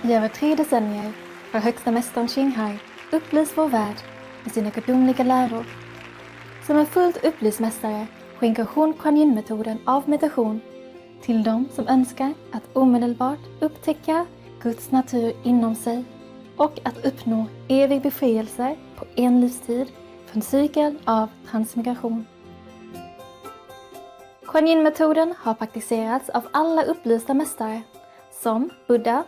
I över 3 decennier har högsta mästaren Qinghai upplyst vår värld med sina gudomliga läror. Som en fullt upplyst mästare skänker hon Kuan-Yin-metoden av meditation till de som önskar att omedelbart upptäcka Guds natur inom sig och att uppnå evig befrielse på en livstid från cykel av transmigration. Kuan-Yin-metoden har praktiserats av alla upplysta mästare som Buddha,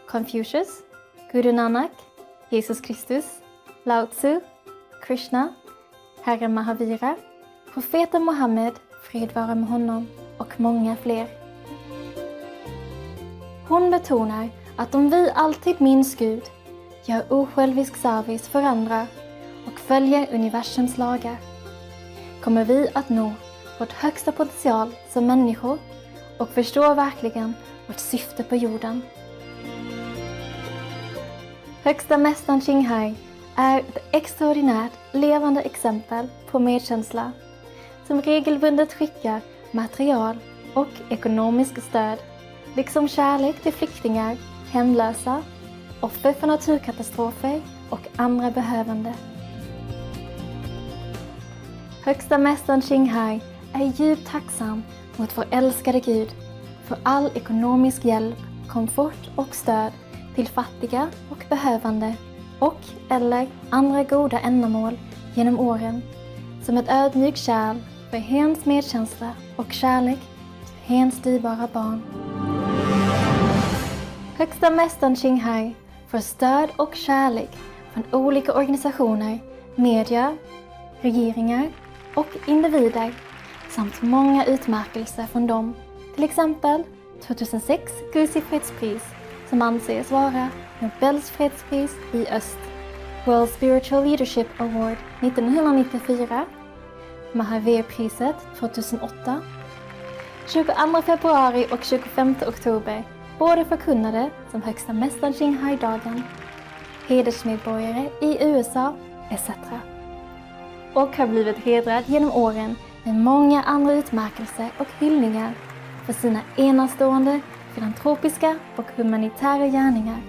Confucius, Guru Nanak, Jesus Kristus, Lao Tzu, Krishna, Herren Mahavira, profeten Mohammed, frid vare med honom och många fler. Hon betonar att om vi alltid minns Gud, gör osjälvisk service för andra och följer universums lagar, kommer vi att nå vårt högsta potential som människor och förstå verkligen vårt syfte på jorden. Högsta mästaren Qinghai är ett extraordinärt levande exempel på medkänsla som regelbundet skickar material och ekonomiskt stöd, liksom kärlek till flyktingar, hemlösa, offer för naturkatastrofer och andra behövande. Högsta mästaren Qinghai är djupt tacksam mot vår älskade Gud för all ekonomisk hjälp, komfort och stöd till fattiga och behövande och eller andra goda ändamål genom åren som ett ödmjukt kärl för hens medkänsla och kärlek till hens dyrbara barn. Högsta mästaren Qinghai får stöd och kärlek från olika organisationer, media, regeringar och individer samt många utmärkelser från dem, till exempel 2006 Gusi fredspris som anses vara Nobels fredspris i öst, World Spiritual Leadership Award 1994, Mahavir-priset 2008, 22 februari och 25 oktober, både förkunnade som högsta mästaren Qinghai-dagen, hedersmedborgare i USA etc. Och har blivit hedrad genom åren med många andra utmärkelser och hyllningar för sina enastående filantropiska och humanitära gärningar.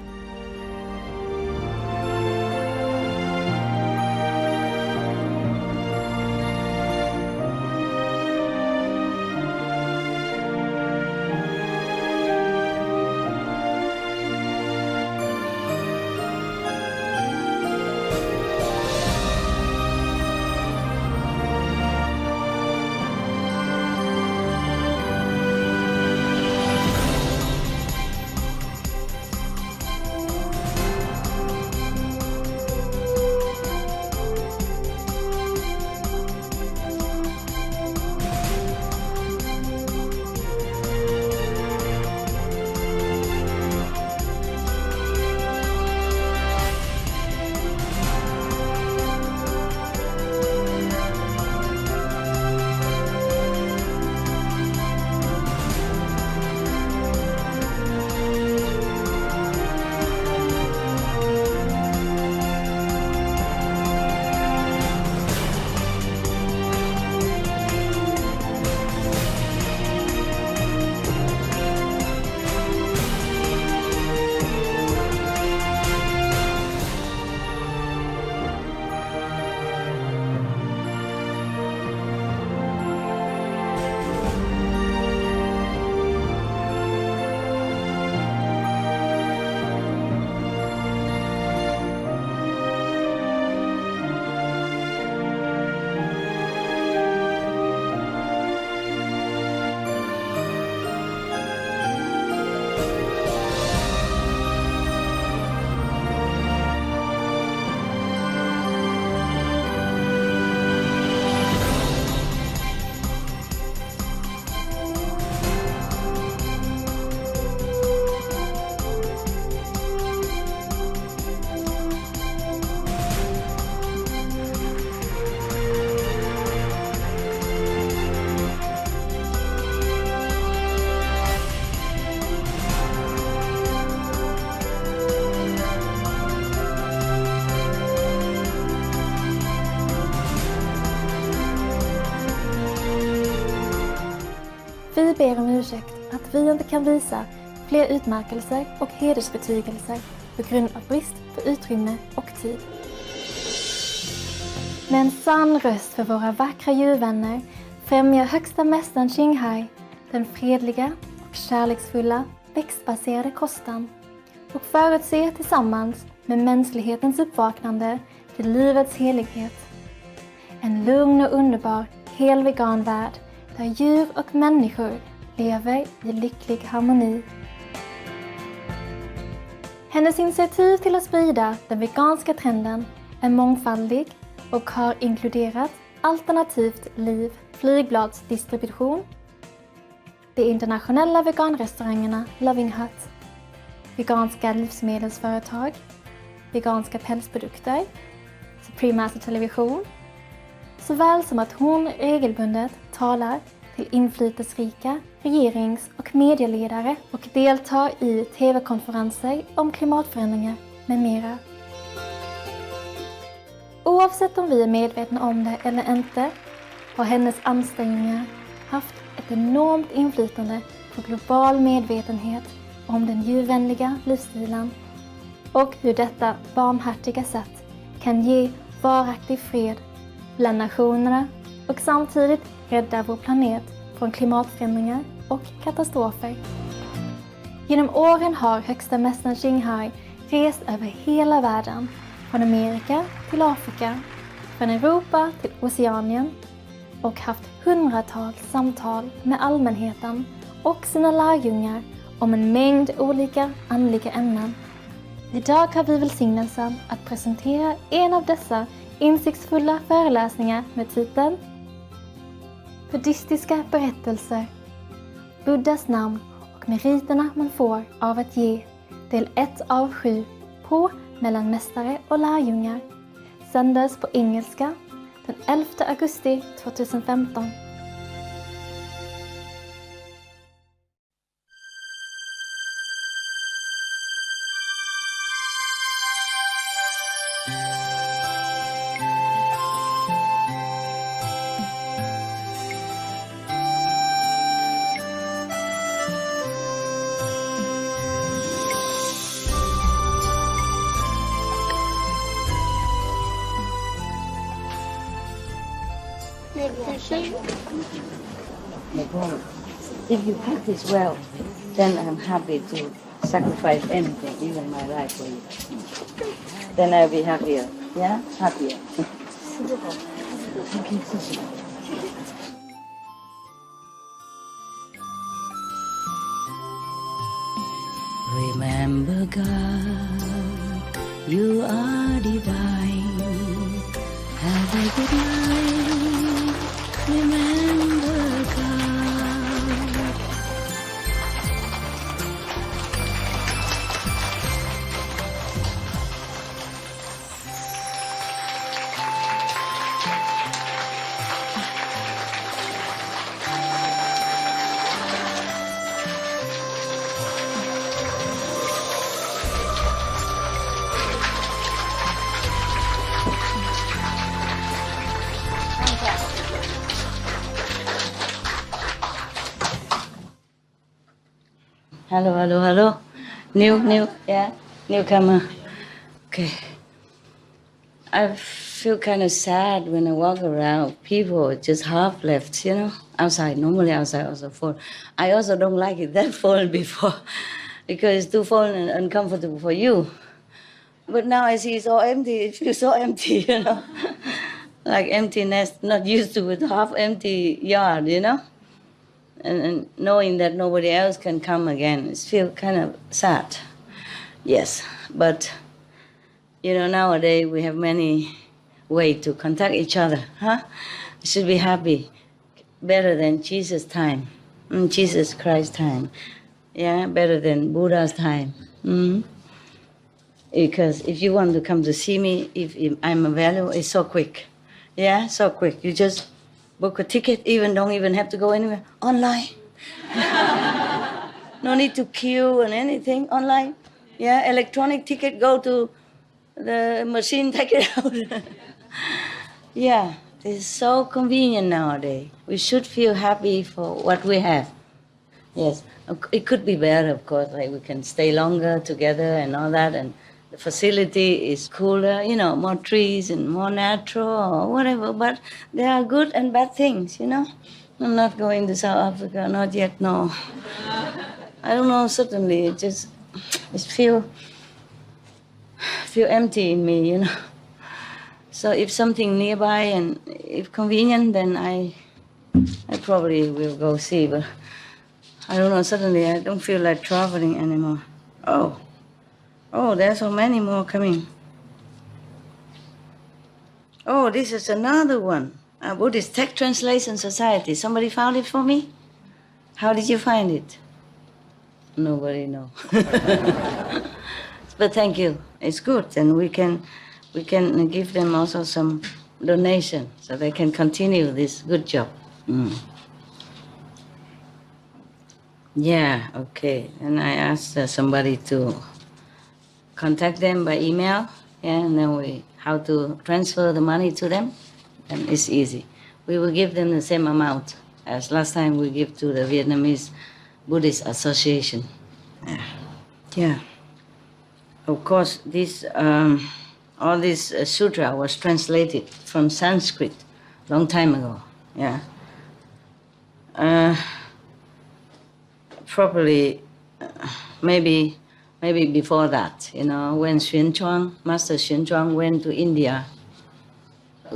Vi ber om ursäkt att vi inte kan visa fler utmärkelser och hedersbetygelser på grund av brist på utrymme och tid. Med en sann röst för våra vackra djurvänner främjar högsta mästaren Qinghai den fredliga och kärleksfulla växtbaserade kosten och förutser tillsammans med mänsklighetens uppvaknande till livets helighet. En lugn och underbar hel veganvärld där djur och människor lever i lycklig harmoni. Hennes initiativ till att sprida den veganska trenden är mångfaldig och har inkluderat alternativt liv, flygbladsdistribution, de internationella veganrestaurangerna Loving Hut, veganska livsmedelsföretag, veganska pälsprodukter, Supreme Master Television, såväl som att hon regelbundet talar till inflytelserika regerings- och medieledare och deltar i tv-konferenser om klimatförändringar med mera. Oavsett om vi är medvetna om det eller inte har hennes ansträngningar haft ett enormt inflytande på global medvetenhet om den djurvänliga livsstilen och hur detta barmhärtiga sätt kan ge varaktig fred bland nationerna och samtidigt rädda vår planet från klimatförändringar och katastrofer. Genom åren har högsta mästaren Qinghai rest över hela världen, från Amerika till Afrika, från Europa till Oceanien och haft hundratals samtal med allmänheten och sina lärjungar om en mängd olika andliga ämnen. Idag har vi välsignelsen att presentera en av dessa insiktsfulla föreläsningar med titeln Buddhistiska berättelser, Buddhas namn och meriterna man får av att ge, del 1 av 7 på mellan mästare och lärjungar, sändes på engelska den 11 augusti 2015. If you practice well, then I'm happy to sacrifice anything, even my life for you. Then I'll be happier. Yeah? Happier. Remember God, you are divine. Have a good night. Remember God. Hello. Newcomer. Okay. I feel kind of sad when I walk around. People just half left, outside. Normally outside also full. I also don't like it that full before because it's too full and uncomfortable for you. But now I see it's all empty. It feels so empty, like emptiness, not used to with half empty yard, And knowing that nobody else can come again, it feels kind of sad. Yes, but, nowadays we have many ways to contact each other, huh? We should be happy, better than Jesus' time, Jesus Christ's time. Yeah, better than Buddha's time. Because if you want to come to see me, if I'm available, it's so quick. Yeah, so quick. You just book a ticket, don't even have to go anywhere. Online. No need to queue and anything. Online. Yeah, electronic ticket, go to the machine, take it out. Yeah, it's so convenient nowadays. We should feel happy for what we have. Yes, it could be better, of course. Like we can stay longer together and all that, and the facility is cooler. More trees and more natural or whatever. But there are good and bad things. I'm not going to South Africa, not yet. No, I don't know. Certainly, it feel empty in me. So if something nearby and if convenient, then I probably will go see. But I don't know, suddenly I don't feel like traveling anymore. Oh, there's so many more coming. Oh, this is another one. A Buddhist Text Translation Society. Somebody found it for me? How did you find it? Nobody knows. But thank you. It's good. And we can give them also some donation so they can continue this good job. Yeah, okay. And I asked somebody to contact them by email, and then how to transfer the money to them, and it's easy. We will give them the same amount as last time we give to the Vietnamese Buddhist Association. Yeah. Of course, all this sutra was translated from Sanskrit long time ago. Yeah. Probably, maybe before that, when Master Xuan Chuang went to India,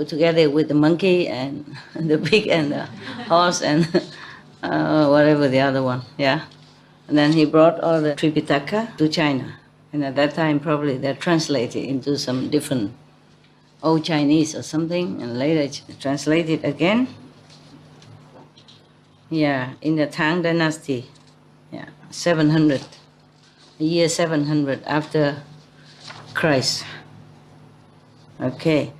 together with the monkey and the pig and the horse and whatever the other one, yeah. And then he brought all the Tripitaka to China. And at that time, probably they're translated into some different Old Chinese or something, and later translated again. Yeah, in the Tang Dynasty. Yeah, 700, year 700 after Christ. Okay.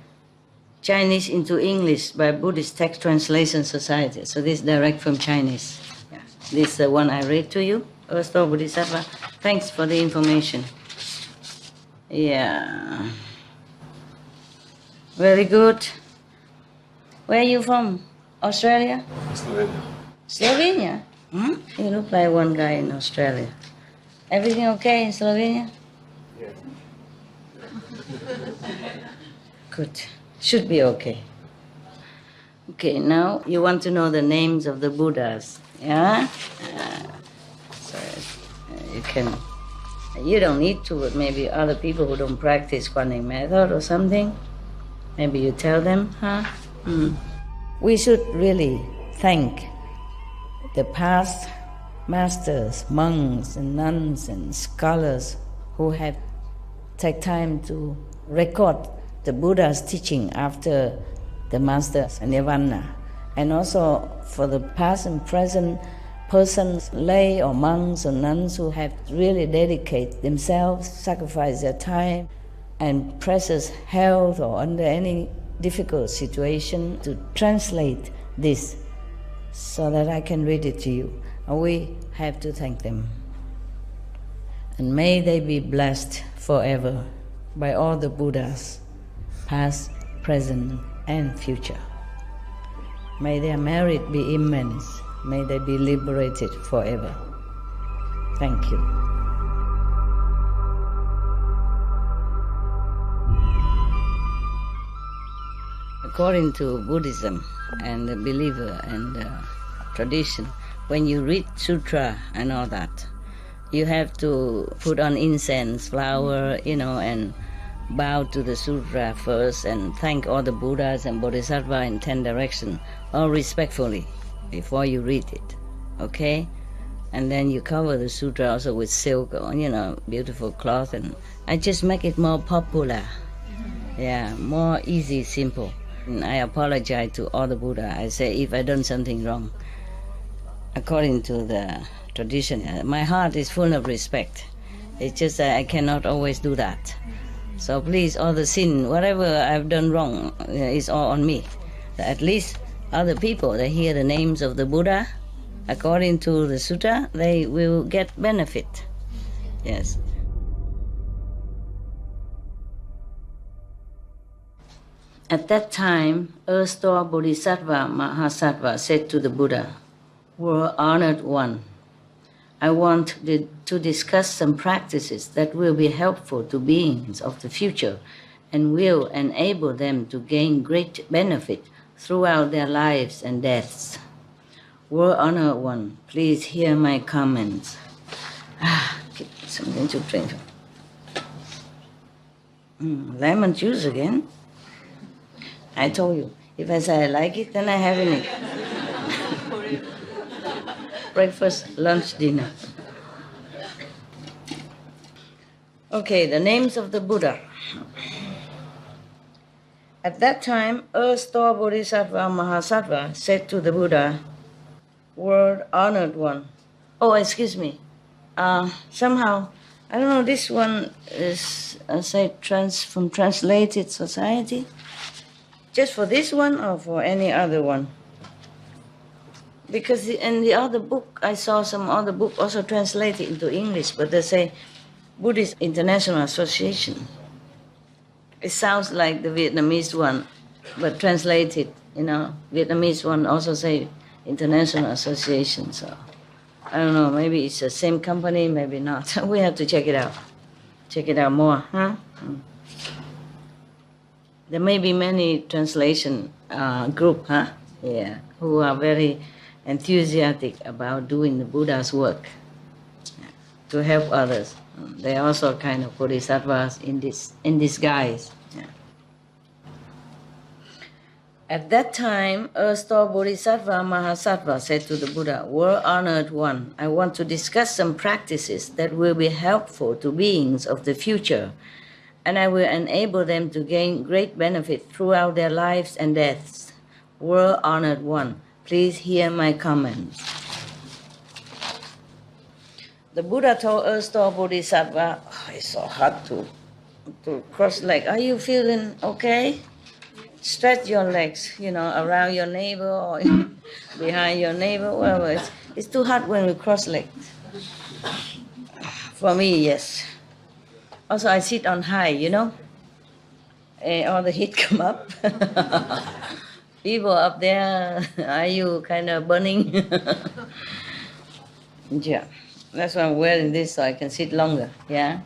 Chinese into English by Buddhist Text Translation Society. So this is direct from Chinese. Yeah. This is the one I read to you. Ersto Bodhisattva. Thanks for the information. Yeah. Very good. Where are you from? Australia? Slovenia. Slovenia? You look like one guy in Australia. Everything okay in Slovenia? Yeah. Good. Should be okay. Okay, now you want to know the names of the Buddhas, yeah? So you don't need to, but maybe other people who don't practice Kuan method or something, maybe you tell them, huh? We should really thank the past masters, monks and nuns and scholars who have taken time to record the Buddha's teaching after the master's nirvana, and also for the past and present persons, lay or monks or nuns who have really dedicated themselves, sacrificed their time and precious health or under any difficult situation to translate this so that I can read it to you. We have to thank them. And may they be blessed forever by all the Buddhas, past, present, and future. May their merit be immense. May they be liberated forever. Thank you. According to Buddhism and the believer and the tradition, when you read sutra and all that, you have to put on incense, flower, and bow to the sutra first and thank all the Buddhas and Bodhisattvas in 10 directions, all respectfully, before you read it, okay? And then you cover the sutra also with silk or, beautiful cloth, and I just make it more popular. Yeah, more easy, simple. And I apologize to all the Buddha. I say if I done something wrong, according to the tradition, my heart is full of respect. It's just that I cannot always do that. So please, all the sin, whatever I've done wrong, is all on me. At least other people, they hear the names of the Buddha, according to the sutta, they will get benefit. Yes. At that time, erstwhile Bodhisattva Mahasattva said to the Buddha, "World honored one, I want to discuss some practices that will be helpful to beings of the future and will enable them to gain great benefit throughout their lives and deaths. World Honored One, please hear my comments. Get something to drink. Lemon juice again? I told you, if I say I like it, then I have it. Breakfast, lunch, dinner. Okay, the names of the Buddha. At that time, Earth-Store Bodhisattva Mahasattva said to the Buddha, World Honored One. Oh, excuse me. Somehow, I don't know, this one is, from Translated Society. Just for this one or for any other one? Because in the other book, I saw some other book also translated into English, but they say Buddhist International Association. It sounds like the Vietnamese one, but translated, Vietnamese one also say International Association, so I don't know, maybe it's the same company, maybe not. We have to check it out. Check it out more, huh? There may be many translation group, huh? Yeah, who are very enthusiastic about doing the Buddha's work to help others. They are also kind of bodhisattvas in disguise. Yeah. At that time, Earth-Store Bodhisattva Mahasattva said to the Buddha, World Honored One, I want to discuss some practices that will be helpful to beings of the future, and I will enable them to gain great benefit throughout their lives and deaths. World Honored One, please hear my comments. The Buddha told Earth-Store Bodhisattva, it's so hard to cross legs. Are you feeling okay? Stretch your legs, around your navel or behind your navel. Well, it's too hard when we cross legs. For me, yes. Also, I sit on high, and all the heat come up. People up there, are you kind of burning? Yeah, that's why I'm wearing this so I can sit longer, yeah?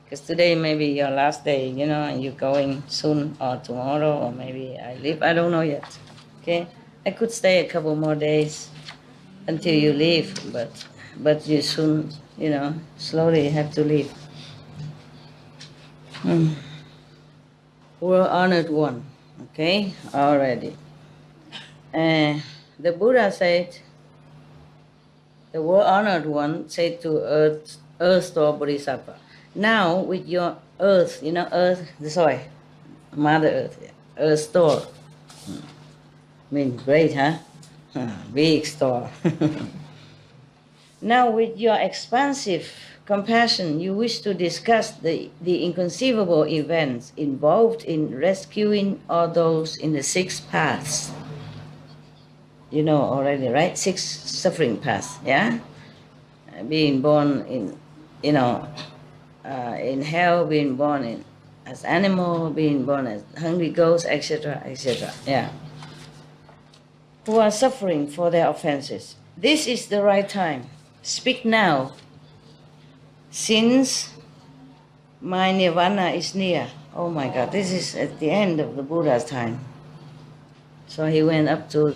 Because today may be your last day, and you're going soon or tomorrow or maybe I leave, I don't know yet, okay? I could stay a couple more days until you leave, but you soon, slowly have to leave. World Honored One, okay, already. The Buddha said, the World Honored One said to Earth-Store Bodhisattva, now with your earth, earth, the soil, Mother Earth, Earth Store. Means great, huh? Big store. Now with your expansive compassion, you wish to discuss the inconceivable events involved in rescuing all those in the 6 paths. You know already, right? 6 suffering paths, yeah? Being born in, in hell, being born as animal, being born as hungry ghosts, etc., etc., yeah. Who are suffering for their offenses. This is the right time. Speak now, since my nirvana is near. Oh my God, this is at the end of the Buddha's time. So he went up to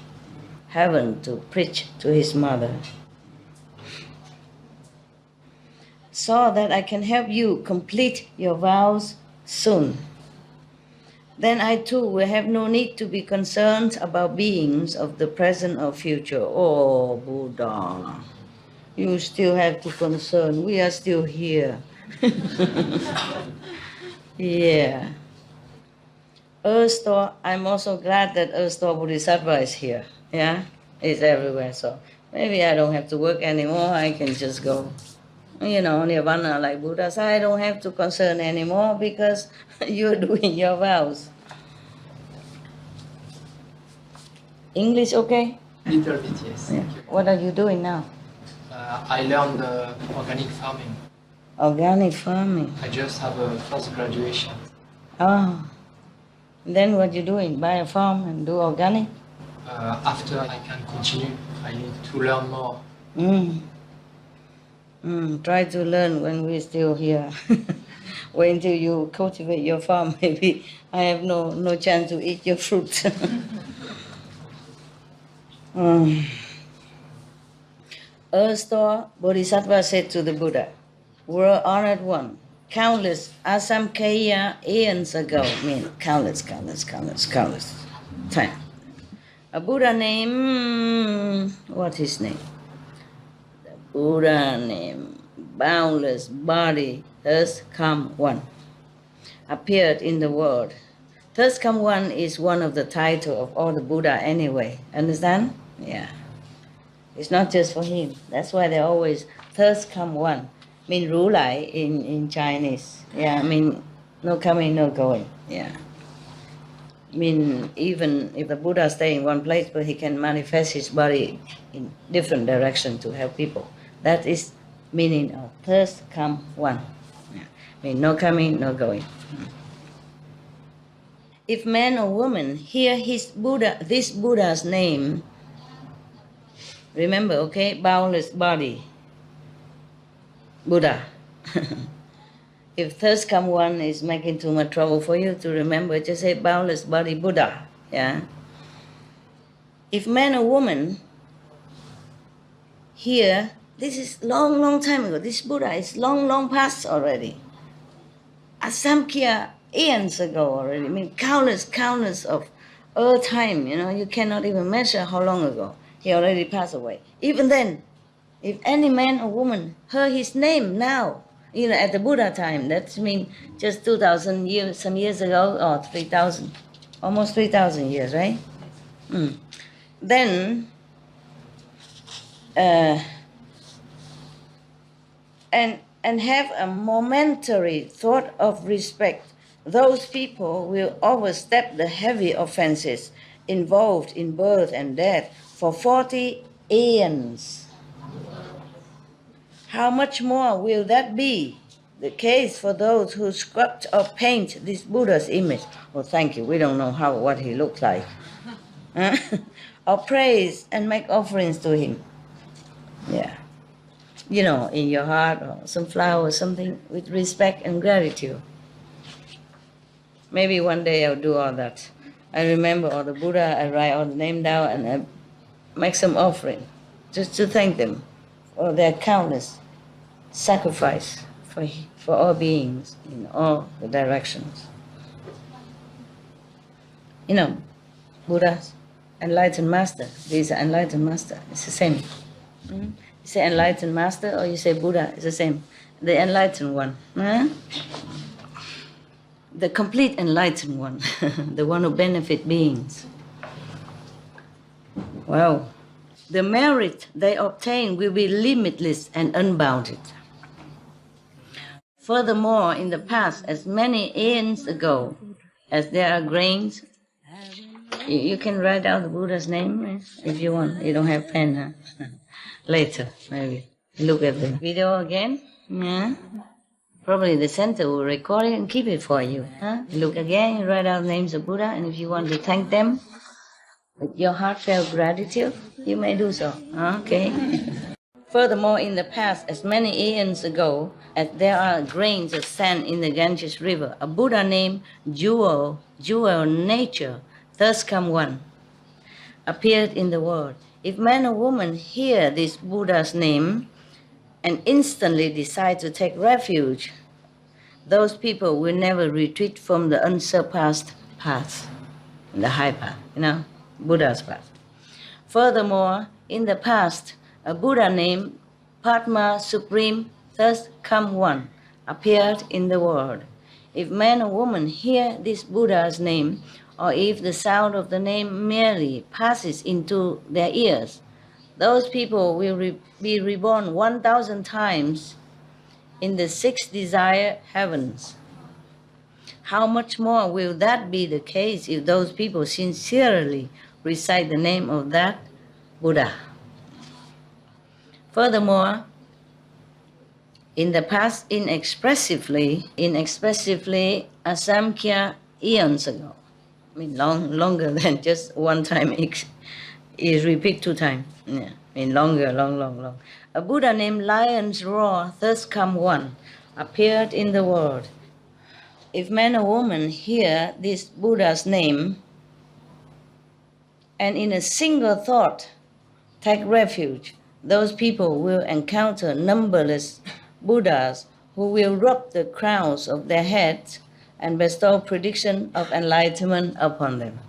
heaven to preach to his mother. So that I can help you complete your vows soon. Then I too will have no need to be concerned about beings of the present or future. Oh, Buddha, you still have to concern. We are still here. Yeah. Earth-Store, I'm also glad that Earth-Store Bodhisattva is here. Yeah, it's everywhere. So maybe I don't have to work anymore. I can just go, nirvana like Buddha. So I don't have to concern anymore because you're doing your vows. English okay? Little bit, yes. Yeah. What are you doing now? I learned organic farming. Organic farming. I just have a first graduation. Oh. Then what you doing? Buy a farm and do organic? After I can continue, I need to learn more. Try to learn when we're still here. Wait until you cultivate your farm. Maybe I have no chance to eat your fruit. Earth-store Bodhisattva said to the Buddha, "World honored one, countless asamkhya eons ago," mean countless time. A Buddha name, what his name? The Buddha name, boundless body, thus come one, appeared in the world. Thus come one is one of the titles of all the Buddha anyway. Understand? Yeah. It's not just for him. That's why they always, thus come one. Mean Ru Lai in Chinese. Yeah, I mean no coming, no going. Yeah. Mean even if the Buddha stay in one place, but he can manifest his body in different direction to help people. That is meaning of thus come one. Yeah. Mean no coming, no going. If man or woman hear this Buddha's name, remember, okay, boundless body, Buddha. If thirst come one is making too much trouble for you to remember, just say boundless body, Buddha. Yeah. If man or woman hear, this is long time ago. This Buddha is long past already. Asamkhya eons ago already. I mean countless of earth time. You cannot even measure how long ago. He already passed away. Even then, if any man or woman heard his name now, at the Buddha time, that means just 2,000 years, some years ago, or 3,000, almost 3,000 years, right? Then, and have a momentary thought of respect, those people will overstep the heavy offenses involved in birth and death for 40 aeons. How much more will that be the case for those who sculpt or paint this Buddha's image? Oh, thank you. We don't know what he looks like. Or praise and make offerings to him. Yeah. In your heart, or some flower or something with respect and gratitude. Maybe one day I'll do all that. I remember all the Buddha, I write all the name down and I make some offering just to thank them for their countless sacrifice for all beings in all the directions. Buddha, enlightened master. These are enlightened master. It's the same. You say enlightened master or you say Buddha, it's the same. The enlightened one. The complete enlightened one. The one who benefit beings. Wow. The merit they obtain will be limitless and unbounded. Furthermore, in the past, as many aeons ago, as there are grains, you can write out the Buddha's name if you want. You don't have pen, huh? Later, maybe. Look at the video again. Yeah. Probably the center will record it and keep it for you. Huh? Look again, write out names of Buddha, and if you want to thank them with your heartfelt gratitude, you may do so. Okay. Furthermore, in the past, as many aeons ago, as there are grains of sand in the Ganges River, a Buddha named Jewel Nature, thus come one, appeared in the world. If man or woman hear this Buddha's name and instantly decide to take refuge, those people will never retreat from the unsurpassed path, the high path, Buddha's path. Furthermore, in the past, a Buddha named Padma Supreme, thus come one, appeared in the world. If man or woman hear this Buddha's name, or if the sound of the name merely passes into their ears, those people will be reborn 1,000 times in the 6 desired heavens. How much more will that be the case if those people sincerely recite the name of that Buddha? Furthermore, in the past, inexpressively, asamkhya eons ago, longer than just one time, is repeat 2 times. Yeah. mean longer, long. A Buddha named Lion's Roar, thus come one, appeared in the world. If man or woman hear this Buddha's name, and in a single thought take refuge, those people will encounter numberless Buddhas who will rub the crowns of their heads and bestow prediction of enlightenment upon them.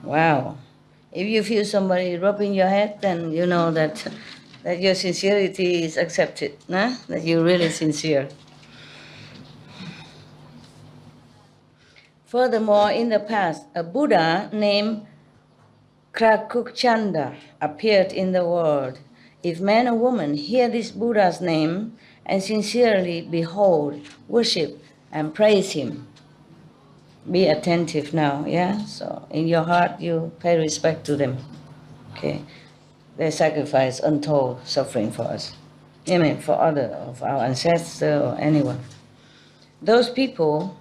Wow. If you feel somebody rubbing your head, then you know that your sincerity is accepted, nah? That you're really sincere. Furthermore, in the past, a Buddha named Krakukchanda appeared in the world. If man or woman hear this Buddha's name and sincerely behold, worship, and praise him, be attentive now, yeah? So in your heart, you pay respect to them, okay? They sacrifice untold suffering for us. I mean, for other of our ancestors or anyone. Those people,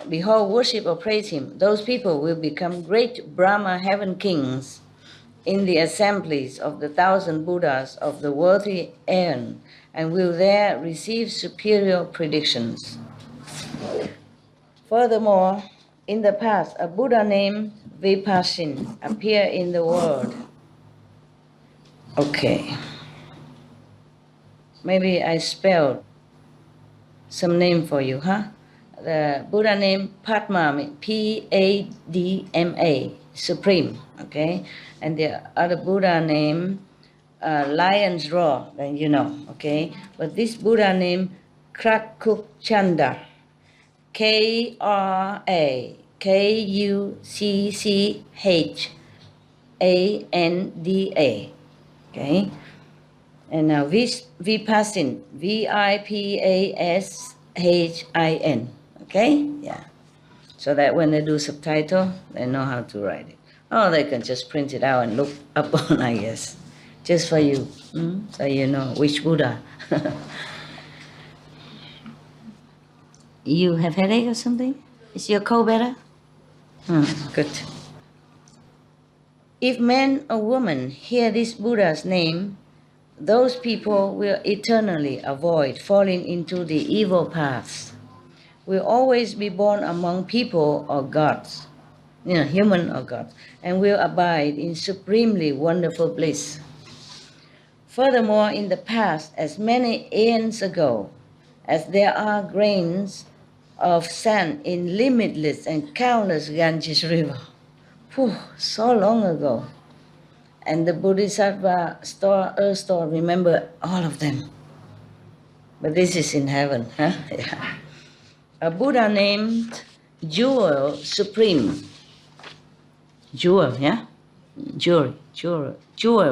behold, worship or praise him, those people will become great Brahma heaven kings in the assemblies of the 1,000 Buddhas of the worthy aeon, and will there receive superior predictions. Furthermore, in the past, a Buddha named Vipassin appeared in the world. Okay. Maybe I spelled some name for you, huh? The Buddha name Padma, P-A-D-M-A, Supreme, okay? And the other Buddha name Lion's Roar, then you know, okay? But this Buddha name Krakukchanda, K-R-A-K-U-C-C-H-A-N-D-A, okay? And now Vipassin, V-I-P-A-S-H-I-N, okay? Yeah. So that when they do subtitle, they know how to write it. Oh, they can just print it out and look up on, I guess. Just for you, so you know which Buddha. You have headache or something? Is your cold better? Good. If man or woman hear this Buddha's name, those people will eternally avoid falling into the evil paths, will always be born among people or gods, human or gods, and will abide in supremely wonderful bliss. Furthermore, in the past, as many aeons ago, as there are grains of sand in limitless and countless Ganges river, so long ago, and the Bodhisattva earth store remember all of them. But this is in heaven, huh? Yeah. A Buddha named Jewel Supreme. Jewel, yeah? Jewel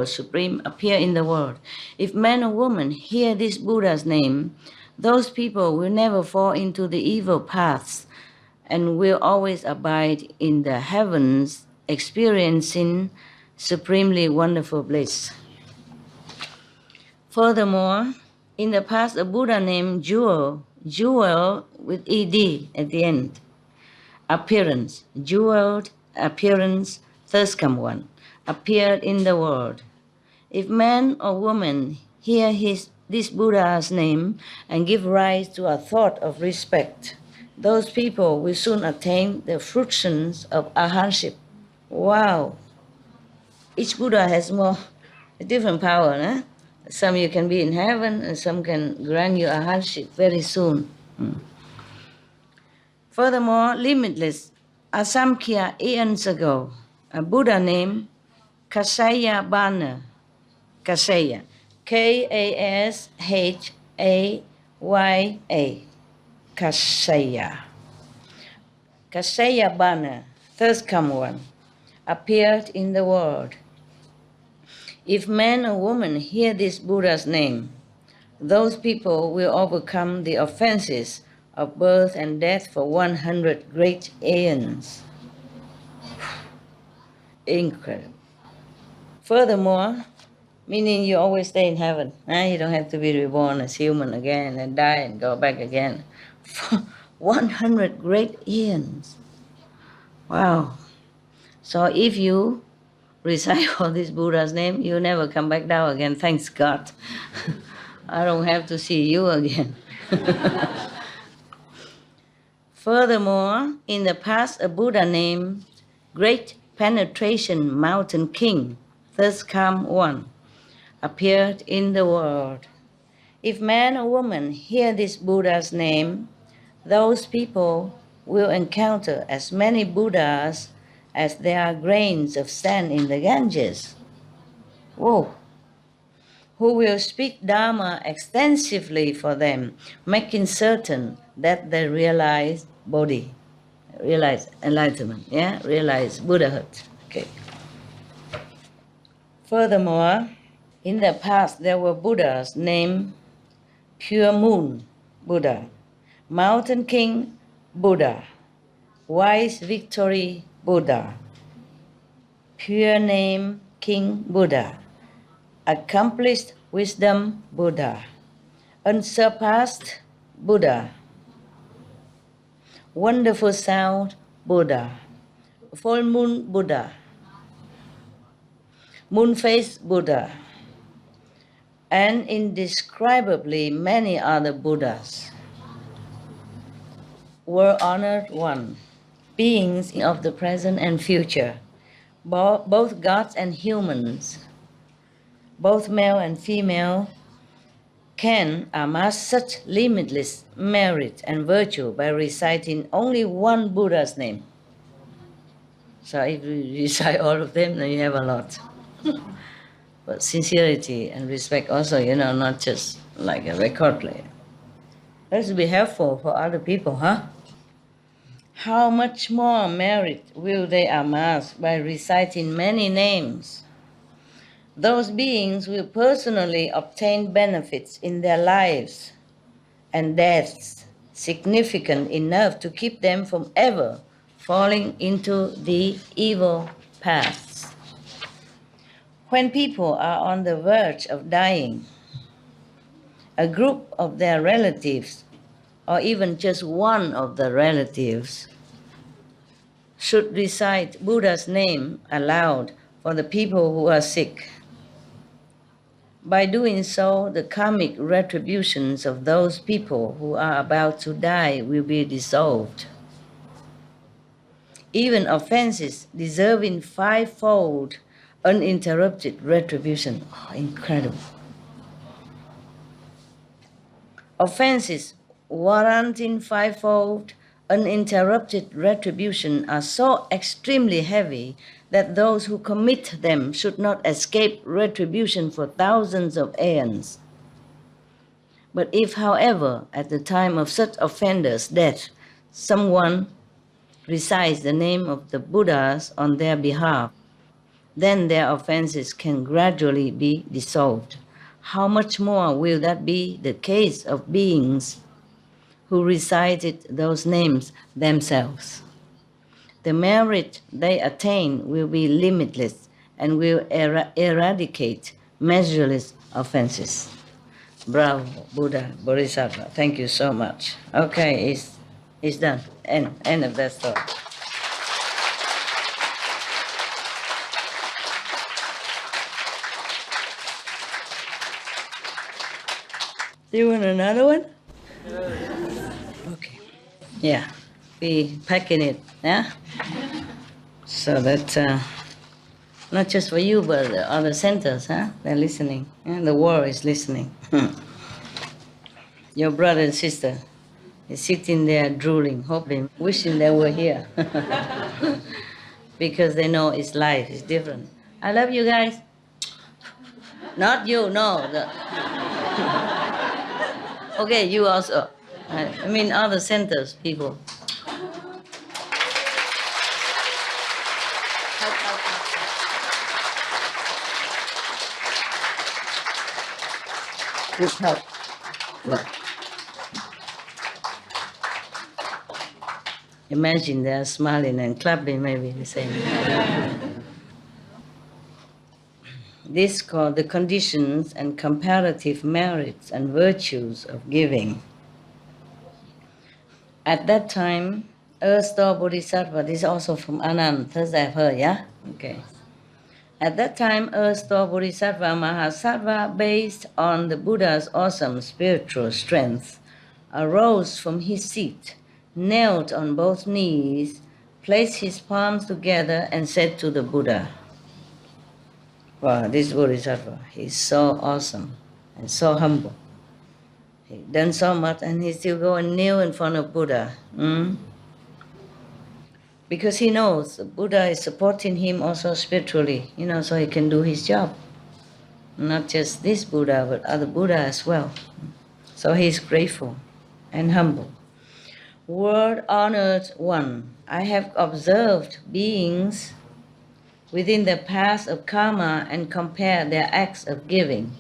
Supreme appear in the world. If man or woman hear this Buddha's name, those people will never fall into the evil paths and will always abide in the heavens, experiencing supremely wonderful bliss. Furthermore, in the past, a Buddha named Jewel with ED at the end, appearance, jeweled appearance, thus come one, appeared in the world. If man or woman hear this Buddha's name and give rise to a thought of respect, those people will soon attain the fruitions of arhatship. Wow! Each Buddha has a different power, huh? Some you can be in heaven, and some can grant you arhatship very soon. Furthermore, limitless Asamkhya eons ago, a Buddha named Kasaya Bana, Kasaya, K-A-S-H-A-Y-A, Kasaya. Kasaya Bana, thus come one, appeared in the world. If man or woman hear this Buddha's name, those people will overcome the offenses of birth and death for 100 great aeons. Incredible. Furthermore, meaning you always stay in heaven. You don't have to be reborn as human again and die and go back again. For 100 great aeons. Wow. So if you recite all this Buddha's name, you never come back down again. Thanks God. I don't have to see you again. Furthermore, in the past, a Buddha named Great Penetration Mountain King, thus calm one, appeared in the world. If man or woman hear this Buddha's name, those people will encounter as many Buddhas as there are grains of sand in the Ganges. Whoa! Who will speak Dharma extensively for them, making certain that they realize Bodhi, realize enlightenment, realize Buddhahood. Okay. Furthermore, in the past there were Buddhas named Pure Moon Buddha, Mountain King Buddha, Wise Victory Buddha, Pure Name King Buddha, Accomplished Wisdom Buddha, Unsurpassed Buddha, Wonderful Sound Buddha, Full Moon Buddha, Moon-faced Buddha, and indescribably many other Buddhas. Were honored one, beings of the present and future, both gods and humans, both male and female, can amass such limitless merit and virtue by reciting only one Buddha's name. So if you recite all of them, then you have a lot. But sincerity and respect also, not just like a record player. Let's be helpful for other people, huh? How much more merit will they amass by reciting many names? Those beings will personally obtain benefits in their lives and deaths significant enough to keep them from ever falling into the evil paths. When people are on the verge of dying, a group of their relatives, or even just one of the relatives, should recite Buddha's name aloud for the people who are sick. By doing so, the karmic retributions of those people who are about to die will be dissolved. Even offenses deserving fivefold uninterrupted retribution. Oh, incredible. Offenses warranting fivefold uninterrupted retribution are so extremely heavy that those who commit them should not escape retribution for thousands of aeons. But if, however, at the time of such offenders' death, someone recites the name of the Buddhas on their behalf, then their offenses can gradually be dissolved. How much more will that be the case of beings who recited those names themselves? The merit they attain will be limitless and will eradicate measureless offenses. Bravo, Buddha, Bodhisattva. Thank you so much. Okay, it's done. End of that story. Do you want another one? Okay. Yeah, be packing it, yeah? So that not just for you, but the other centers, huh? They're listening. Yeah? The world is listening. Your brother and sister is sitting there drooling, hoping, wishing they were here. Because they know it's life, it's different. I love you guys. Not you, no. Okay, you also. I mean other centers, people. Good help. Look. Imagine they're smiling and clapping, maybe the same. This is called the conditions and comparative merits and virtues of giving. At that time, Earth Store Bodhisattva, this is also from Anand, Thursday I've heard, yeah? Okay. At that time, Earth-store Bodhisattva Mahasattva, based on the Buddha's awesome spiritual strength, arose from his seat, knelt on both knees, placed his palms together, and said to the Buddha, wow, this Bodhisattva, he's so awesome and so humble. He's done so much and he still go and kneel in front of Buddha. Because he knows the Buddha is supporting him also spiritually, so he can do his job. Not just this Buddha, but other Buddha as well. So he's grateful and humble. World honored one, I have observed beings within the path of karma and compared their acts of giving.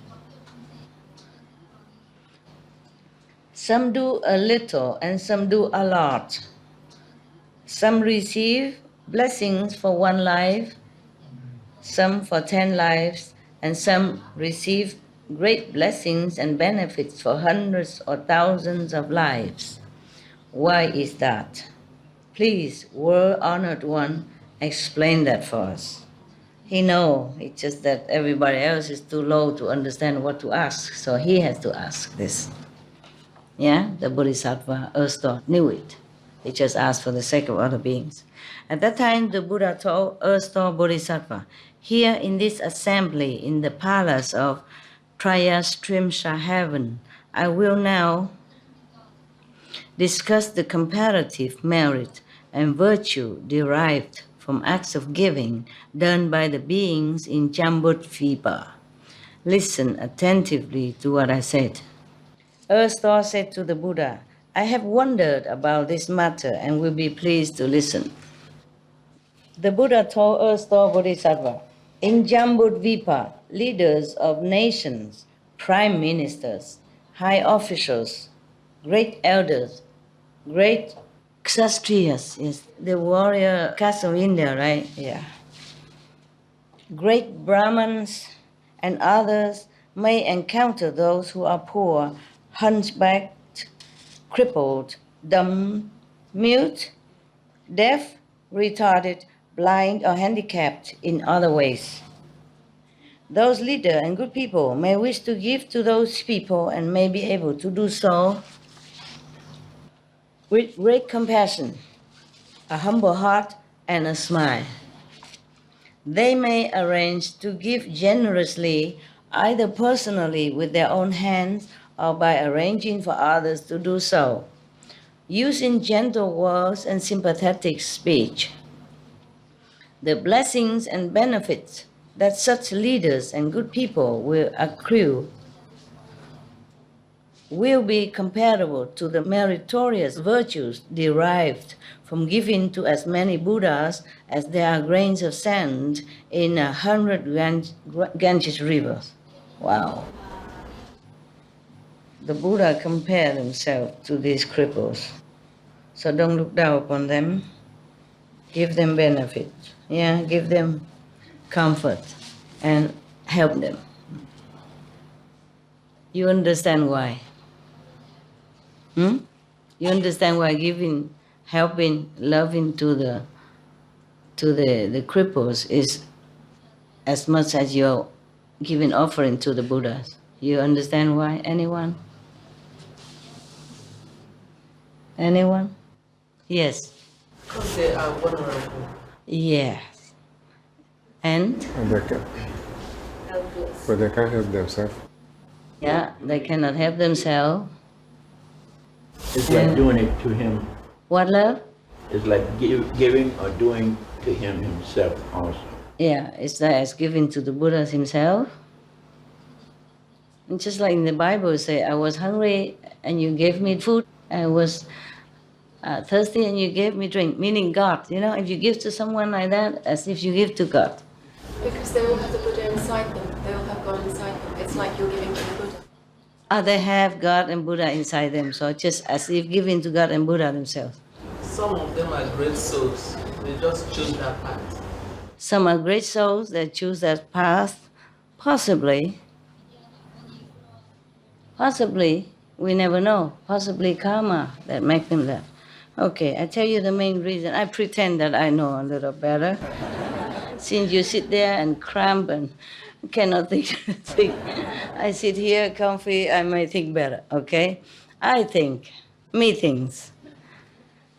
Some do a little and some do a lot. Some receive blessings for 1 life, some for 10 lives, and some receive great blessings and benefits for hundreds or thousands of lives. Why is that? Please, world-honored one, explain that for us. He knows, it's just that everybody else is too low to understand what to ask, so he has to ask this. Yeah, the Bodhisattva Earth-store knew it. He just asked for the sake of other beings. At that time, the Buddha told Earth-store Bodhisattva, here in this assembly in the palace of Trayastrimsha heaven, I will now discuss the comparative merit and virtue derived from acts of giving done by the beings in Jambudvipa. Listen attentively to what I said. Earth-store said to the Buddha, I have wondered about this matter and will be pleased to listen. The Buddha told Earth-store Bodhisattva, in Jambudvipa, leaders of nations, prime ministers, high officials, great elders, great Kshatriyas, yes, the warrior caste of India, right? Yeah. Great Brahmins and others may encounter those who are poor, hunchbacked, crippled, dumb, mute, deaf, retarded, blind, or handicapped in other ways. Those leaders and good people may wish to give to those people and may be able to do so with great compassion, a humble heart, and a smile. They may arrange to give generously, either personally with their own hands or by arranging for others to do so, using gentle words and sympathetic speech. The blessings and benefits that such leaders and good people will accrue will be comparable to the meritorious virtues derived from giving to as many Buddhas as there are grains of sand in 100 Ganges rivers. Wow. The Buddha compared himself to these cripples. So don't look down upon them. Give them benefit. Yeah, give them comfort and help them. You understand why? You understand why giving, helping, loving to the cripples is as much as you're giving offering to the Buddhas. You understand why? Anyone? Anyone? Yes. Because they are vulnerable. Yes. And But they can't help themselves. yeah, they cannot help themselves. It's like doing it to him. What, love? It's like giving or doing to him himself also. Yeah, it's like as giving to the Buddha himself. And just like in the Bible, it say, I was hungry and you gave me food. I was thirsty and you gave me drink, meaning God. You know, if you give to someone like that, as if you give to God. Because they all have the Buddha inside them. They all have God inside them. It's like you're giving to the Buddha. They have God and Buddha inside them, so just as if giving to God and Buddha themselves. Some of them are great souls. They just choose that path. Some are great souls that choose that path. Possibly, we never know. Possibly karma that make them that. Okay, I tell you the main reason. I pretend that I know a little better. Since you sit there and cramp and cannot think, I sit here comfy, I may think better, okay? I think, me thinks.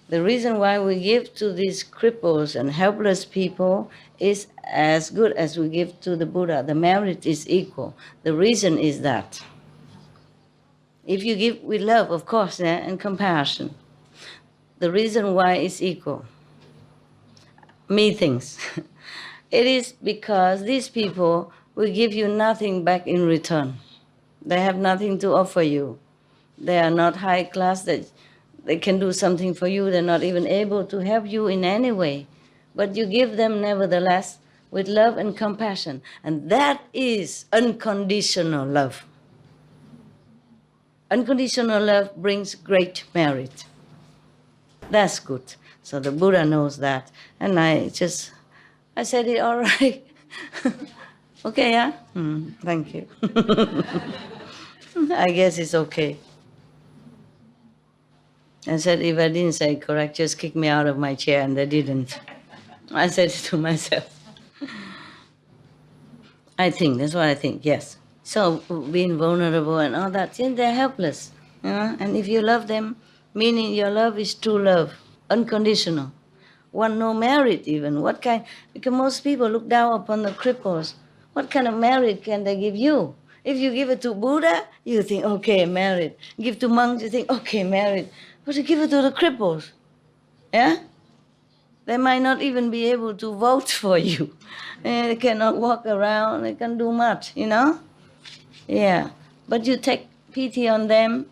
The reason why we give to these cripples and helpless people is as good as we give to the Buddha. The merit is equal. The reason is that if you give with love, of course, and compassion, the reason why is equal. Me thinks. It is because these people will give you nothing back in return. They have nothing to offer you. They are not high class, that they can do something for you. They're not even able to help you in any way. But you give them nevertheless with love and compassion. And that is unconditional love. Unconditional love brings great merit. That's good. So the Buddha knows that. And I said it all right. Okay, yeah? Thank you. I guess it's okay. I said, if I didn't say correct, just kick me out of my chair, and they didn't. I said it to myself. I think, that's what I think, yes. So being vulnerable and all that, they're helpless. You know? And if you love them, meaning your love is true love, unconditional. Want no merit even. What kind? Because most people look down upon the cripples. What kind of merit can they give you? If you give it to Buddha, you think, okay, merit. Give to monks, you think, okay, merit. But you give it to the cripples, yeah? They might not even be able to vote for you. They cannot walk around, they can't do much, you know? Yeah, but you take pity on them,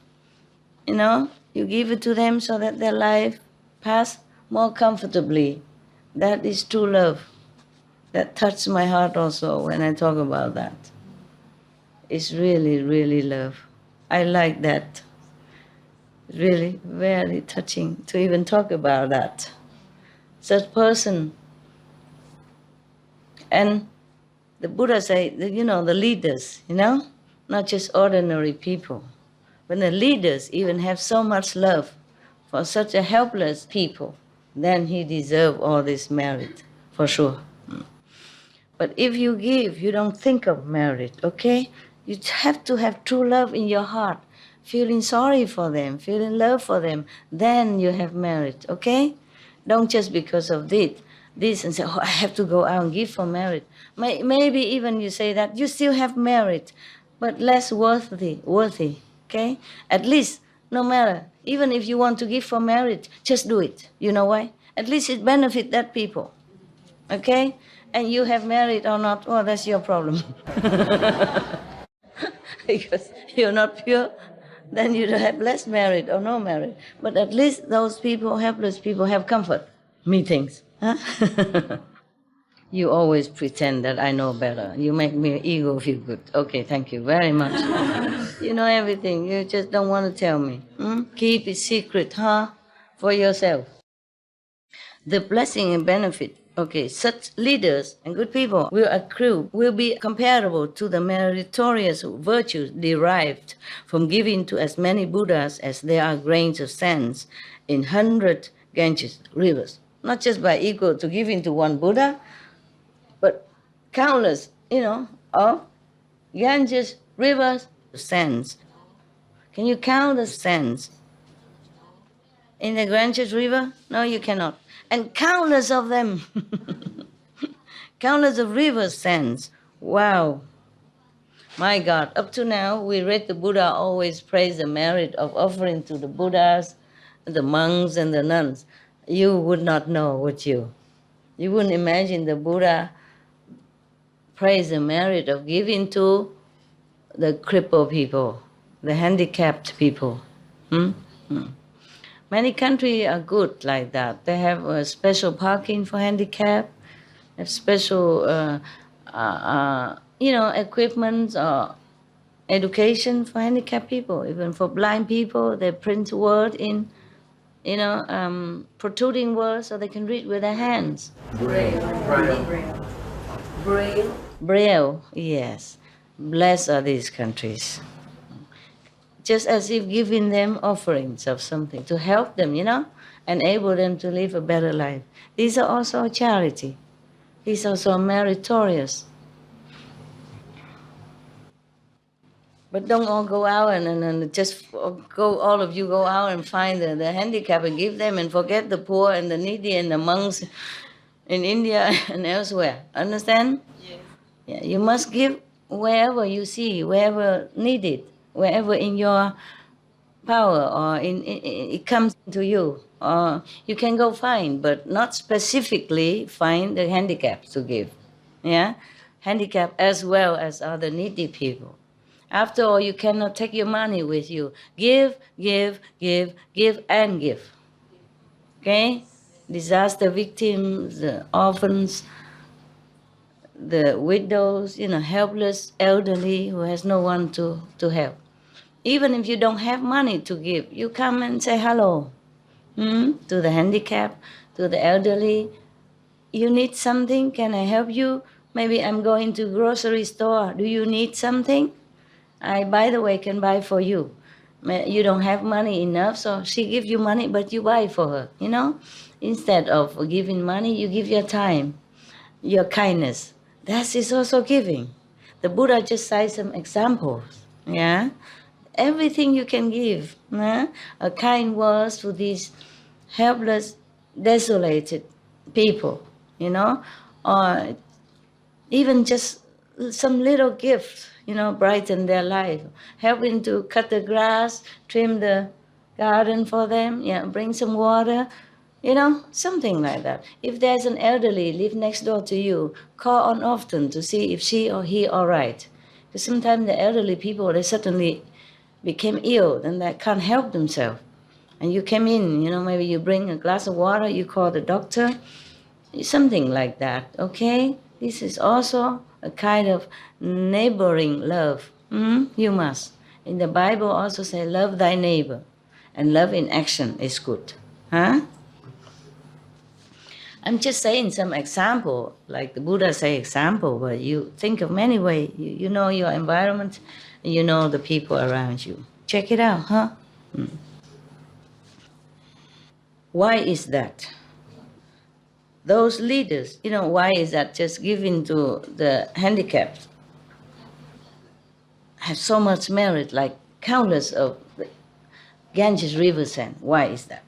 you know? You give it to them so that their life pass more comfortably. That is true love. That touched my heart also when I talk about that. It's really, really love. I like that. Really, very touching to even talk about that. Such person. And the Buddha say, you know, the leaders, you know, not just ordinary people. When the leaders even have so much love for such a helpless people, then he deserves all this merit, for sure. But if you give, you don't think of merit, okay? You have to have true love in your heart, feeling sorry for them, feeling love for them, then you have merit, okay? Don't just because of this and say, oh, I have to go out and give for merit. Maybe even you say that, you still have merit, but less worthy, okay? At least, no matter, even if you want to give for merit, just do it. You know why? At least it benefits that people, okay? And you have merit or not, oh, that's your problem. Because you're not pure, then you have less merit or no merit. But at least those people, helpless people, have comfort. Me thinks. Huh? You always pretend that I know better. You make me ego feel good. Okay, thank you very much. You know everything. You just don't want to tell me. Keep it secret, huh? For yourself. The blessing and benefit, okay, such leaders and good people will accrue, will be comparable to the meritorious virtues derived from giving to as many Buddhas as there are grains of sand in 100 Ganges rivers. Not just by equal to giving to one Buddha, but countless, you know, of Ganges rivers, sands. Can you count the sands in the Ganges river? No, you cannot. And countless of them, countless of river sands. Wow. My God, up to now, we read the Buddha always praise the merit of offering to the Buddhas, the monks and the nuns. You would not know, would you? You wouldn't imagine the Buddha praise the merit of giving to the crippled people, the handicapped people. Many countries are good like that. They have special parking for handicapped, have special, equipment or education for handicapped people. Even for blind people, they print word in, protruding words so they can read with their hands. Braille, yes. Blessed are these countries. Just as if giving them offerings of something to help them, enable them to live a better life. These are also a charity. He's also meritorious. But don't all go out and just go, all of you go out and find the handicapped and give them and forget the poor and the needy and the monks in India and elsewhere. Understand? Yes. Yeah, you must give wherever you see, wherever needed, wherever in your power or it comes to you. Or you can go find, but not specifically find the handicapped to give. Yeah? Handicapped as well as other needy people. After all, you cannot take your money with you. Give, give, give, give, and give. Okay? Disaster victims, the orphans, the widows, helpless, elderly who has no one to help. Even if you don't have money to give, you come and say hello to the handicapped, to the elderly. You need something? Can I help you? Maybe I'm going to grocery store. Do you need something? I, by the way, can buy for you. You don't have money enough, so she gives you money, but you buy for her, Instead of giving money, you give your time, your kindness. That is also giving. The Buddha just cites some examples, yeah? Everything you can give, a kind word to these helpless, desolated people, or even just some little gift, brighten their life. Helping to cut the grass, trim the garden for them, bring some water, something like that. If there's an elderly live next door to you, call on often to see if she or he all right. Because sometimes the elderly people, they suddenly became ill and they can't help themselves. And you came in, maybe you bring a glass of water, you call the doctor, something like that, okay? This is also a kind of neighboring love. You must. In the Bible also say, love thy neighbor. And love in action is good. Huh? I'm just saying some example, like the Buddha say example, but you think of many ways. You know your environment, and you know the people around you. Check it out, huh? Why is that? Those leaders, why is that? Just giving to the handicapped have so much merit, like countless of the Ganges river sand. Why is that?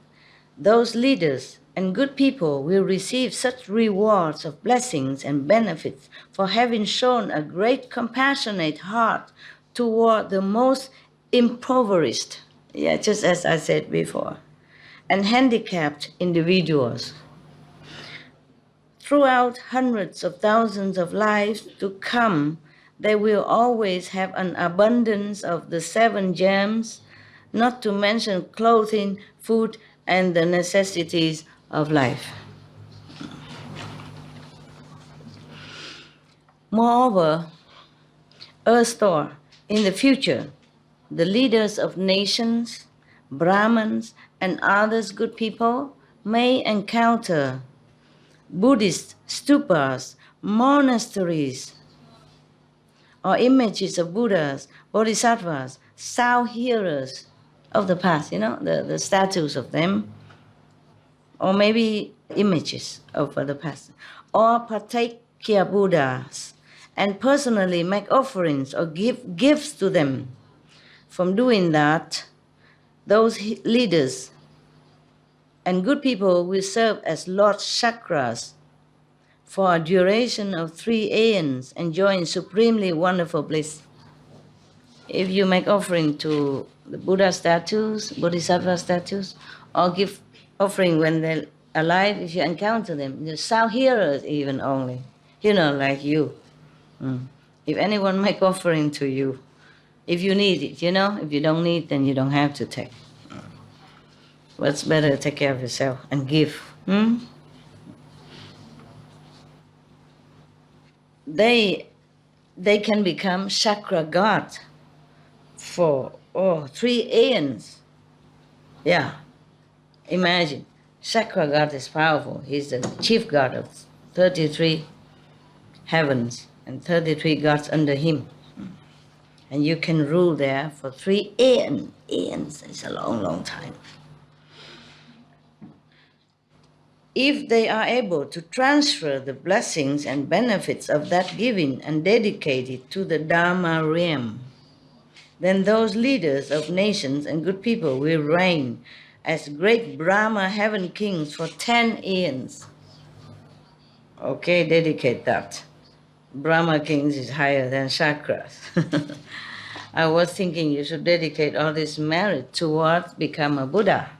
Those leaders and good people will receive such rewards of blessings and benefits for having shown a great compassionate heart toward the most impoverished, just as I said before, and handicapped individuals. Throughout hundreds of thousands of lives to come, they will always have an abundance of the 7 gems, not to mention clothing, food, and the necessities of life. Moreover, Earth-store, in the future, the leaders of nations, Brahmins, and others good people may encounter Buddhist stupas, monasteries, or images of Buddhas, Bodhisattvas, sound hearers of the past, the statues of them, or maybe images of the past, or Patakya Buddhas, and personally make offerings or give gifts to them. From doing that, those leaders and good people will serve as Lord Chakras for a duration of 3 aeons, enjoying supremely wonderful bliss. If you make offering to the Buddha statues, Bodhisattva statues, or give offering when they're alive, if you encounter them, the sound hearers even only, like you. If anyone make offering to you, if you need it, if you don't need, then you don't have to take. What's better, take care of yourself and give. They can become chakra god for 3 aeons. Yeah, imagine. Chakra god is powerful. He's the chief god of 33 heavens and 33 gods under him. And you can rule there for 3 aeons. Aeons is a long, long time. if they are able to transfer the blessings and benefits of that giving and dedicate it to the Dharma realm, then those leaders of nations and good people will reign as great Brahma heaven kings for 10 eons. Okay, dedicate that. Brahma kings is higher than chakras. I was thinking you should dedicate all this merit towards become a Buddha.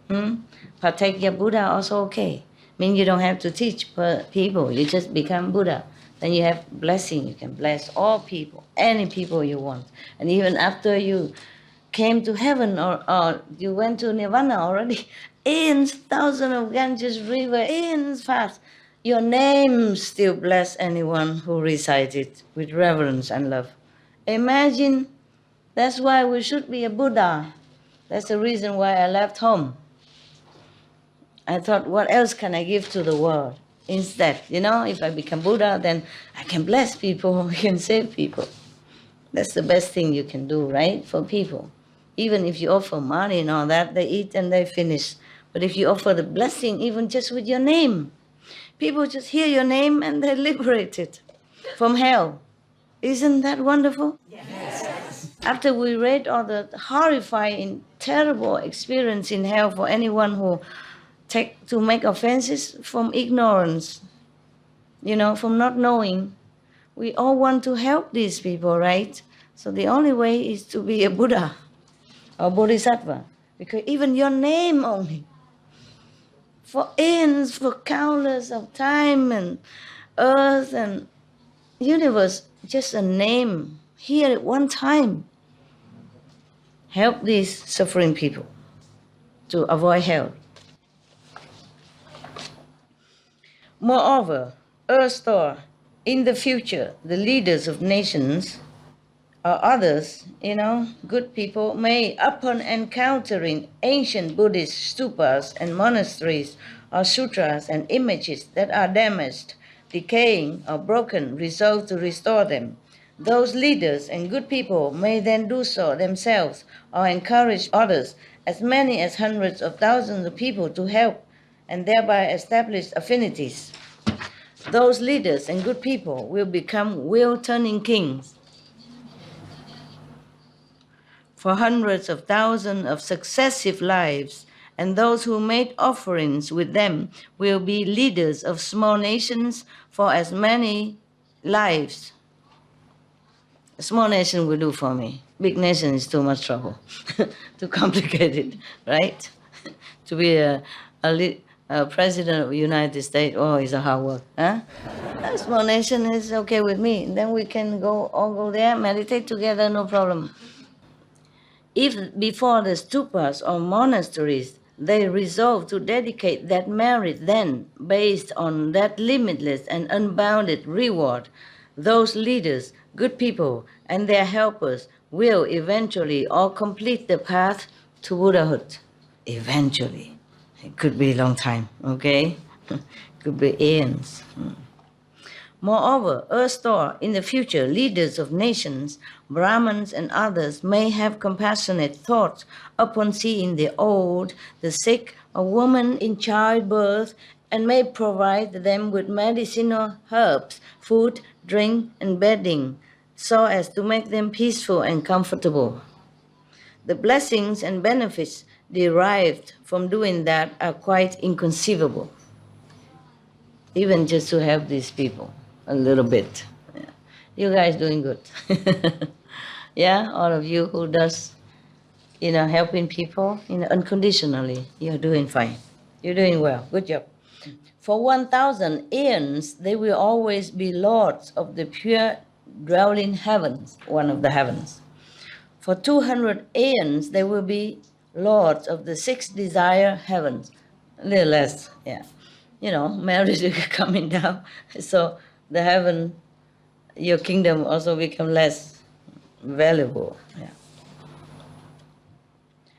Patekya Buddha also okay. Mean you don't have to teach people, you just become Buddha. Then you have blessing, you can bless all people, any people you want. And even after you came to heaven or you went to Nirvana already, eons, thousands of Ganges river, eons fast, your name still bless anyone who recites it with reverence and love. Imagine, that's why we should be a Buddha. That's the reason why I left home. I thought, what else can I give to the world? Instead, if I become Buddha, then I can bless people, I can save people. That's the best thing you can do, right, for people. Even if you offer money and all that, they eat and they finish. But if you offer the blessing, even just with your name, people just hear your name and they're liberated from hell. Isn't that wonderful? Yes. After we read all the horrifying, terrible experience in hell for anyone who to make offenses from ignorance, from not knowing. We all want to help these people, right? So the only way is to be a Buddha or Bodhisattva. Because even your name only, for eons, for countless of time and earth and universe, just a name here at one time, help these suffering people to avoid hell. Moreover, Earth-Star, in the future, the leaders of nations or others, good people, may, upon encountering ancient Buddhist stupas and monasteries or sutras and images that are damaged, decaying, or broken, resolve to restore them. Those leaders and good people may then do so themselves or encourage others, as many as hundreds of thousands of people, to help and thereby establish affinities. Those leaders and good people will become wheel-turning kings for hundreds of thousands of successive lives, and those who made offerings with them will be leaders of small nations for as many lives. A small nation will do for me. Big nation is too much trouble, too complicated, right? To be a president of the United States, it's a hard work. A small nation is okay with me. Then we can all go there, meditate together, no problem. If before the stupas or monasteries, they resolve to dedicate that merit then, based on that limitless and unbounded reward, those leaders, good people, and their helpers will eventually all complete the path to Buddhahood. Eventually. It could be a long time, okay? Could be eons. Moreover, Earth-Star, in the future, leaders of nations, Brahmins and others may have compassionate thoughts upon seeing the old, the sick, or women in childbirth, and may provide them with medicinal herbs, food, drink, and bedding, so as to make them peaceful and comfortable. The blessings and benefits derived from doing that are quite inconceivable. Even just to help these people a little bit. Yeah. You guys doing good. Yeah, all of you who does, helping people, unconditionally, you're doing fine. You're doing well. Good job. For 1,000 eons, they will always be lords of the pure dwelling heavens, one of the heavens. For 200 eons, they will be lords of the 6 desire heavens. A little less, yeah. Marriage is coming down, so the heaven, your kingdom also become less valuable. Yeah.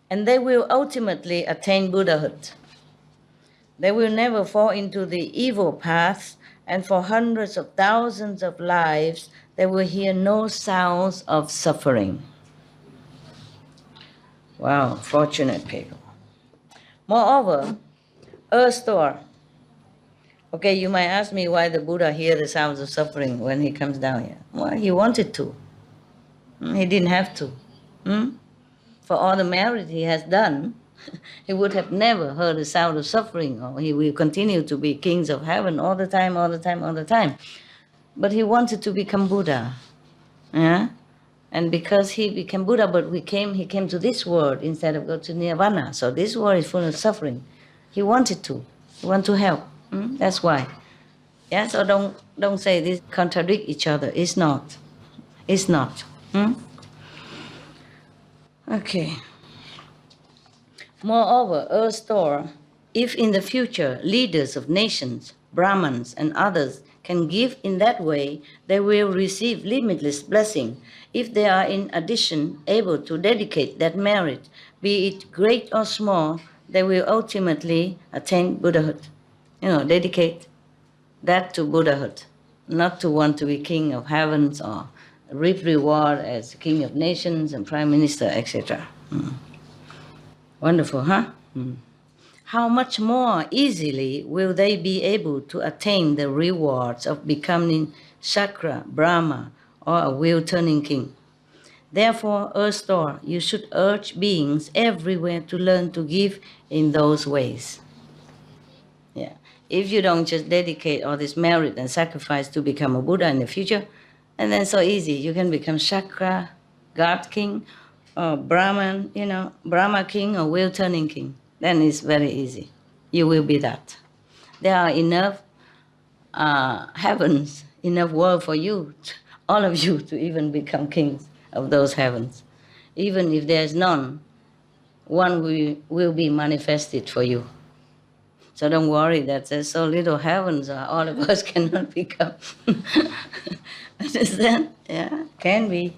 And they will ultimately attain Buddhahood. They will never fall into the evil paths, and for hundreds of thousands of lives, they will hear no sounds of suffering. Wow, fortunate people. Moreover, Earth-Star, Okay, you might ask me why the Buddha hears the sounds of suffering when he comes down here. Well, he wanted to. He didn't have to. For all the merit he has done, he would have never heard the sound of suffering, or he will continue to be kings of heaven all the time, all the time, all the time. But he wanted to become Buddha. Yeah? And because he became Buddha, but he came to this world instead of go to Nirvana. So this world is full of suffering. He wanted to. He wanted to help. That's why. Yeah, so don't say this contradict each other. It's not. It's not. Okay. Moreover, Earth Store, if in the future leaders of nations, Brahmins and others can give in that way, they will receive limitless blessing if they are in addition able to dedicate that merit, be it great or small, they will ultimately attain Buddhahood. Dedicate that to Buddhahood, not to want to be king of heavens or reap reward as king of nations and prime minister, etc. Wonderful, huh? How much more easily will they be able to attain the rewards of becoming Shakra, Brahma, or a wheel-turning king? Therefore, Earth Store, you should urge beings everywhere to learn to give in those ways. Yeah. If you don't just dedicate all this merit and sacrifice to become a Buddha in the future, and then so easy, you can become Shakra, God King, or Brahman, Brahma King or wheel-turning king. Then it's very easy. You will be that. There are enough heavens, enough world for you, all of you, to even become kings of those heavens. Even if there's none, one will be manifested for you. So don't worry that there's so little heavens, all of us cannot become. Understand? Yeah, can be.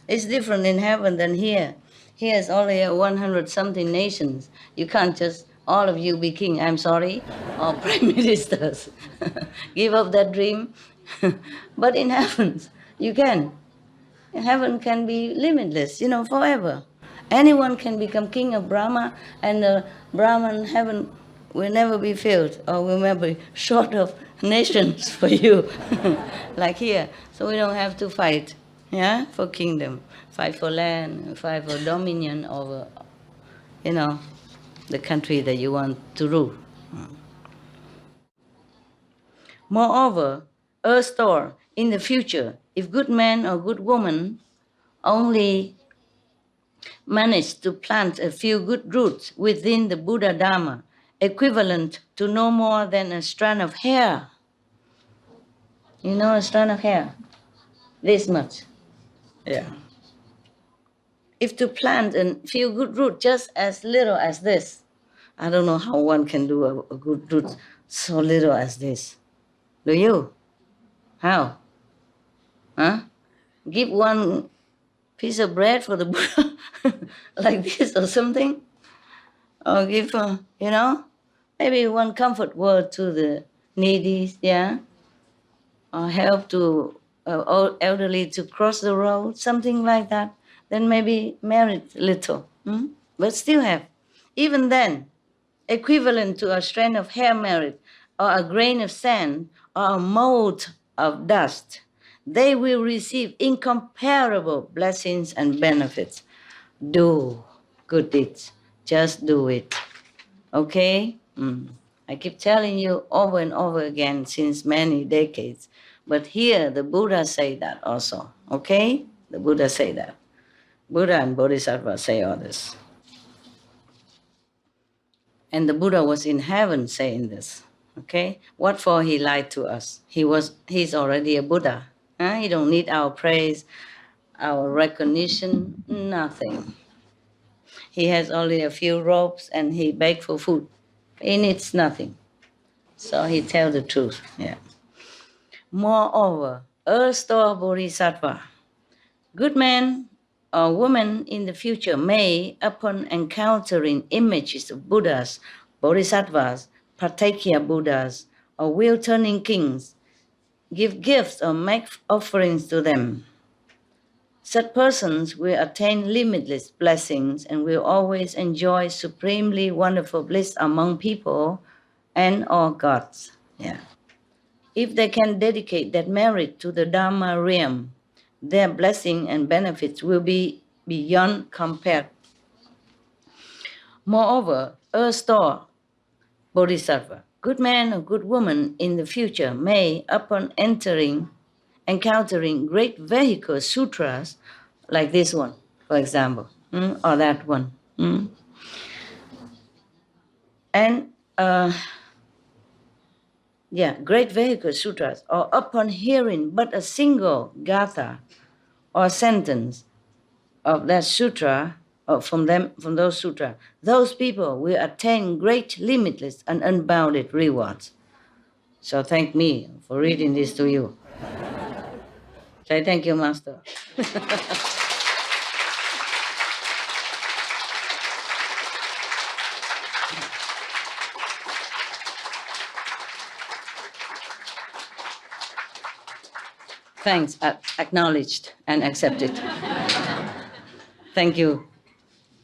It's different in heaven than here. Here is only 100-something nations. You can't just, all of you be king, I'm sorry, or prime ministers. Give up that dream. But in heavens, you can. Heaven can be limitless, forever. Anyone can become king of Brahma, and the Brahman heaven will never be filled, or will never be short of nations for you, like here. So we don't have to fight, for kingdom. Fight for land, fight for dominion over, the country that you want to rule. Moreover, Earth Store, in the future, if good man or good woman only manage to plant a few good roots within the Buddha Dharma, equivalent to no more than a strand of hair. A strand of hair? This much. Yeah. If to plant a few good roots just as little as this, I don't know how one can do a good root so little as this. Do you? How? Huh? Give one piece of bread for the Buddha, like this or something? Or give, maybe one comfort word to the needy, or help to elderly to cross the road, something like that. Then maybe merit little, but still have. Even then, equivalent to a strand of hair merit, or a grain of sand, or a mote of dust, they will receive incomparable blessings and benefits. Do good deeds. Just do it. Okay? I keep telling you over and over again since many decades. But here the Buddha say that also. Okay? The Buddha say that. Buddha and Bodhisattva say all this. And the Buddha was in heaven saying this. Okay? What for he lied to us? He's already a Buddha. He don't need our praise, our recognition, nothing. He has only a few robes and he begged for food. He needs nothing. So he tells the truth. Yeah. Moreover, Earth Store Bodhisattva, good man or woman in the future may, upon encountering images of Buddhas, Bodhisattvas, Pratyekya Buddhas, or wheel-turning kings, give gifts or make offerings to them. Such persons will attain limitless blessings and will always enjoy supremely wonderful bliss among people and all gods. Yeah. If they can dedicate that merit to the Dharma realm, their blessing and benefits will be beyond compare. Moreover, Earth-store Bodhisattva, good man or good woman in the future may, upon encountering great vehicle sutras, like this one, for example, or that one, and great vehicle sutras, or upon hearing but a single gatha or sentence of that sutra, or from those sutras, those people will attain great, limitless, and unbounded rewards. So thank me for reading this to you. Say thank you, Master. Thanks, acknowledged and accepted. Thank you.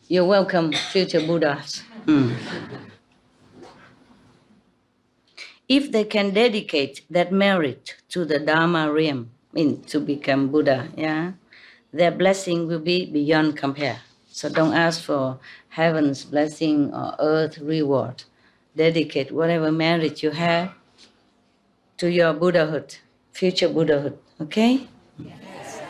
You're welcome, future Buddhas. If they can dedicate that merit to the Dharma realm, to become Buddha, their blessing will be beyond compare. So don't ask for heaven's blessing or earth reward. Dedicate whatever merit you have to your Buddhahood, future Buddhahood, okay? Yes.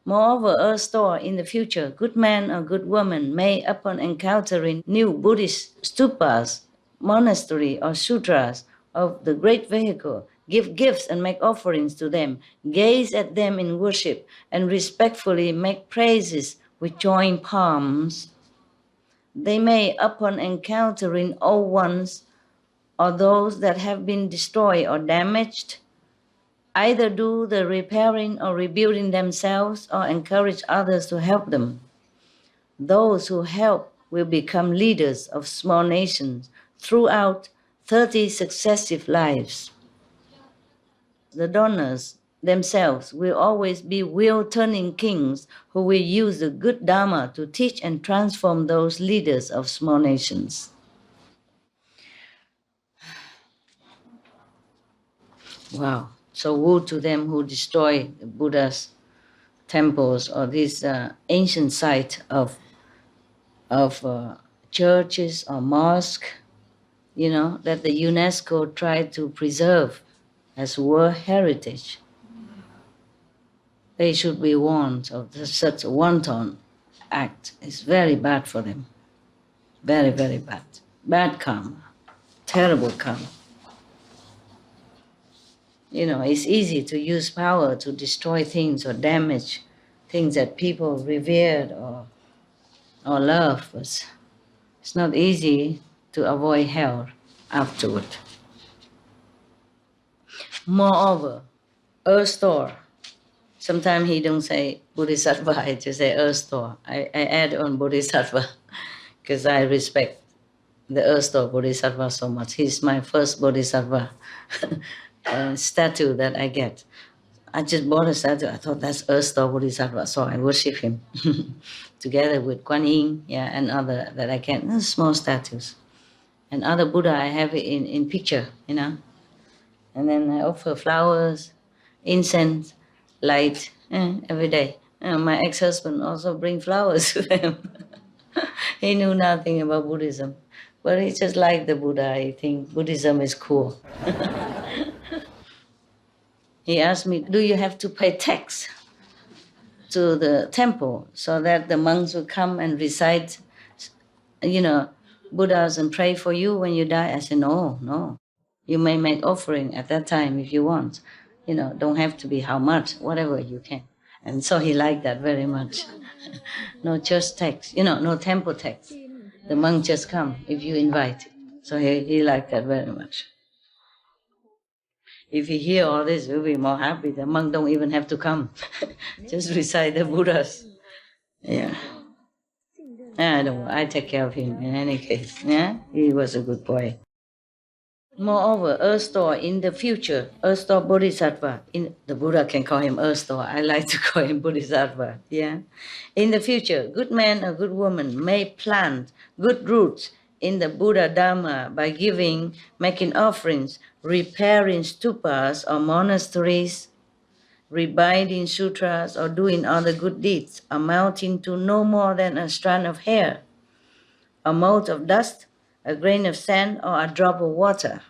Moreover, Earth-store in the future, good man or good woman may, upon encountering new Buddhist stupas, monastery or sutras of the great vehicle, give gifts and make offerings to them, gaze at them in worship, and respectfully make praises with joined palms. They may, upon encountering old ones or those that have been destroyed or damaged, either do the repairing or rebuilding themselves or encourage others to help them. Those who help will become leaders of small nations throughout 30 successive lives. The donors themselves will always be wheel-turning kings who will use the good Dharma to teach and transform those leaders of small nations. Wow. So woe to them who destroy the Buddha's temples or this ancient site of churches or mosque, that the UNESCO tried to preserve as World Heritage. They should be warned of such a wanton act. It's very bad for them. Very, very bad. Bad karma. Terrible karma. It's easy to use power to destroy things or damage things that people revered or love, but it's not easy to avoid hell afterward. Moreover, Earth-store. Sometimes he don't say Bodhisattva, I just say Earth-store. I add on Bodhisattva because I respect the Earth-store Bodhisattva so much. He's my first Bodhisattva statue that I get. I just bought a statue. I thought that's Earth-store Bodhisattva, so I worship him together with Kuan Yin, and other that I can, small statues. And other Buddha I have it in picture, And then I offer flowers, incense, light every day. My ex-husband also bring flowers to them. He knew nothing about Buddhism, but he just liked the Buddha. I think Buddhism is cool. He asked me, do you have to pay tax to the temple so that the monks will come and recite, Buddhas and pray for you when you die? I said, no. You may make offering at that time if you want. Don't have to be how much, whatever you can. And so he liked that very much. No church tax, no temple tax. The monk just come if you invite. So he liked that very much. If he hear all this, he'll be more happy. The monk don't even have to come. Just recite the Buddhas. Yeah. I don't know. I take care of him in any case. Yeah, he was a good boy. Moreover, Earth-store in the future, Earth-store Bodhisattva, the Buddha can call him Earth-store. I like to call him Bodhisattva. Yeah. In the future, good man or good woman may plant good roots in the Buddha Dharma by giving, making offerings, repairing stupas or monasteries, rebinding sutras, or doing other good deeds amounting to no more than a strand of hair, a mote of dust, a grain of sand, or a drop of water.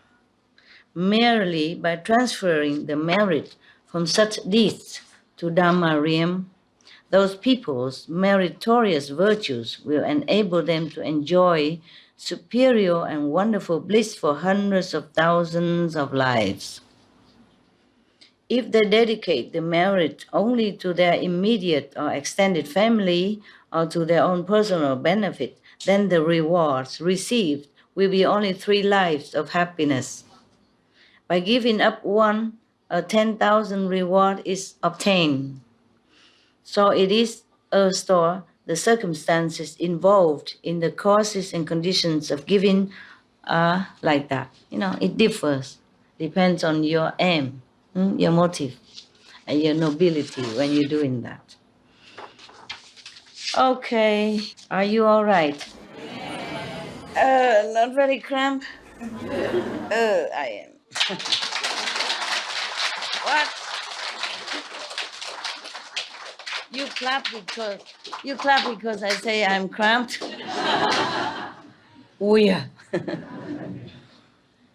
Merely by transferring the merit from such deeds to Dhamma realm, those people's meritorious virtues will enable them to enjoy superior and wonderful bliss for hundreds of thousands of lives. If they dedicate the merit only to their immediate or extended family or to their own personal benefit, then the rewards received will be only 3 lives of happiness. By giving up one, a 10,000 reward is obtained. So it is the circumstances involved in the causes and conditions of giving are like that. It differs, depends on your aim, your motive, and your nobility when you're doing that. Okay, are you all right? Not very cramped? I am. What? You clap because I say I'm cramped? Weird.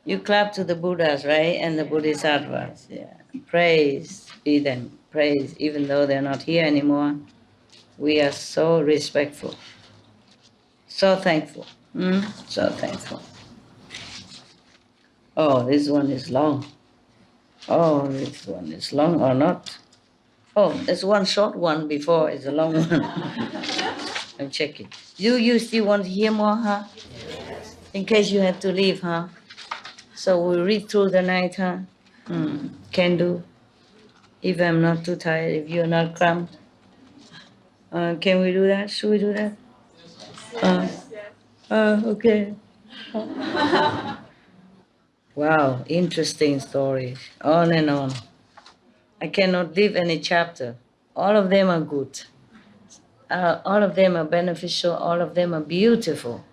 You clap to the Buddhas, right? And the Bodhisattvas. Yeah. Praise be them. Praise, even though they're not here anymore. We are so respectful. So thankful. So thankful. Oh, this one is long. Oh, this one is long or not? Oh, there's one short one before it's a long one. I'm checking. You still want to hear more, huh? In case you have to leave, huh? So we'll read through the night, huh? Can do. If I'm not too tired, if you're not cramped. Can we do that? Should we do that? Okay. Wow, interesting stories. On and on. I cannot leave any chapter. All of them are good. All of them are beneficial. All of them are beautiful.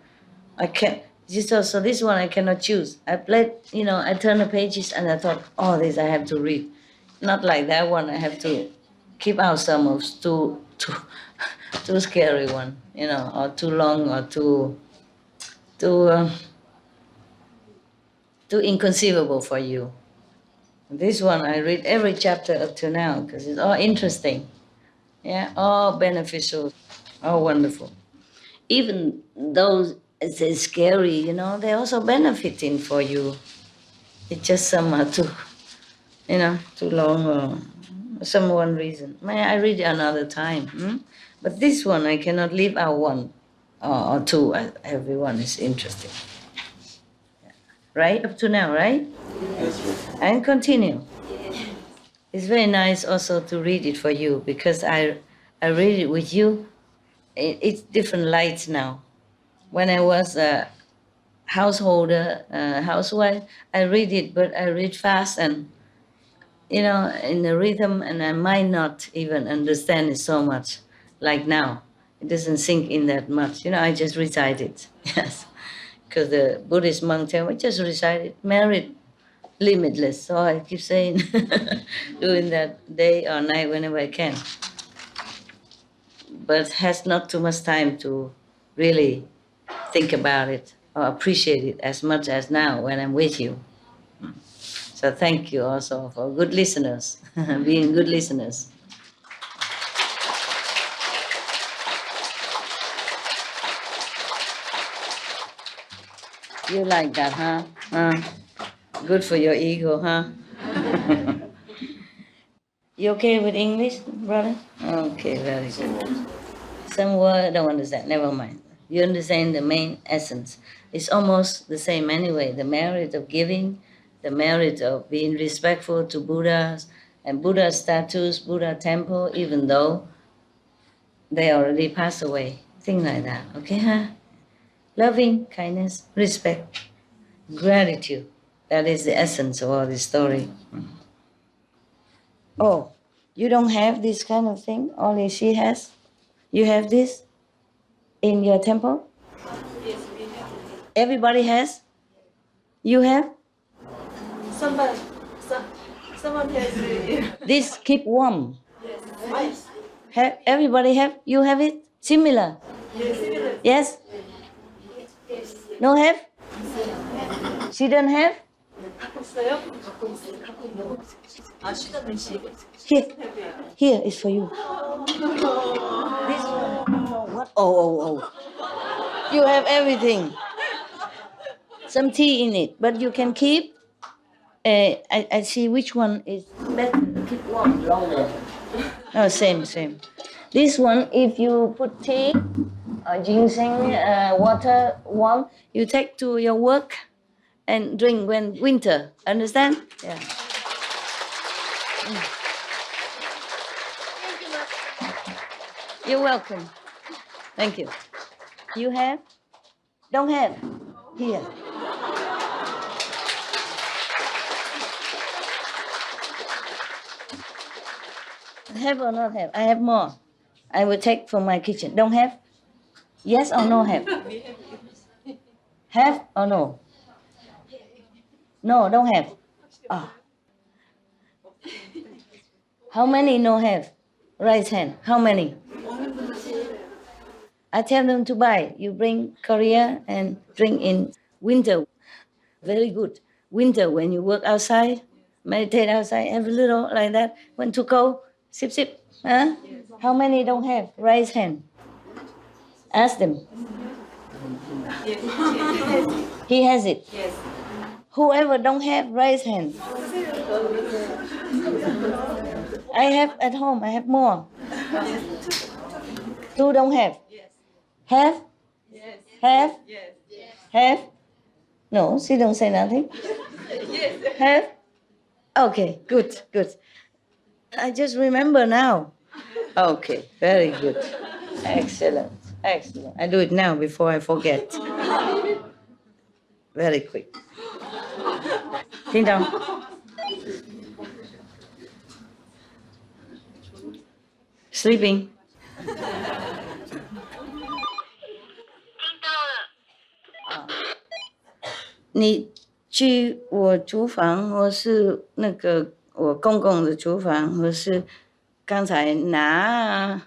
So this one I cannot choose. I turn the pages and I thought, oh, this I have to read. Not like that one. I have to keep out some of too scary one, or too long or too inconceivable for you. This one I read every chapter up to now because it's all interesting. Yeah, all beneficial, all wonderful. Even though it's scary, they're also benefiting for you. It's just some are too long or some one reason. May I read it another time? But this one I cannot leave out one or two. Everyone is interesting. Right? Up to now, right? And continue. It's very nice also to read it for you because I read it with you. It's different lights now. When I was a housewife, I read it, but I read fast and, in the rhythm, and I might not even understand it so much like now. It doesn't sink in that much. I just recite it. Yes. Because the Buddhist monk tell me, just recite it, merit limitless. So I keep saying, doing that day or night whenever I can. But has not too much time to really think about it or appreciate it as much as now when I'm with you. So thank you also for good listeners, being good listeners. You like that, huh? Good for your ego, huh? You okay with English, brother? Okay, very good. Some word I don't understand, never mind. You understand the main essence. It's almost the same anyway. The merit of giving, the merit of being respectful to Buddhas and Buddha statues, Buddha temple, even though they already passed away. Things like that, okay, huh? Loving, kindness, respect, gratitude. That is the essence of all this story. Oh, you don't have this kind of thing? Only she has? You have this in your temple? Yes, we have Everybody has? You have? Someone has This keep warm. yes. Everybody have? You have it? Similar? Yes? No have? She don't have? Here is for you. This one, what? Oh. You have everything. Some tea in it, but you can keep. I see which one is better to keep warm longer. No, same. This one, if you put tea or ginseng water warm, you take to your work and drink when winter. Understand? Yeah. You're welcome. Thank you. You have? Don't have? Here. Have or not have? I have more. I will take from my kitchen. Don't have? Yes or no have? Have or no? No, don't have. Ah. How many no have? Raise hand. How many? I tell them to buy. You bring Korea and drink in winter. Very good. Winter when you work outside, meditate outside, have a little like that. When to go, sip. Huh? How many don't have? Raise hand. Ask them. He has it. Yes. Whoever don't have, raise hand. I have at home. I have more. Two don't have. Have? Yes. Have? Yes. Have? No, she don't say nothing. Yes. Have? Okay, good. I just remember now. Okay, very good. Excellent. I do it now before I forget. Very quick. Ding dong. Sleeping. 你去我厨房，或是那个我公公的厨房，或是刚才拿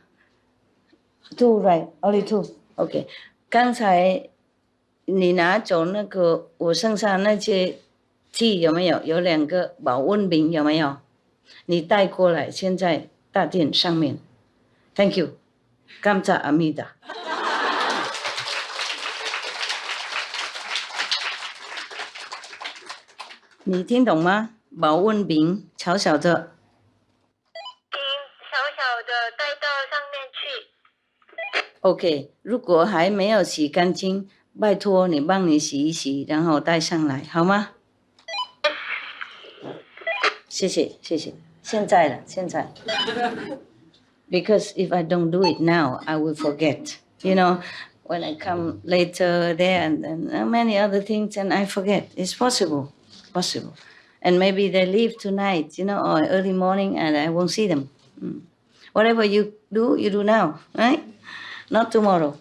two right only two OK， 刚才你拿走那个我剩下那些 tea 有没有？有2个保温瓶有没有？你带过来，现在大殿上面。Thank you， 感谢阿弥达。你听懂吗？保温瓶小小的。小小的带到上面去。OK， 如果还没有洗干净，拜托你帮你洗一洗，然后带上来，好吗？谢谢。现在。Because if I don't do it now, I will forget. You know, when I come later there and many other things, and I forget. It's possible. And maybe they leave tonight, you know, or early morning, and I won't see them. Whatever you do now, right? Not tomorrow.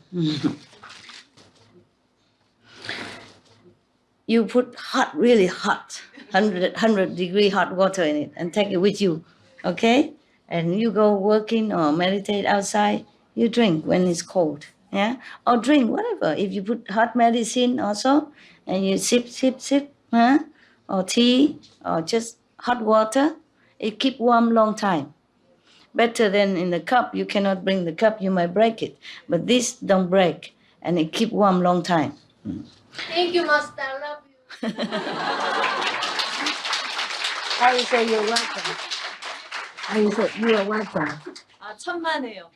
You put really hot, 100-degree hot water in it and take it with you, okay? And you go working or meditate outside, you drink when it's cold, yeah? Or drink, whatever. If you put hot medicine also, and you sip, huh? Or tea, or just hot water, it keep warm long time. Better than in the cup. You cannot bring the cup, you might break it. But this don't break, and it keep warm long time. Thank you, Master. I love you. How you say you're welcome? How you say you are welcome? 천만에요.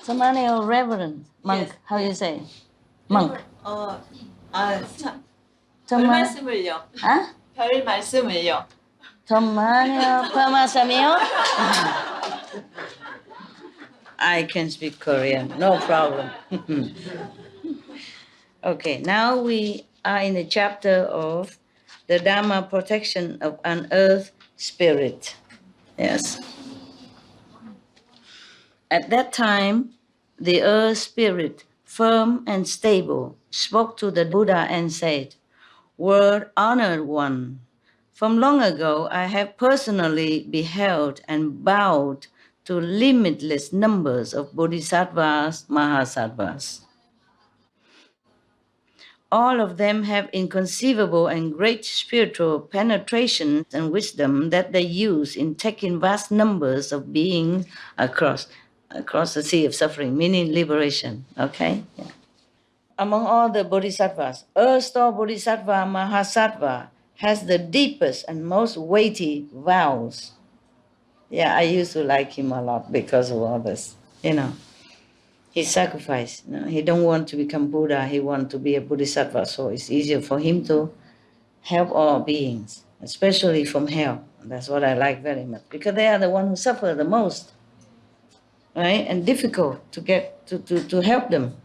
천만에요, reverend. Monk, Yes. how you say? Monk. 별 말씀을요. 아? 별 말씀을요. 천만에요, 별말씀이요? I can speak Korean, no problem. Okay, now we are in the chapter of the Dharma protection of unearthed spirit. Yes. At that time, the earth spirit, firm and stable, spoke to the Buddha and said, "World honored one, from long ago I have personally beheld and bowed to limitless numbers of bodhisattvas, mahasattvas. All of them have inconceivable and great spiritual penetration and wisdom that they use in taking vast numbers of beings across the sea of suffering, meaning liberation." Okay? Yeah. Among all the bodhisattvas, Earth-store Bodhisattva Mahasattva has the deepest and most weighty vows. Yeah, I used to like him a lot because of all this, He sacrificed. He don't want to become Buddha. He wants to be a Bodhisattva. So it's easier for him to help all beings, especially from hell. That's what I like very much, because they are the ones who suffer the most, right? And difficult to get to help them.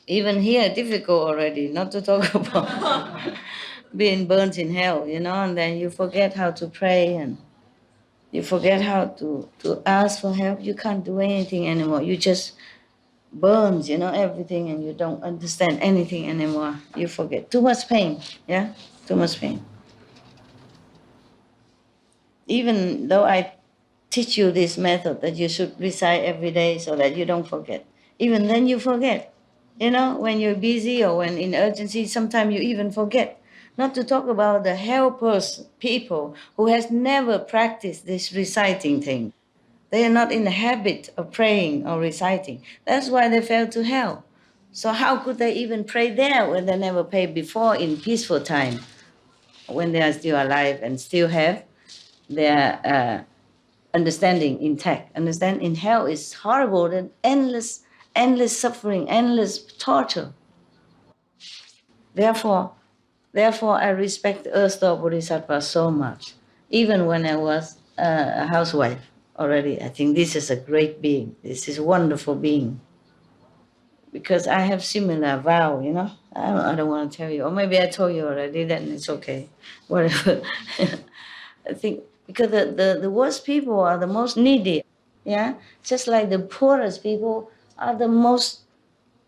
Even here, difficult already, not to talk about being burnt in hell, and then you forget how to pray and you forget how to ask for help. You can't do anything anymore. You just burn, everything, and you don't understand anything anymore. You forget. Too much pain, yeah? Too much pain. Even though I teach you this method that you should recite every day so that you don't forget, even then you forget. When you're busy or when in urgency, sometimes you even forget. Not to talk about the helpers, people who has never practiced this reciting thing. They are not in the habit of praying or reciting. That's why they fell to hell. So how could they even pray there when they never prayed before in peaceful time, when they are still alive and still have their understanding intact? Understand, in hell is horrible and endless suffering, endless torture. Therefore, I respect the Earth-store Bodhisattva so much. Even when I was a housewife already, I think this is a great being. This is a wonderful being. Because I have similar vow, I don't want to tell you. Or maybe I told you already, then it's okay. Whatever. I think because the worst people are the most needy. Yeah? Just like the poorest people are the most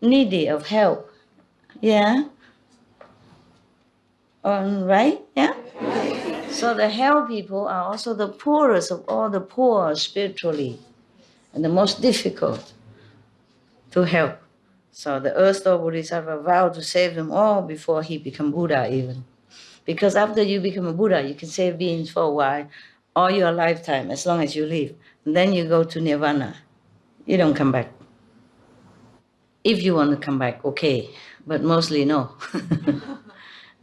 needy of help. Yeah? Right? Yeah? So the hell people are also the poorest of all the poor spiritually and the most difficult to help. So the Earth-store Bodhisattva vowed to save them all before he became Buddha even. Because after you become a Buddha, you can save beings for a while, all your lifetime, as long as you live. And then you go to Nirvana. You don't come back. If you want to come back, okay, but mostly no.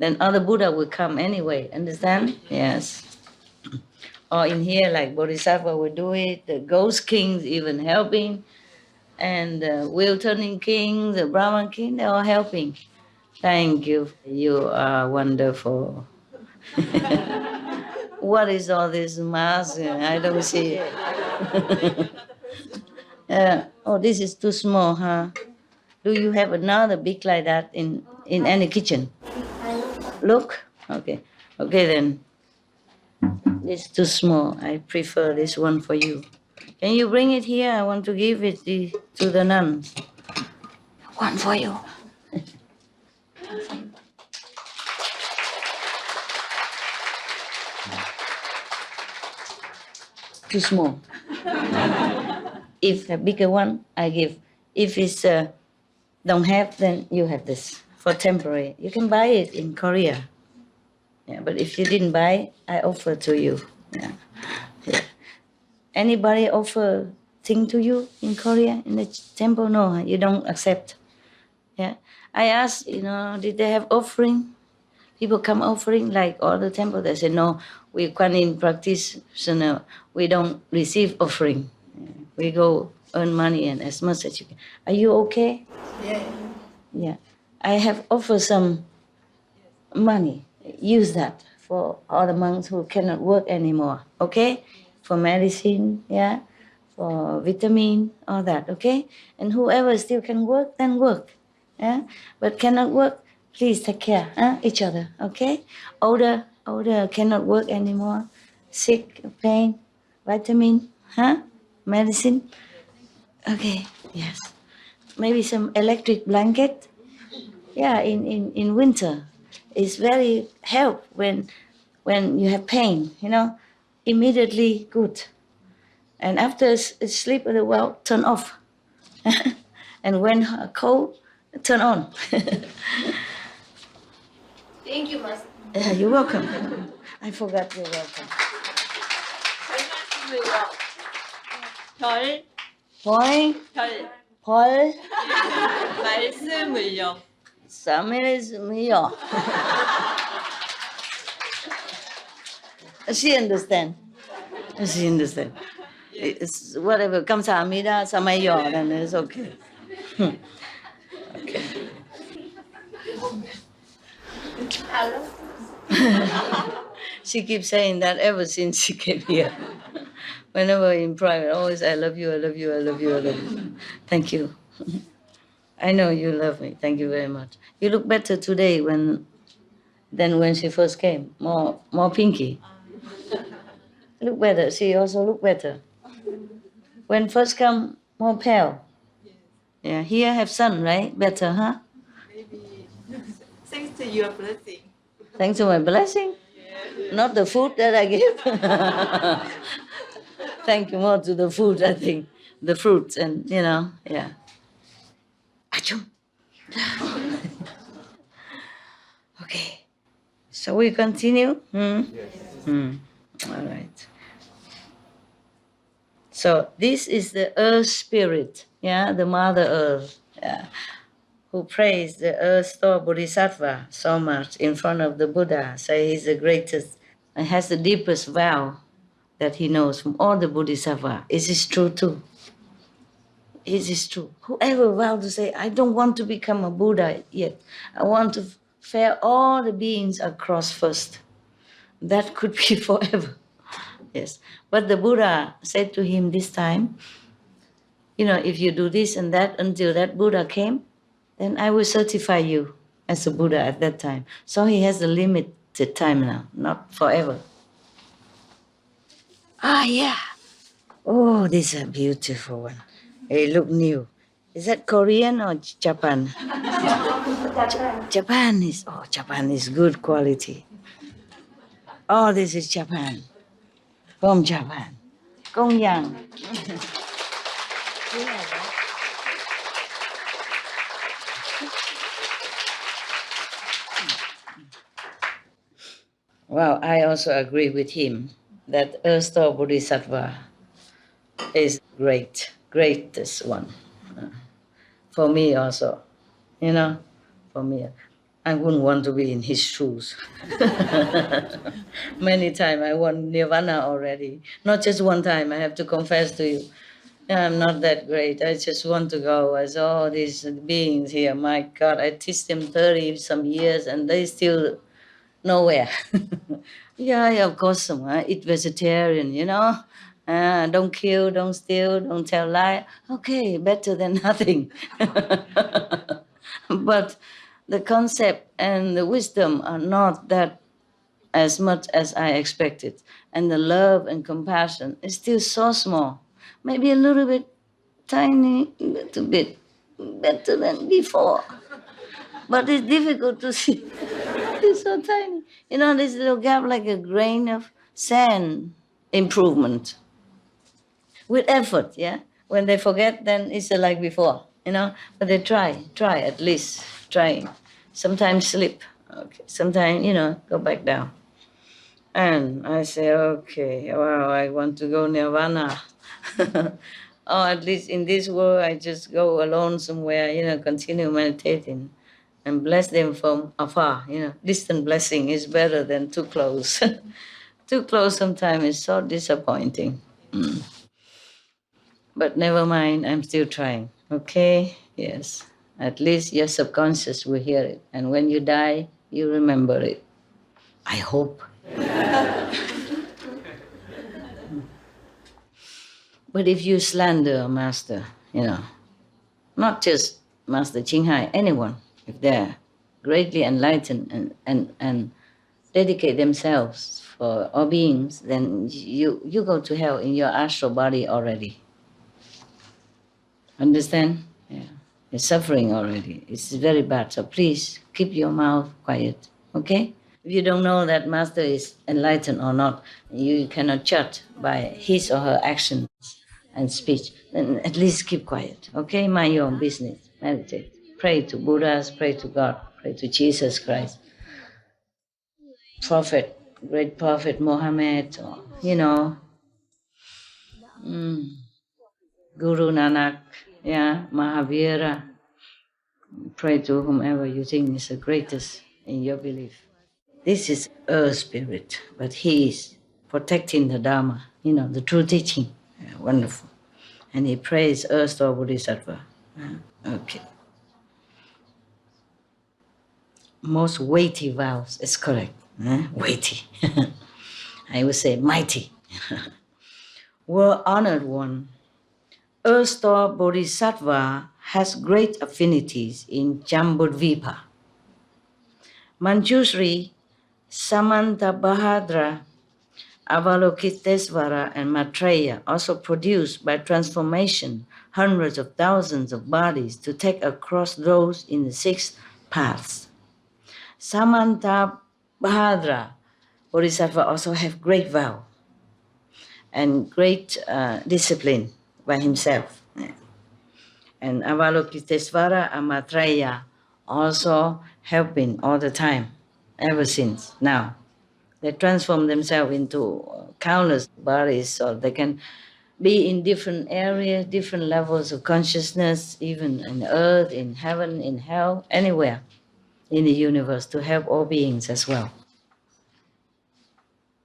Then other Buddha will come anyway, understand? Yes. Or in here, like Bodhisattva will do it, the ghost kings even helping, and the wheel-turning king, the Brahman king, they're all helping. Thank you. You are wonderful. What is all this mask? I don't see it. Oh, this is too small, huh? Do you have another big like that in any kitchen? Look? Okay. Okay, then. It's too small. I prefer this one for you. Can you bring it here? I want to give it to the nuns. One for you. Too small. If a bigger one, I give. If it's don't have, then you have this for temporary. You can buy it in Korea. Yeah, but if you didn't buy, I offer to you. Yeah. Yeah. Anybody offer thing to you in Korea in the temple? No, you don't accept. Yeah. I asked, did they have offering? People come offering like all the temple. They say no. We Kuan Yin practitioner. We don't receive offering. We go earn money and as much as you can. Are you okay? Yeah. Yeah. I have offered some money. Use that for all the monks who cannot work anymore. Okay? For medicine, yeah? For vitamin, all that, okay? And whoever still can work, then work. Yeah? But cannot work, please take care, each other, okay? Older cannot work anymore. Sick, pain, vitamin, medicine. Okay, yes. Maybe some electric blanket. Yeah, in winter, it's very help when you have pain, immediately good. And after sleep a while, turn off. And when cold, turn on. Thank you, Master. You're welcome. I forgot you're welcome. 별, Point, 별, Paul, 말씀을요. Samilismiyo. She understand. She understand. It's whatever comes amida samayo, then it's okay. Okay. She keeps saying that ever since she came here. Whenever in private, always I love you, I love you, I love you, I love you. Thank you. I know you love me. Thank you very much. You look better today than when she first came. More pinky. Look better. She also look better. When first come, more pale. Yeah, here have sun, right? Better, huh? Maybe thanks to your blessing. Thanks to my blessing. Not the food that I give. Thank you more to the food, I think. The fruits and, yeah. Achoo. Okay. Shall we continue? Yes. All right. So this is the earth spirit, the Mother Earth, who praised the earth store Bodhisattva so much in front of the Buddha. Say he's the greatest and has the deepest vow that he knows from all the Bodhisattva. Is this true too? It is true. Whoever vowed to say, I don't want to become a Buddha yet. I want to fare all the beings across first. That could be forever. Yes. But the Buddha said to him this time, if you do this and that until that Buddha came, then I will certify you as a Buddha at that time. So he has a limited time now, not forever. Yeah. Oh, this is a beautiful one. It look new. Is that Korean or Japan? Japan is good quality. Oh, this is Japan. From Japan. Gongyang. Well, I also agree with him that Earth Store Bodhisattva is greatest one. For me also, for me. I wouldn't want to be in his shoes. Many times I want nirvana already. Not just one time, I have to confess to you. I'm not that great. I just want to go. I saw all these beings here. My God, I teach them 30 some years and they still nowhere. Yeah, of course, eat vegetarian, don't kill, don't steal, don't tell lie. Okay, better than nothing. But the concept and the wisdom are not that as much as I expected. And the love and compassion is still so small. Maybe a little bit tiny, a little bit better than before. But it's difficult to see. It's so tiny. This little gap like a grain of sand improvement. With effort, yeah? When they forget, then it's like before, But they try at least, trying. Sometimes slip, okay. Sometimes, go back down. And I say, okay, wow, I want to go nirvana. Or at least in this world, I just go alone somewhere, continue meditating and bless them from afar, Distant blessing is better than too close. Too close sometimes is so disappointing. But never mind, I'm still trying, okay? Yes. At least your subconscious will hear it. And when you die, you remember it. I hope. But if you slander a master, not just Master Qinghai, anyone, if they're greatly enlightened and dedicate themselves for all beings, then you go to hell in your astral body already. Understand? Yeah. You're suffering already. It's very bad. So please keep your mouth quiet. Okay? If you don't know that master is enlightened or not, you cannot judge by his or her action and speech, then at least keep quiet. Okay? Mind your own business. Meditate. Pray to Buddhas, pray to God, pray to Jesus Christ. Prophet, great Prophet Muhammad, or, Guru Nanak, Mahavira. Pray to whomever you think is the greatest in your belief. This is Earth Spirit, but he is protecting the Dharma, the true teaching. Yeah, wonderful. And he prays Earth Star Bodhisattva. Okay. Most weighty vows is correct. Weighty. I would say mighty. World honored one. Earth Star Bodhisattva has great affinities in Jambudvipa. Manjushri, Samantabhadra, Avalokitesvara, and Maitreya also produced by transformation hundreds of thousands of bodies to take across those in the 6 paths. Samantabhadra Bodhisattva also have great vow and great discipline by himself. And Avalokitesvara and Maitreya also have been all the time, ever since now. They transform themselves into countless bodies, so they can be in different areas, different levels of consciousness, even in earth, in heaven, in hell, anywhere in the universe, to help all beings as well.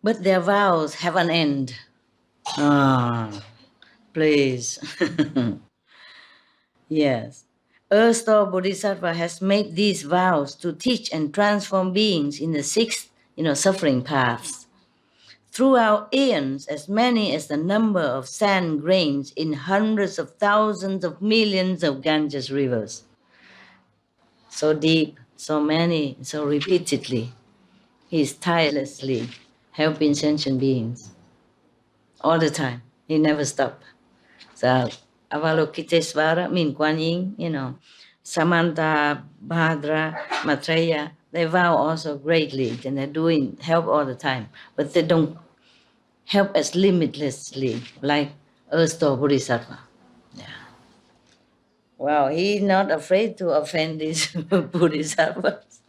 But their vows have an end. Please. Yes. Earth Star Bodhisattva has made these vows to teach and transform beings in the 6, suffering paths. Throughout eons, as many as the number of sand grains in hundreds of thousands of millions of Ganges rivers. So deep, so many, so repeatedly. He is tirelessly helping sentient beings. All the time. He never stops. So Avalokitesvara means Kuan Yin, Samantabhadra, Maitreya, they vow also greatly, and they're help all the time. But they don't help as limitlessly like Earth Star Bodhisattva. Yeah. Well, he's not afraid to offend these Bodhisattvas.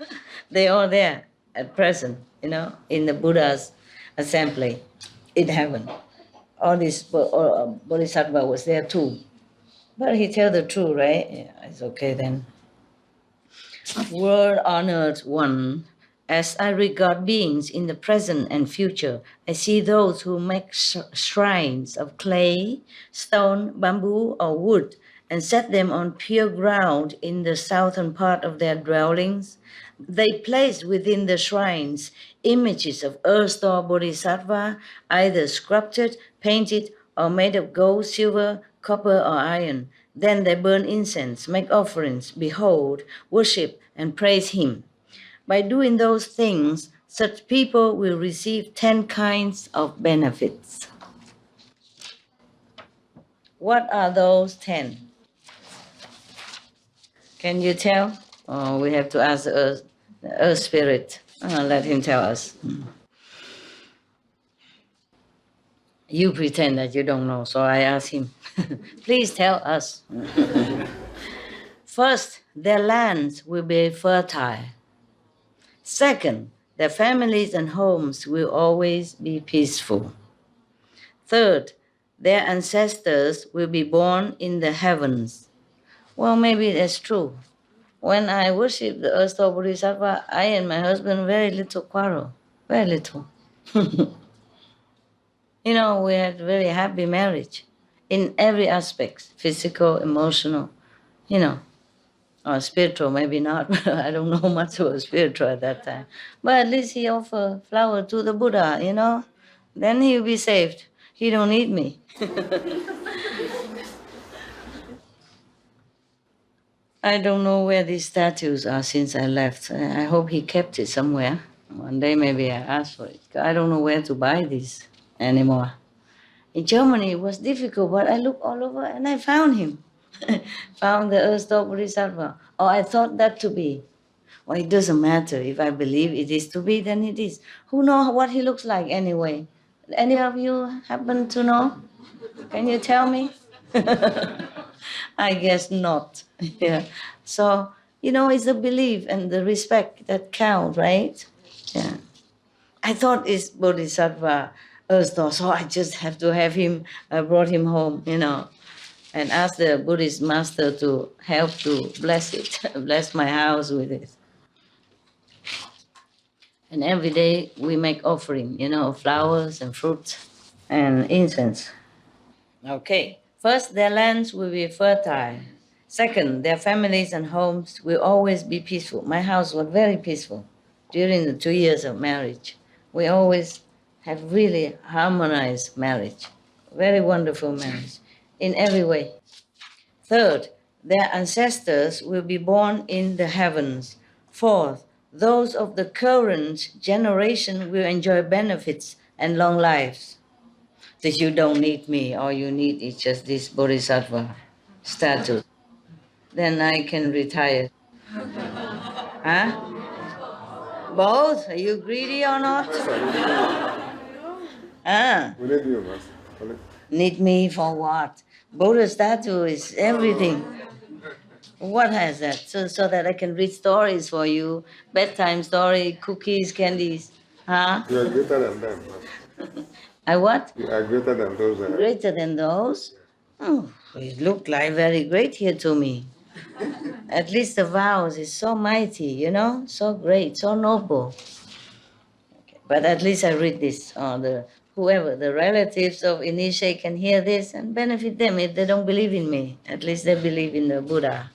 They are there at present, in the Buddha's assembly in heaven. All these Bodhisattva was there too. But he tell the truth, right? Yeah, it's okay then. World honored one, as I regard beings in the present and future, I see those who make shrines of clay, stone, bamboo, or wood, and set them on pure ground in the southern part of their dwellings. They place within the shrines images of Earth Star Bodhisattva, either sculpted, painted, or made of gold, silver, copper, or iron. Then they burn incense, make offerings, behold, worship, and praise him. By doing those things, such people will receive 10 kinds of benefits. What are those 10? Can you tell? Oh, we have to ask the Earth Spirit. Let him tell us. You pretend that you don't know, so I ask him. Please tell us. First, their lands will be fertile. Second, their families and homes will always be peaceful. Third, their ancestors will be born in the heavens. Well, maybe that's true. When I worship the Earth Star Bodhisattva, I and my husband very little quarrel, very little. We had a very happy marriage in every aspect, physical, emotional, or spiritual, maybe not. I don't know much about spiritual at that time. But at least he offered flower to the Buddha, Then he will be saved. He don't need me. I don't know where these statues are since I left. I hope he kept it somewhere. One day maybe I ask for it. I don't know where to buy these anymore. In Germany it was difficult, but I looked all over and I found him. found the earth store Bodhisattva. Or I thought that to be. Well, it doesn't matter. If I believe it is to be, then it is. Who knows what he looks like anyway? Any of you happen to know? Can you tell me? I guess not. Yeah. So, it's the belief and the respect that count, right? Yeah. I thought it's Bodhisattva earth door, so I just have to have him, brought him home, and ask the Buddhist master to help to bless it, bless my house with it. And every day we make offering, flowers and fruits and incense. Okay, first, their lands will be fertile. Second, their families and homes will always be peaceful. My house was very peaceful during the 2 years of marriage. We always have really harmonized marriage. Very wonderful marriage in every way. Third, their ancestors will be born in the heavens. Fourth, those of the current generation will enjoy benefits and long lives. That you don't need me, all you need is just this Bodhisattva status. Then I can retire. Huh? Both? Are you greedy or not? Need me for what? Buddha statue is everything. What has that? So that I can read stories for you, bedtime story, cookies, candies. Huh? You are greater than them. I what? You are greater than those. Greater than those? Oh, it looked like very great here to me. At least the vows is so mighty, so great, so noble. Okay. But at least I read this, whoever, the relatives of initiate can hear this and benefit them if they don't believe in me. At least they believe in the Buddha,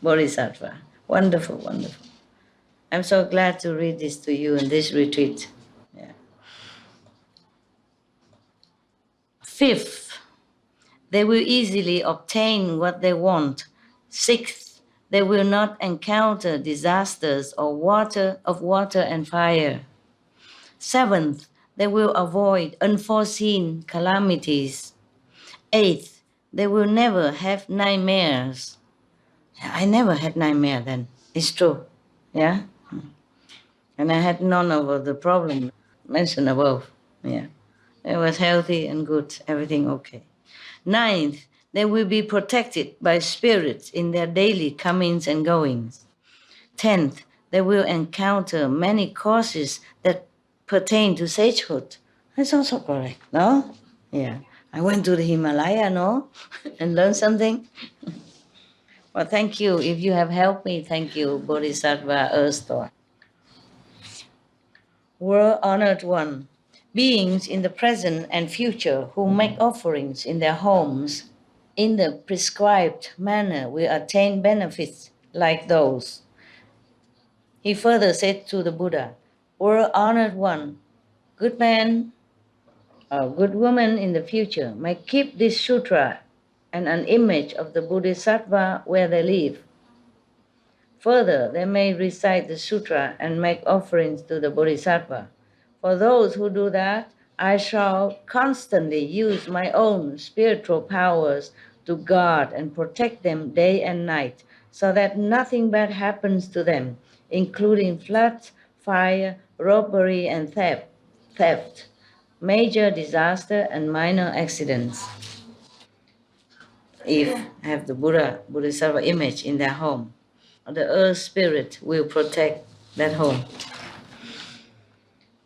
Bodhisattva. Wonderful, wonderful. I'm so glad to read this to you in this retreat. Yeah. Fifth, they will easily obtain what they want. Sixth, they will not encounter disasters of water and fire. Seventh, they will avoid unforeseen calamities. Eighth, they will never have nightmares. I never had nightmare then. It's true. Yeah? And I had none of the problem mentioned above. Yeah. It was healthy and good, everything okay. Ninth, they will be protected by spirits in their daily comings and goings. 10th, they will encounter many causes that pertain to sagehood. That's also correct, no? Yeah. I went to the Himalaya, no? And learned something. Well, thank you. If you have helped me, thank you, Bodhisattva Earth Store. World Honored One, beings in the present and future who make offerings in their homes in the prescribed manner will attain benefits like those. He further said to the Buddha, World Honored One, good man or good woman in the future may keep this sutra and an image of the Bodhisattva where they live. Further, they may recite the sutra and make offerings to the Bodhisattva. For those who do that, I shall constantly use my own spiritual powers to guard and protect them day and night, so that nothing bad happens to them, including floods, fire, robbery, and theft, major disaster, and minor accidents. If have the Bodhisattva image in their home, the earth spirit will protect that home.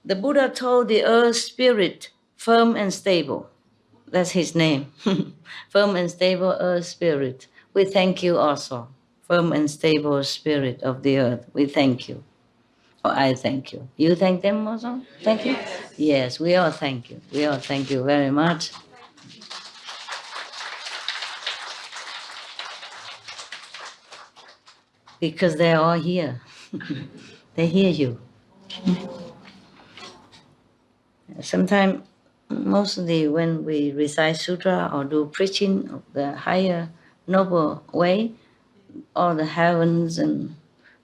The Buddha told the earth spirit, firm and stable. That's his name. Firm and stable earth spirit. We thank you also. Firm and stable spirit of the earth. We thank you. Oh, I thank you. You thank them also? Thank you? Yes, we all thank you. We all thank you very much. Because they're all here. They hear you. Sometimes, mostly when we recite sutra or do preaching of the higher noble way, all the heavens and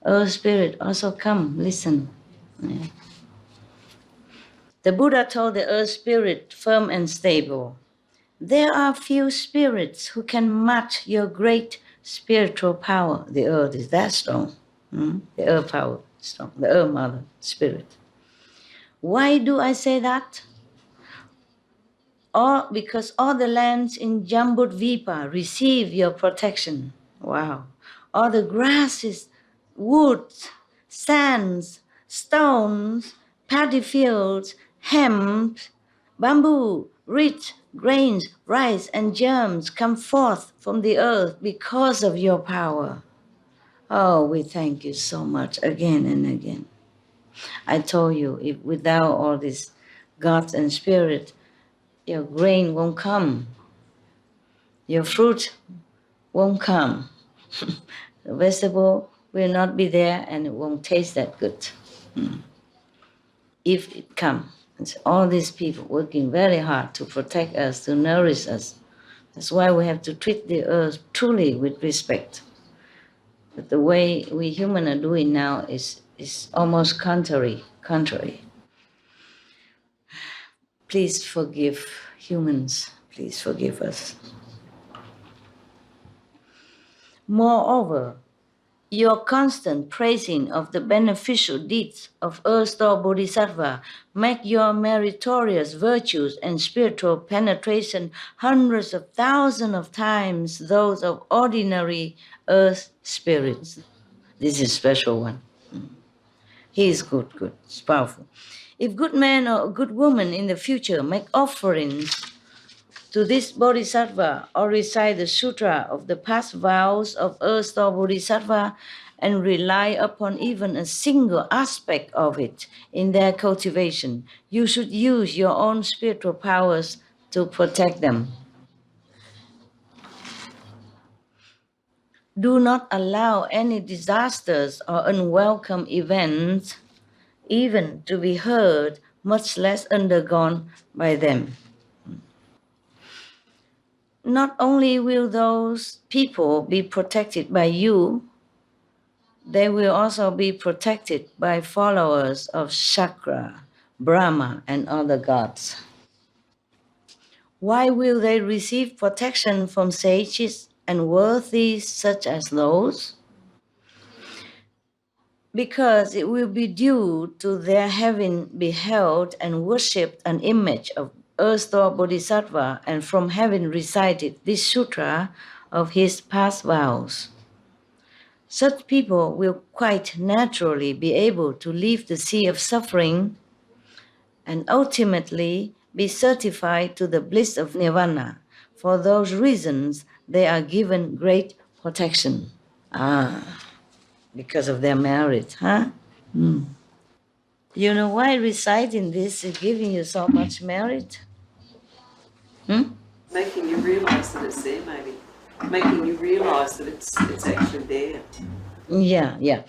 earth spirit also come, listen. Yeah. The Buddha told the earth spirit, firm and stable, There are few spirits who can match your great spiritual power. The earth is that strong. The earth power is strong. The earth mother spirit. Why do I say that? Because all the lands in Jambudvipa receive your protection. Wow. All the grasses, woods, sands, stones, paddy fields, hemp, bamboo, reeds, grains, rice, and germs come forth from the earth because of your power. Oh, we thank you so much again and again. I told you, if without all this gods and spirit, your grain won't come. Your fruit won't come. The vegetable will not be there and it won't taste that good. If it comes, it's all these people working very hard to protect us, to nourish us. That's why we have to treat the earth truly with respect. But the way we humans are doing now is almost contrary. Please forgive humans. Please forgive us. Moreover, your constant praising of the beneficial deeds of Earth-Store Bodhisattva make your meritorious virtues and spiritual penetration hundreds of thousands of times those of ordinary earth spirits. This is a special one. He is good, it's powerful. If good man or good woman in the future make offerings to this Bodhisattva or recite the sutra of the past vows of Earth-Store Bodhisattva and rely upon even a single aspect of it in their cultivation, you should use your own spiritual powers to protect them. Do not allow any disasters or unwelcome events even to be heard, much less undergone by them. Not only will those people be protected by you, they will also be protected by followers of Shakra, Brahma, and other gods. Why will they receive protection from sages and worthies such as those? Because it will be due to their having beheld and worshipped an image of Earth-Store Bodhisattva and from having recited this sutra of his past vows. Such people will quite naturally be able to leave the sea of suffering and ultimately be certified to the bliss of nirvana. For those reasons, they are given great protection. Because of their merit, huh? You know why reciting this is giving you so much merit? Making you realise that it's there, maybe. Making you realise that it's actually there. Yeah.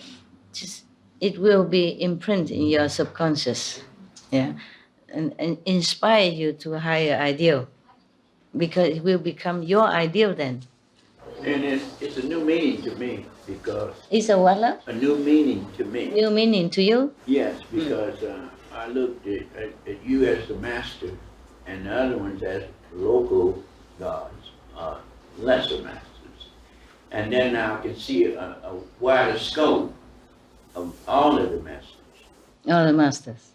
Just, it will be imprinted in your subconscious, yeah, and inspire you to a higher ideal, because it will become your ideal then. And it's a new meaning to me because... It's a what, love? A new meaning to me. New meaning to you? Yes, because I looked at you as the master and the other ones as local gods, lesser masters. And then now I can see a wider scope of all of the masters. All the masters.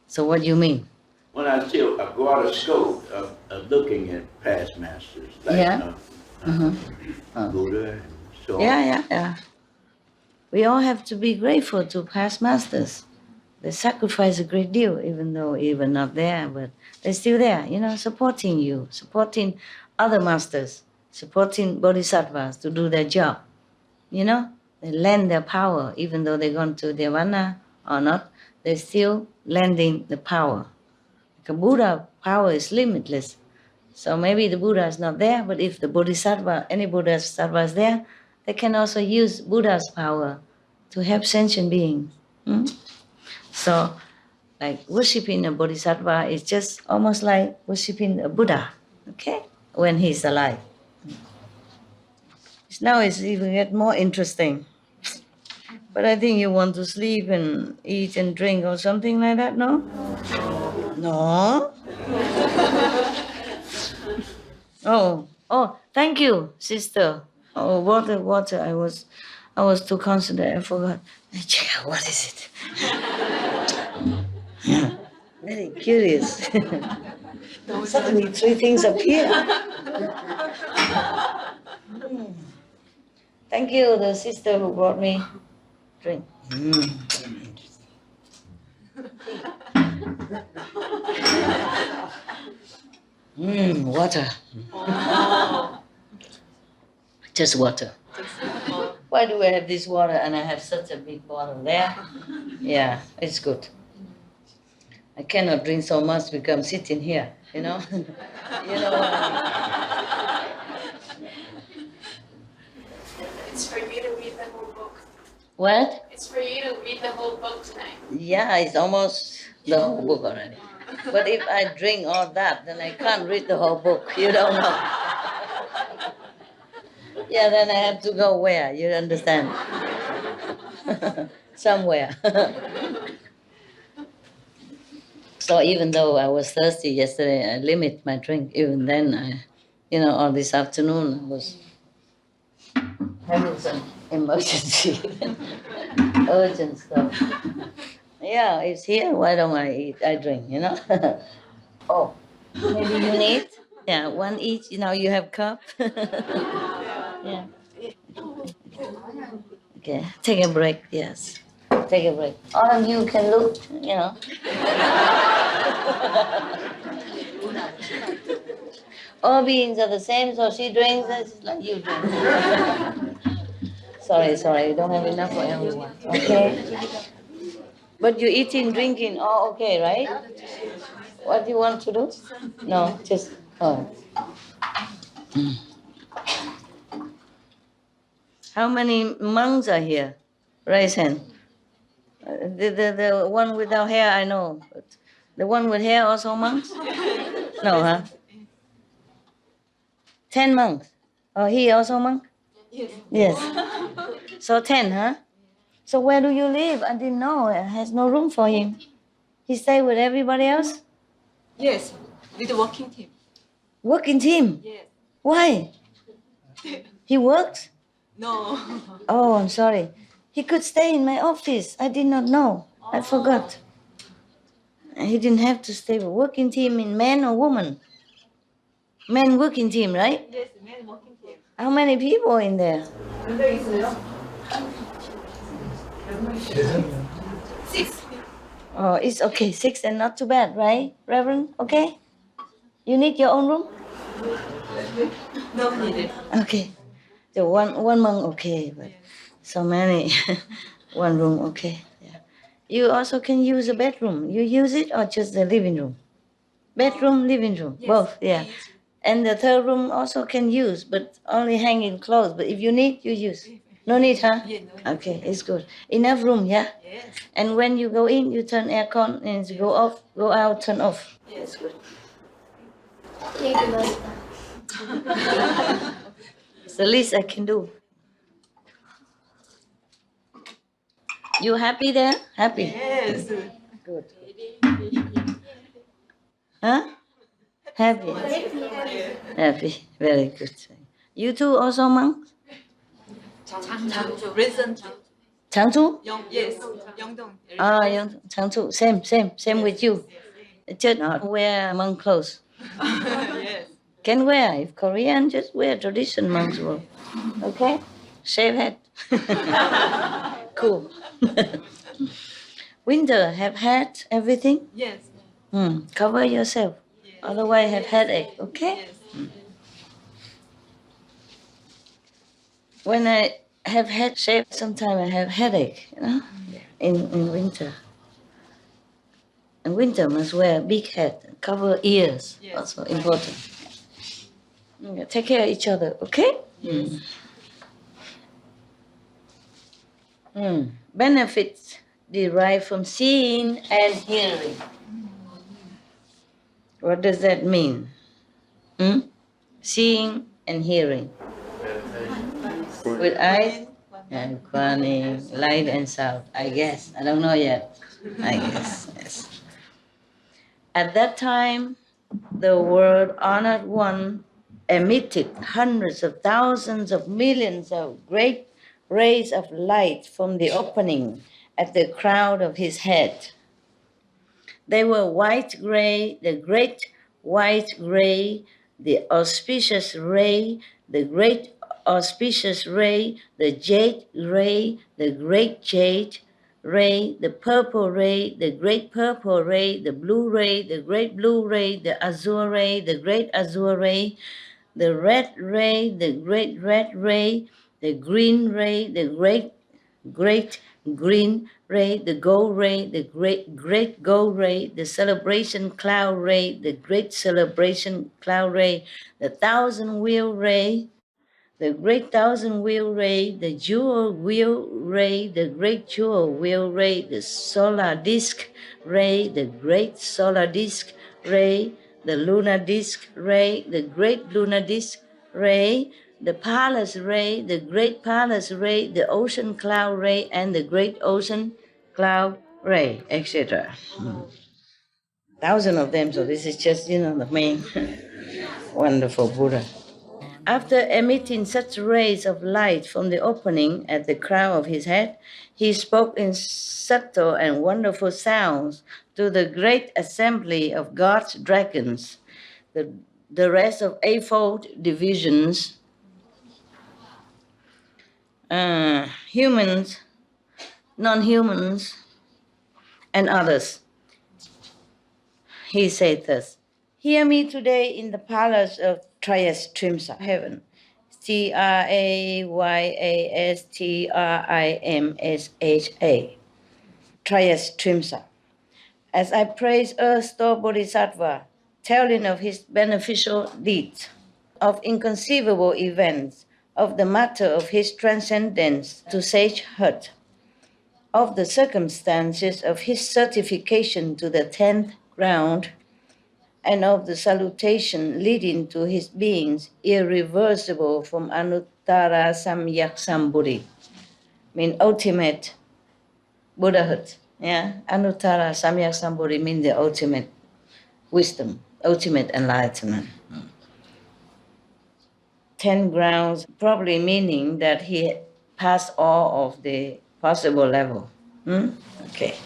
So what do you mean? Well, I see a broader scope of looking at past masters, like Buddha and so on. Yeah. We all have to be grateful to past masters. They sacrifice a great deal, even though even not there, but they're still there, supporting you, supporting other masters, supporting bodhisattvas to do their job. They lend their power, even though they're gone to nirvana or not, they're still lending the power. Because Buddha power is limitless. So maybe the Buddha is not there, but if the bodhisattva, any bodhisattva is there, they can also use Buddha's power to help sentient beings. So, like worshipping a bodhisattva is just almost like worshipping a Buddha, okay, when he's alive. Now it's even get more interesting. But I think you want to sleep and eat and drink or something like that, no? No? Oh, thank you, sister. Oh, water. I was too concentrated. I forgot. Check out, what is it? Very curious. Suddenly 3 things appear. Thank you, the sister who brought me drink. Water. Just water. Why do I have this water and I have such a big bottle there? Yeah, it's good. I cannot drink so much because I'm sitting here, you know? You know what I mean? It's for you to read the whole book. What? It's for you to read the whole book tonight. Yeah, it's almost the whole book already. But if I drink all that, then I can't read the whole book. You don't know. Yeah, then I have to go where? You understand? Somewhere. So even though I was thirsty yesterday, I limit my drink. Even then, all this afternoon, I was having some emergency, urgent stuff. Yeah, it's here. Why don't I eat? I drink, Oh, maybe you need? Yeah, one each. You have cup. Yeah. Okay, take a break. Yes, take a break. All of you can look. All beings are the same, so she drinks just like you drink. Sorry, you don't have enough for everyone. Okay. But you're eating, drinking, all okay, right? What do you want to do? No, just, How many monks are here? Raise hand. The one without hair, I know. But the one with hair also monks? No, huh? 10 monks. Oh, he also monk? Yes. So 10, huh? So where do you live? I didn't know. It has no room for him. He stay with everybody else? Yes, with the working team. Working team? Yes. Why? He works? No. Oh, I'm sorry. He could stay in my office. I did not know. I forgot. He didn't have to stay with working team in man or woman? Men working team, right? Yes, men working team. How many people in there? 6. Oh, it's okay. 6 and not too bad, right, Reverend? Okay? You need your own room? No needed. Okay. So one monk, okay, but so many. One room, okay. Yeah. You also can use a bedroom. You use it or just the living room? Bedroom, living room, Yes, both, yeah. And the third room also can use, but only hanging clothes. But if you need, you use. No need, huh? Yeah, no need. Okay, it's good. Enough room, yeah? Yes. And when you go in, you turn aircon and you go off, go out, turn off. Yes. Good. Thank you, Master. It's the least I can do. You happy there? Happy? Yes. Good. Huh? Happy? Happy. Very good. You two also monks? Changju. Recent. Changchu? Yes. Yeongdong. Ah, Changchu. Same with you. Just not wear monk clothes. Yes. Can wear. If Korean, just wear tradition monk's robe. Okay? Shave head. Cool. Winter, have had everything? Yes. Cover yourself. Yes. Otherwise, have headache. Okay? Yes. When I have head shave, sometimes I have headache, in winter. In winter, must wear a big hat, cover ears, Yes. also important. Take care of each other, okay? Benefits derived from seeing and hearing. What does that mean? Seeing and hearing. With eyes and Kuan light and sound, I guess. I don't know yet. I guess, yes. At that time, the world honored one emitted hundreds of thousands of millions of great rays of light from the opening at the crown of his head. They were white-gray, the great white-gray, the auspicious ray, the great auspicious ray, the jade ray, the great jade ray, the purple ray, the great purple ray, the blue ray, the great blue ray, the azure ray, the great azure ray, the red ray, the great red ray, the green ray, the great green ray, the gold ray, the great gold ray, the celebration cloud ray, the great celebration cloud ray, the thousand wheel ray, the great thousand wheel ray, the jewel wheel ray, the great jewel wheel ray, the solar disk ray, the great solar disk ray, the lunar disk ray, the great lunar disk ray, the palace ray, the great palace ray, the ocean cloud ray, and the great ocean cloud ray, etc. Thousand of them, so this is just, the main wonderful Buddha. After emitting such rays of light from the opening at the crown of his head, he spoke in subtle and wonderful sounds to the great assembly of God's dragons, the rest of eightfold divisions, humans, non-humans, and others. He said thus, "Hear me today in the palace of Trayastrimsa, heaven, Trayastrimsa, Trayastrimsa, as I praise Earth-store Bodhisattva, telling of his beneficial deeds, of inconceivable events, of the matter of his transcendence to sagehood, of the circumstances of his certification to the 10th ground, and of the salutation leading to his beings irreversible from Anuttara Samyak Sambuddhi, mean ultimate Buddhahood. Yeah, Anuttara Samyak Sambuddhi means the ultimate wisdom, ultimate enlightenment. 10 grounds, probably meaning that he passed all of the possible level. Okay.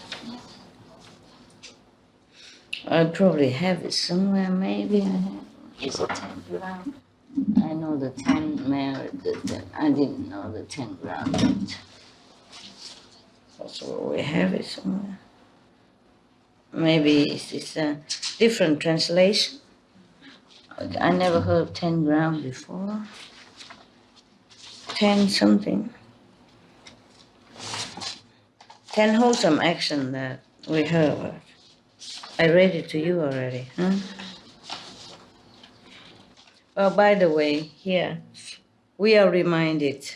I probably have it somewhere, maybe I have. Is it 10 ground? I know the 10 merit, I didn't know the 10 ground. So we have it somewhere. Maybe it's a different translation. I never heard 10 ground before. 10 something. 10 wholesome action that we heard about. I read it to you already, huh? Well, by the way, here we are reminded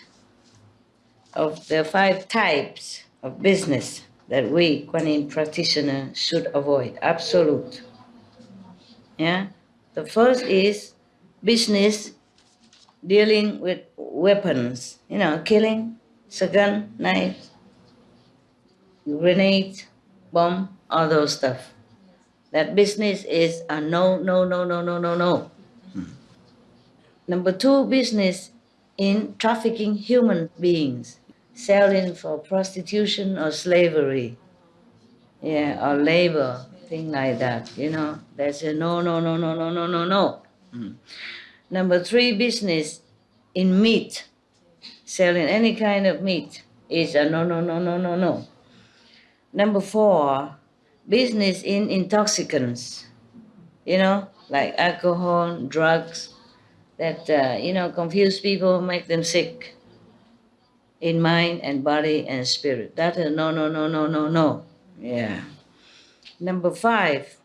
of the 5 types of business that we, Kuan Yin practitioners, should avoid. Absolute. Yeah? The first is business dealing with weapons, killing, gun, knife, grenade, bomb, all those stuff. That business is a no. Number 2, business in trafficking human beings, selling for prostitution or slavery, or labor, thing like that, That's a no. Number 3, business in meat, selling any kind of meat is a no. Number 4, business in intoxicants, like alcohol, drugs, that, confuse people, make them sick in mind and body and spirit. That is no. Yeah. Number 5,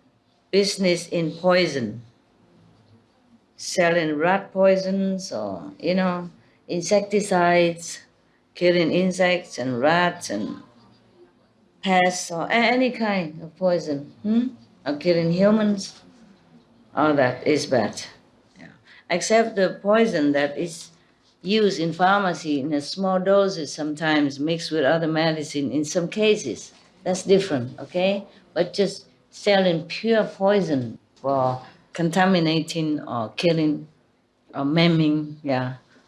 business in poison, selling rat poisons or, insecticides, killing insects and rats and pests or any kind of poison, or killing humans. All that is bad. Yeah. Except the poison that is used in pharmacy in a small doses, sometimes mixed with other medicine in some cases. That's different, okay? But just selling pure poison for contaminating or killing or maiming,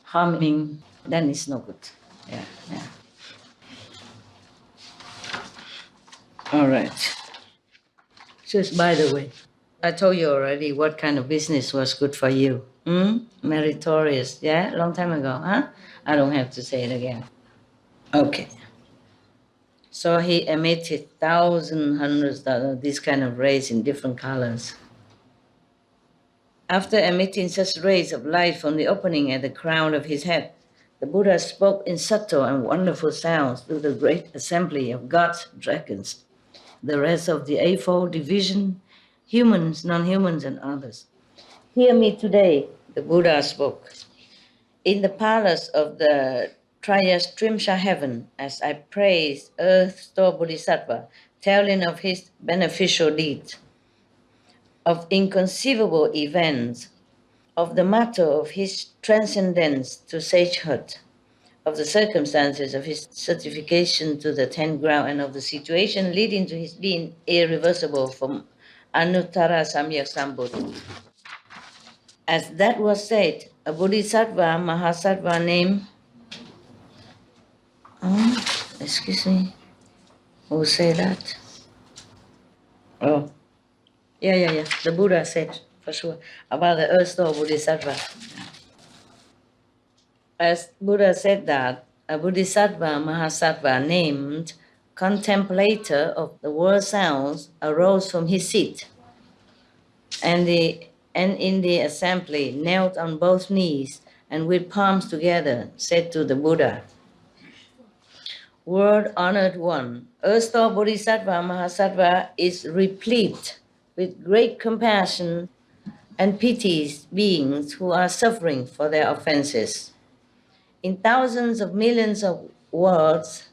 harming, then it's no good. Yeah. All right. Just by the way, I told you already what kind of business was good for you. Meritorious, long time ago, huh? I don't have to say it again. Okay. So he emitted thousands, hundreds of these kind of rays in different colors. After emitting such rays of light from the opening at the crown of his head, the Buddha spoke in subtle and wonderful sounds to the great assembly of gods, dragons, the rest of the eightfold division, humans, non-humans, and others. Hear me today, the Buddha spoke, in the palace of the Triyastrimsha heaven, as I praise earth store Bodhisattva, telling of his beneficial deeds, of inconceivable events, of the matter of his transcendence to sagehood, of the circumstances of his certification to the 10th ground, and of the situation leading to his being irreversible from Anuttara Samyak Sambuddha. As that was said, a Bodhisattva, Mahasattva named, excuse me, who say that? Oh, yeah, the Buddha said, for sure, about the earth store Bodhisattva. As Buddha said that, a Bodhisattva, Mahasattva named contemplator of the world sounds arose from his seat, and in the assembly knelt on both knees and with palms together said to the Buddha, World honored one, Earth-store Bodhisattva Mahasattva is replete with great compassion and pities beings who are suffering for their offenses. In thousands of millions of worlds,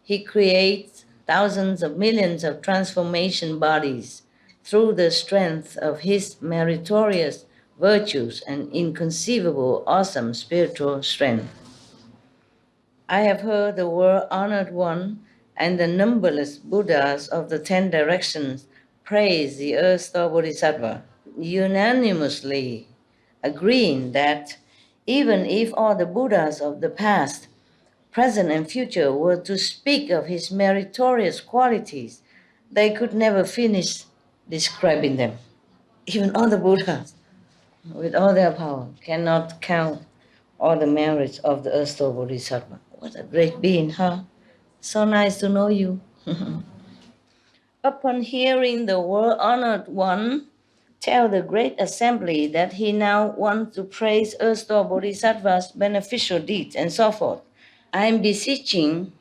he creates thousands of millions of transformation bodies through the strength of his meritorious virtues and inconceivable awesome spiritual strength. I have heard the world honored one and the numberless Buddhas of the 10 directions praise the earth store Bodhisattva, unanimously agreeing that even if all the Buddhas of the past, present, and future were to speak of his meritorious qualities, they could never finish describing them. Even all the Buddhas, with all their power, cannot count all the merits of the earth store Bodhisattva. What a great being, huh? So nice to know you. Upon hearing the world-honored one tell the great assembly that he now wants to praise earth store Bodhisattva's beneficial deeds and so forth, I am beseeching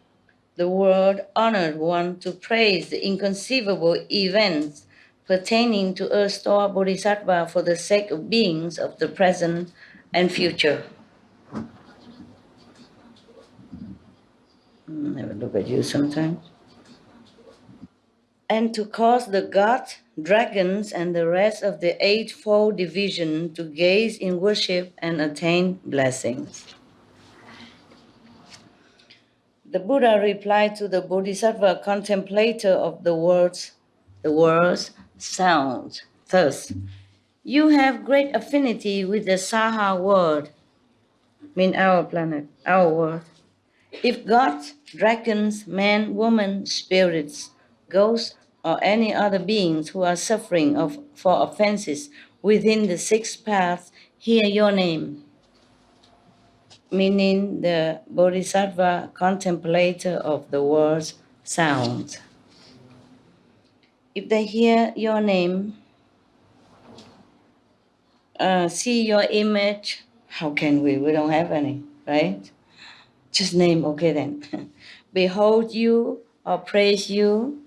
the world-honored one to praise the inconceivable events pertaining to earth store Bodhisattva for the sake of beings of the present and future. Never look at you sometimes. And to cause the gods, dragons, and the rest of the eightfold division to gaze in worship and attain blessings. The Buddha replied to the Bodhisattva contemplator of the world's sound. Thus, you have great affinity with the Saha world, mean our planet, our world. If gods, dragons, men, women, spirits, ghosts, or any other beings who are suffering for offenses within the 6 paths hear your name, meaning the Bodhisattva contemplator of the world's sound. If they hear your name, see your image, how can we? We don't have any, right? Just name, okay then. Behold you or praise you,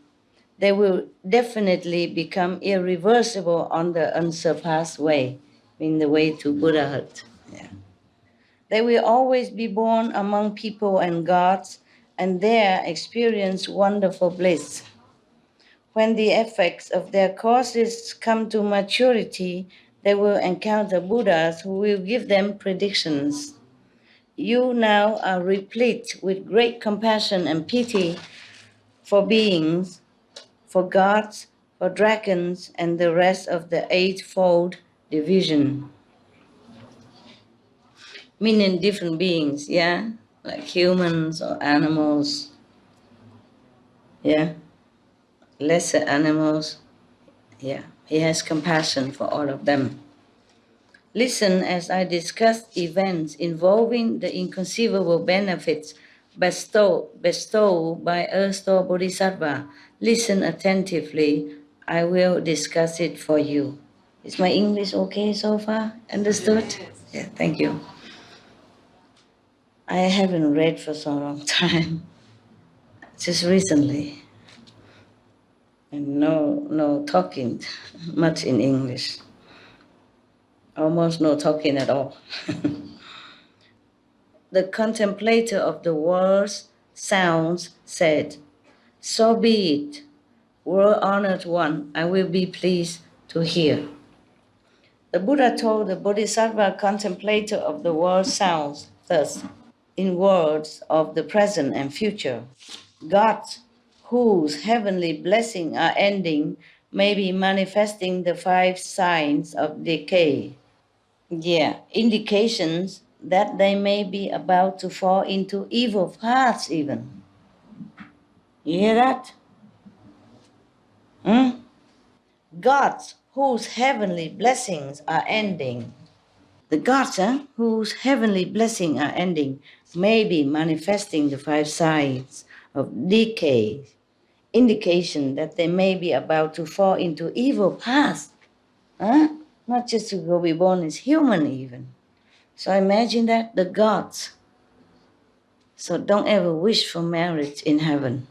they will definitely become irreversible on the unsurpassed way, in the way to Buddhahood. Yeah. They will always be born among people and gods, and there experience wonderful bliss. When the effects of their causes come to maturity, they will encounter Buddhas who will give them predictions. You now are replete with great compassion and pity for beings, for gods, for dragons, and the rest of the eightfold division. meaning different beings, yeah? Like humans or animals, yeah? Lesser animals, yeah. He has compassion for all of them. Listen as I discuss events involving the inconceivable benefits bestowed by Earth-Store Bodhisattva. Listen attentively. I will discuss it for you. Is my English okay so far? Understood? Yes. Yeah, thank you. I haven't read for so long time, just recently. And no talking much in English. Almost no talking at all. The contemplator of the world's sounds said, "So be it, world-honored one, I will be pleased to hear." The Buddha told the Bodhisattva contemplator of the world's sounds thus, in words of the present and future: gods whose heavenly blessings are ending may be manifesting the 5 signs of decay. Yeah, indications that they may be about to fall into evil paths even. You hear that? Gods whose heavenly blessings are ending. The gods whose heavenly blessings are ending may be manifesting the 5 signs of decay, indication that they may be about to fall into evil paths. Not just to go be born as human even. So imagine that, the gods. So don't ever wish for marriage in heaven.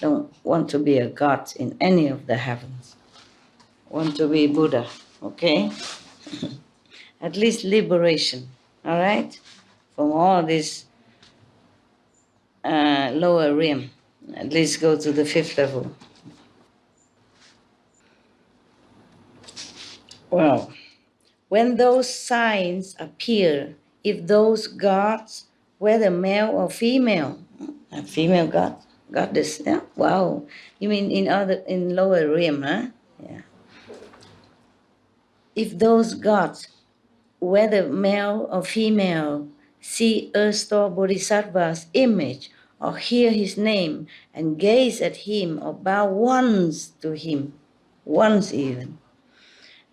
Don't want to be a god in any of the heavens. Want to be Buddha, okay? At least liberation, all right? From all this lower realm. At least go to the 5th level. Well, when those signs appear, if those gods, whether male or female, a female god, goddess, yeah? Wow. You mean in lower realm, huh? Yeah. If those gods, whether male or female, see Earth-Store Bodhisattva's image or hear his name and gaze at him or bow once to him, once even,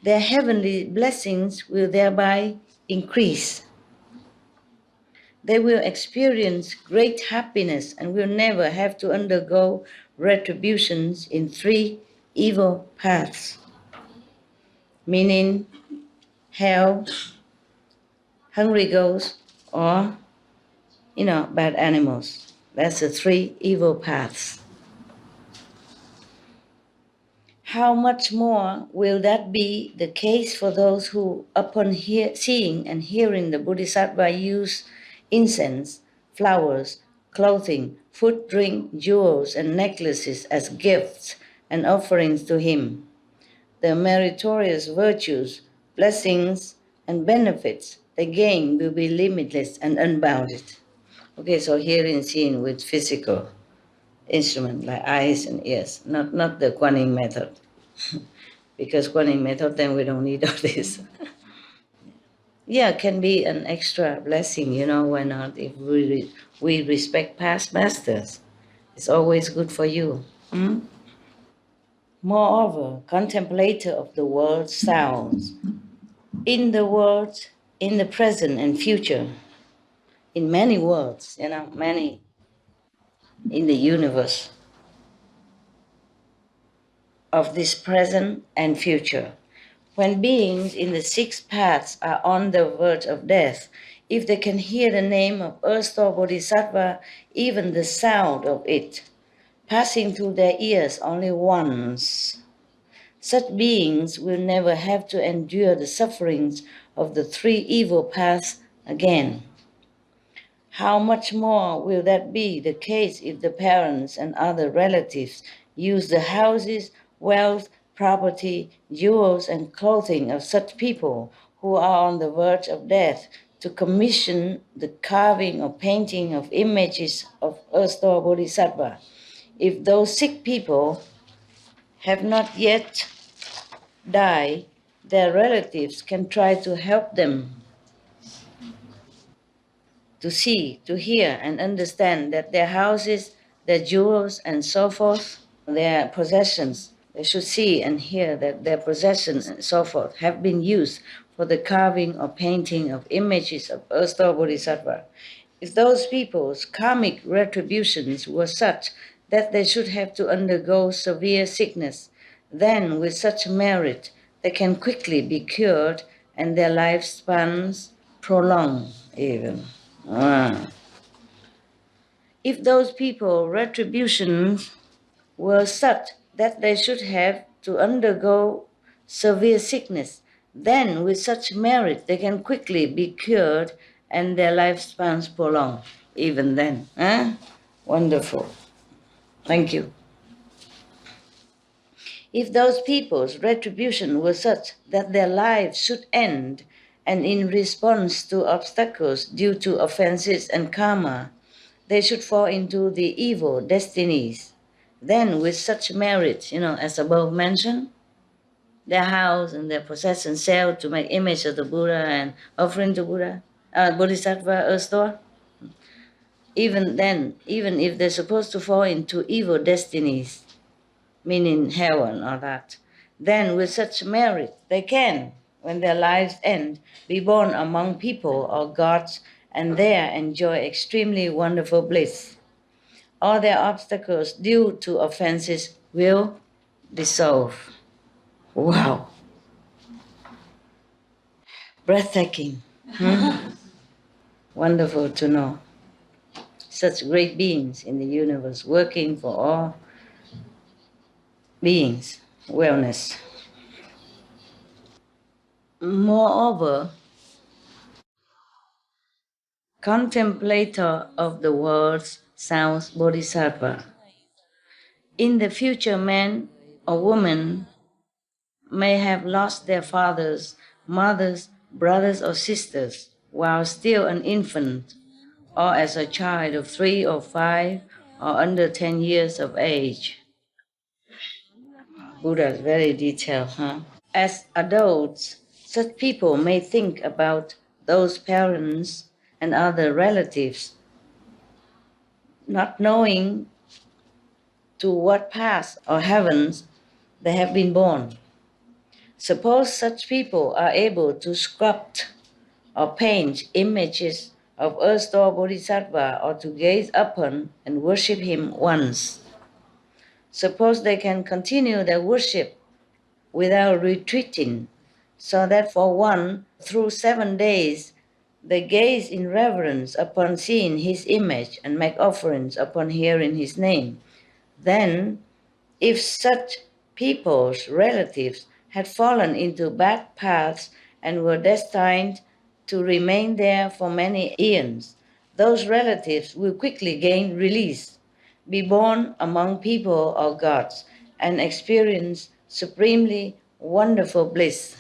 their heavenly blessings will thereby increase. They will experience great happiness and will never have to undergo retributions in 3 evil paths, meaning hell, hungry ghosts, or, bad animals. That's the 3 evil paths. How much more will that be the case for those who, upon seeing and hearing the Bodhisattva use incense, flowers, clothing, food, drink, jewels, and necklaces as gifts and offerings to him, the meritorious virtues, blessings, and benefits they gain will be limitless and unbounded. Okay, so hearing, seeing with physical instrument like eyes and ears, not the Kuan Yin method. Because Kuan Yin method, then we don't need all this. Yeah, can be an extra blessing, why not? If we respect past masters, it's always good for you. Moreover, contemplator of the world's sounds, in the world, in the present and future, in many worlds, many in the universe of this present and future. When beings in the 6 paths are on the verge of death, if they can hear the name of Earth-Store Bodhisattva, even the sound of it, passing through their ears only once, such beings will never have to endure the sufferings of the 3 evil paths again. How much more will that be the case if the parents and other relatives use the houses, wealth, property, jewels, and clothing of such people who are on the verge of death to commission the carving or painting of images of Earth-Store Bodhisattva? If those sick people have not yet died, their relatives can try to help them to see, to hear, and understand that their houses, their jewels, and so forth, their possessions, they should see and hear that their possessions and so forth have been used for the carving or painting of images of earth-star bodhisattva. If those people's karmic retributions were such that they should have to undergo severe sickness, then with such merit they can quickly be cured and their lifespans prolonged even. If those people's retributions were such that they should have to undergo severe sickness, then with such merit they can quickly be cured and their lifespans prolonged even then. Wonderful. Thank you. If those people's retribution were such that their lives should end, and in response to obstacles due to offenses and karma, they should fall into the evil destinies, then with such merit, as above mentioned, their house and their possessions sell to make image of the Buddha and offering to Buddha, Bodhisattva, earth store. Even then, even if they're supposed to fall into evil destinies, meaning heaven or that, then with such merit they can, when their lives end, be born among people or gods and there enjoy extremely wonderful bliss. All their obstacles due to offenses will dissolve. Wow. Breathtaking. Wonderful to know. Such great beings in the universe working for all beings' wellness. Moreover, contemplator of the world's sounds bodhisattva, in the future man or woman may have lost their fathers, mothers, brothers or sisters while still an infant, or as a child of 3 or 5 or under 10 years of age. Buddha is very detailed, As adults, such people may think about those parents and other relatives, not knowing to what paths or heavens they have been born. Suppose such people are able to sculpt or paint images of earth-star bodhisattva or to gaze upon and worship him once. Suppose they can continue their worship without retreating, so that for 1 through 7 days they gaze in reverence upon seeing his image and make offerings upon hearing his name. Then, if such people's relatives had fallen into bad paths and were destined to remain there for many eons, those relatives will quickly gain release, be born among people or gods, and experience supremely wonderful bliss.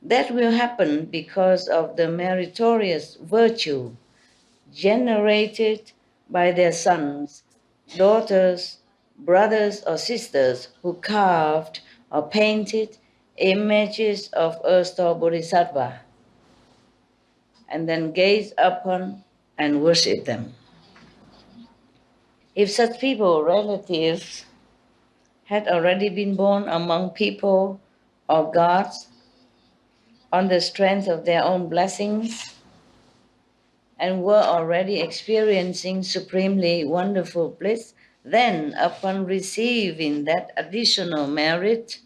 That will happen because of the meritorious virtue generated by their sons, daughters, brothers or sisters who carved or painted images of earth-star bodhisattva and then gaze upon and worship them. If such people, relatives, had already been born among people or gods on the strength of their own blessings and were already experiencing supremely wonderful bliss, then upon receiving that additional merit,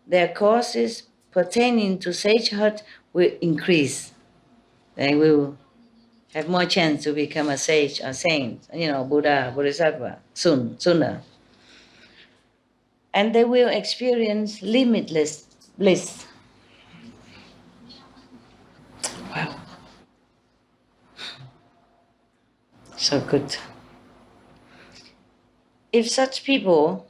their courses pertaining to sagehood will increase. They will have more chance to become a sage or saint, Buddha, Bodhisattva, sooner. And they will experience limitless bliss. Wow. So good. If such people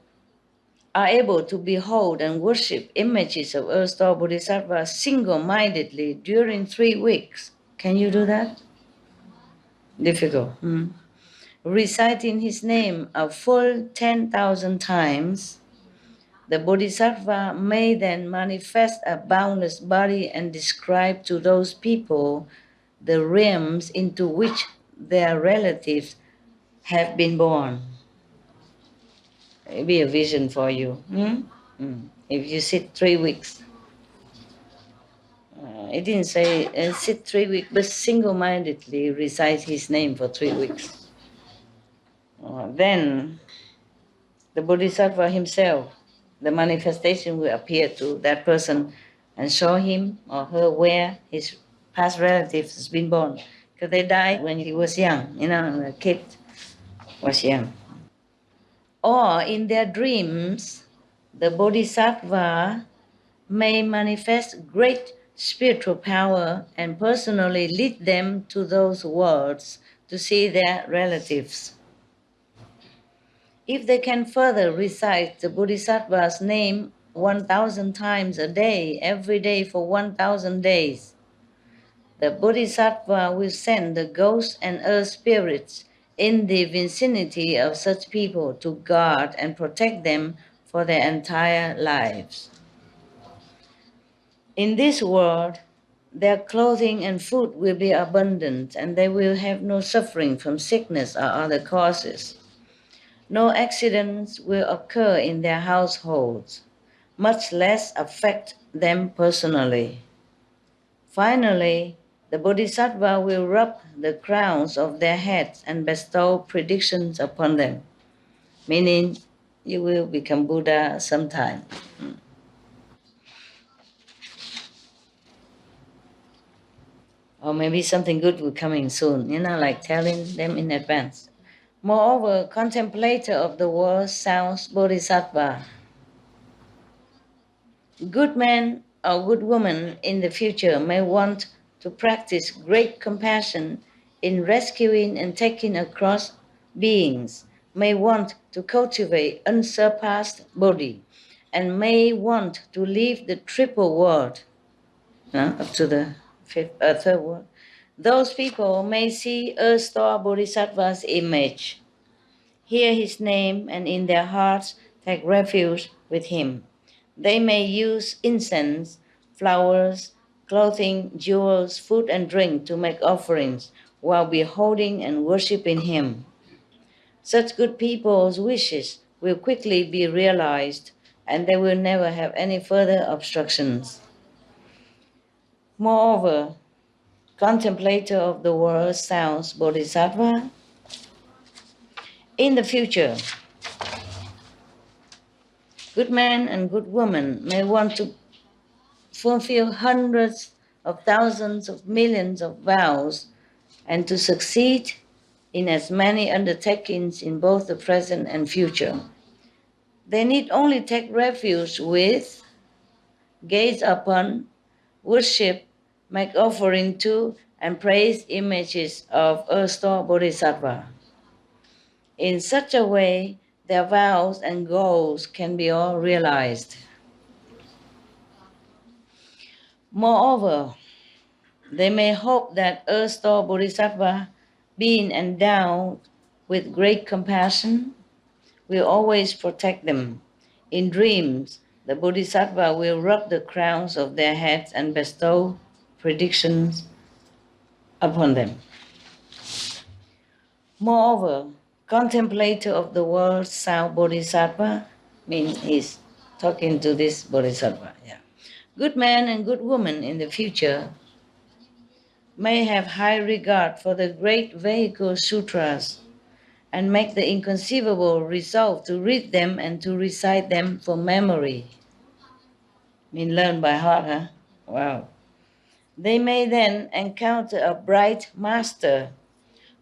are able to behold and worship images of earth-star bodhisattva single-mindedly during 3 weeks, can you do that? Difficult. Reciting his name a full 10,000 times, the bodhisattva may then manifest a boundless body and describe to those people the realms into which their relatives have been born. Maybe a vision for you. If you sit 3 weeks. It didn't say sit 3 weeks, but single-mindedly recite his name for 3 weeks. Then the Bodhisattva himself, the manifestation will appear to that person and show him or her where his past relatives has been born. Because they died when he was young, the kid was young. Or in their dreams, the Bodhisattva may manifest great spiritual power and personally lead them to those worlds to see their relatives. If they can further recite the Bodhisattva's name 1,000 times a day, every day for 1,000 days, the Bodhisattva will send the ghosts and earth spirits in the vicinity of such people to guard and protect them for their entire lives. In this world, their clothing and food will be abundant, and they will have no suffering from sickness or other causes. No accidents will occur in their households, much less affect them personally. Finally, the Bodhisattva will rub the crowns of their heads and bestow predictions upon them, meaning you will become Buddha sometime. Or maybe something good will come in soon, like telling them in advance. Moreover, contemplator of the world sounds Bodhisattva. Good men or good women in the future may want to practice great compassion in rescuing and taking across beings, may want to cultivate unsurpassed Bodhi, and may want to leave the triple world, up to the third world. Those people may see Earth-Star Bodhisattva's image, hear his name, and in their hearts take refuge with him. They may use incense, flowers, clothing, jewels, food, and drink to make offerings while beholding and worshipping him. Such good people's wishes will quickly be realized, and they will never have any further obstructions. Moreover, contemplator of the world sounds Bodhisattva. In the future, good men and good women may want to fulfill hundreds of thousands of millions of vows and to succeed in as many undertakings in both the present and future. They need only take refuge with, gaze upon, worship, make offering to, and praise images of Earth-Star Bodhisattva. In such a way, their vows and goals can be all realized. Moreover, they may hope that Earth-Star Bodhisattva, being endowed with great compassion, will always protect them. In dreams, the Bodhisattva will rub the crowns of their heads and bestow predictions upon them. Moreover, contemplator of the world sound Bodhisattva, means he's talking to this Bodhisattva. Good men and good women in the future may have high regard for the great vehicle sutras and make the inconceivable resolve to read them and to recite them for memory. Learn by heart, huh? Wow. They may then encounter a bright master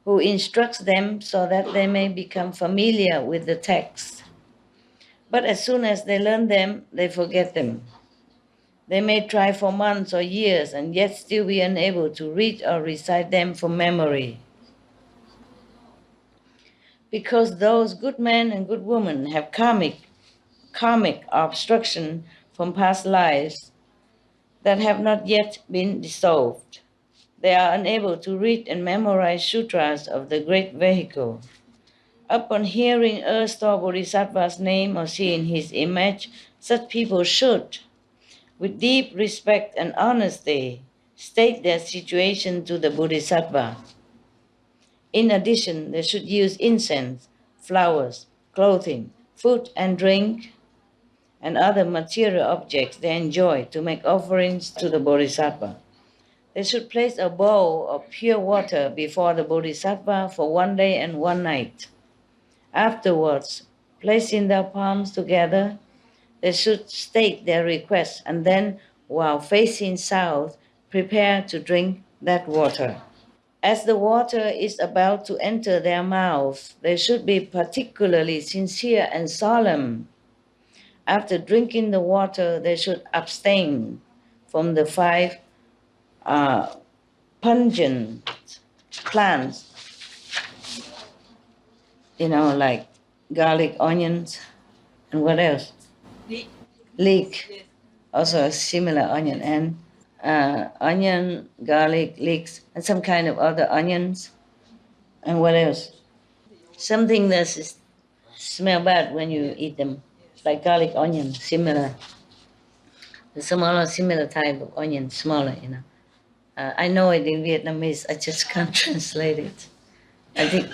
who instructs them so that they may become familiar with the text. But as soon as they learn them, they forget them. They may try for months or years and yet still be unable to read or recite them from memory. Because those good men and good women have karmic obstruction from past lives that have not yet been dissolved, they are unable to read and memorize sutras of the great vehicle. Upon hearing Earth-Star Bodhisattva's name or seeing his image, such people should, with deep respect and honesty, state their situation to the Bodhisattva. In addition, they should use incense, flowers, clothing, food and drink, and other material objects they enjoy to make offerings to the Bodhisattva. They should place a bowl of pure water before the Bodhisattva for 1 day and 1 night. Afterwards, placing their palms together, they should state their request and then, while facing south, prepare to drink that water. As the water is about to enter their mouth, they should be particularly sincere and solemn. After drinking the water, they should abstain from the 5 pungent plants, like garlic, onions, and what else? Leek. Yes. Also a similar onion, and onion, garlic, leeks, and some kind of other onions. And what else? Something that smell bad when you eat them, like garlic, onion, similar. There's some other similar type of onion, smaller, I know it in Vietnamese, I just can't translate it. I think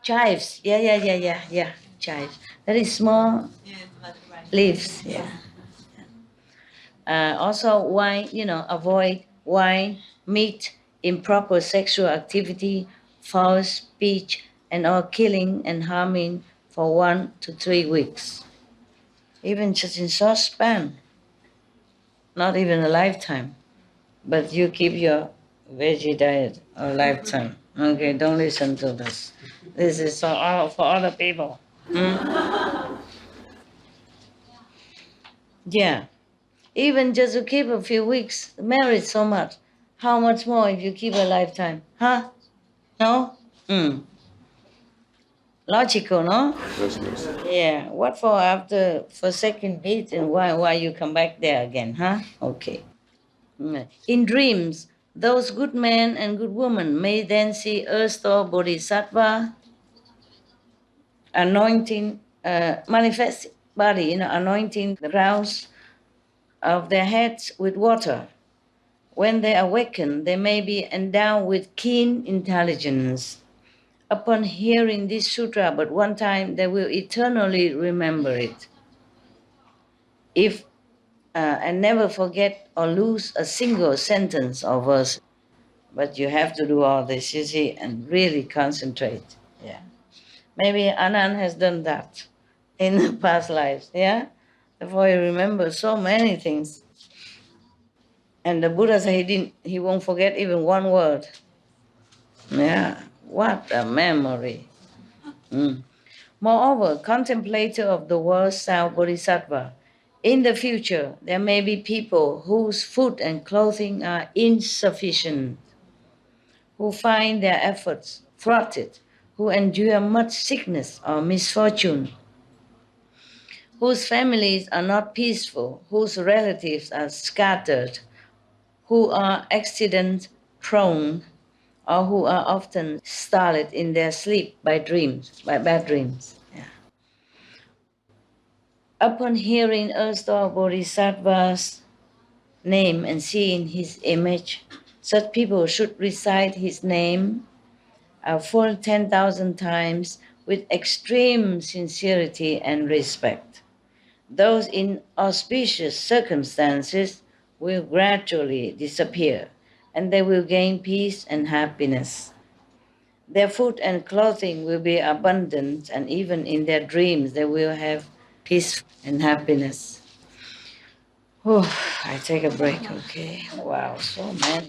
chives. Yeah. Chives. Very small leaves. Yeah. Also, wine. Avoid wine, meat, improper sexual activity, foul speech, and all killing and harming for 1 to 3 weeks. Even just in short span. Not even a lifetime. But you keep your veggie diet a lifetime. Okay, don't listen to this. This is for other people. Yeah. Even just to keep a few weeks married so much. How much more if you keep a lifetime? Huh? No? Logical, no? Yes. Yeah. What for second meet and why you come back there again, huh? Okay. In dreams, those good men and good women may then see earth or bodhisattva anointing, manifest body, anointing the crowns of their heads with water. When they awaken, they may be endowed with keen intelligence. Upon hearing this sutra but one time, they will eternally remember it. And never forget or lose a single sentence or verse. But you have to do all this, you see, and really concentrate. Yeah. Maybe Anand has done that in the past lives, yeah? Therefore he remembers so many things. And the Buddha said he won't forget even one word. Yeah, what a memory. Moreover, contemplator of the world sound Bodhisattva, in the future, there may be people whose food and clothing are insufficient, who find their efforts thwarted, who endure much sickness or misfortune, whose families are not peaceful, whose relatives are scattered, who are accident-prone, or who are often startled in their sleep by bad dreams. Upon hearing Earth-Star Bodhisattva's name and seeing his image, such people should recite his name a full 10,000 times with extreme sincerity and respect. Those in auspicious circumstances will gradually disappear, and they will gain peace and happiness. Their food and clothing will be abundant, and even in their dreams they will have peace and happiness. Oh, I take a break, okay? Wow, so many.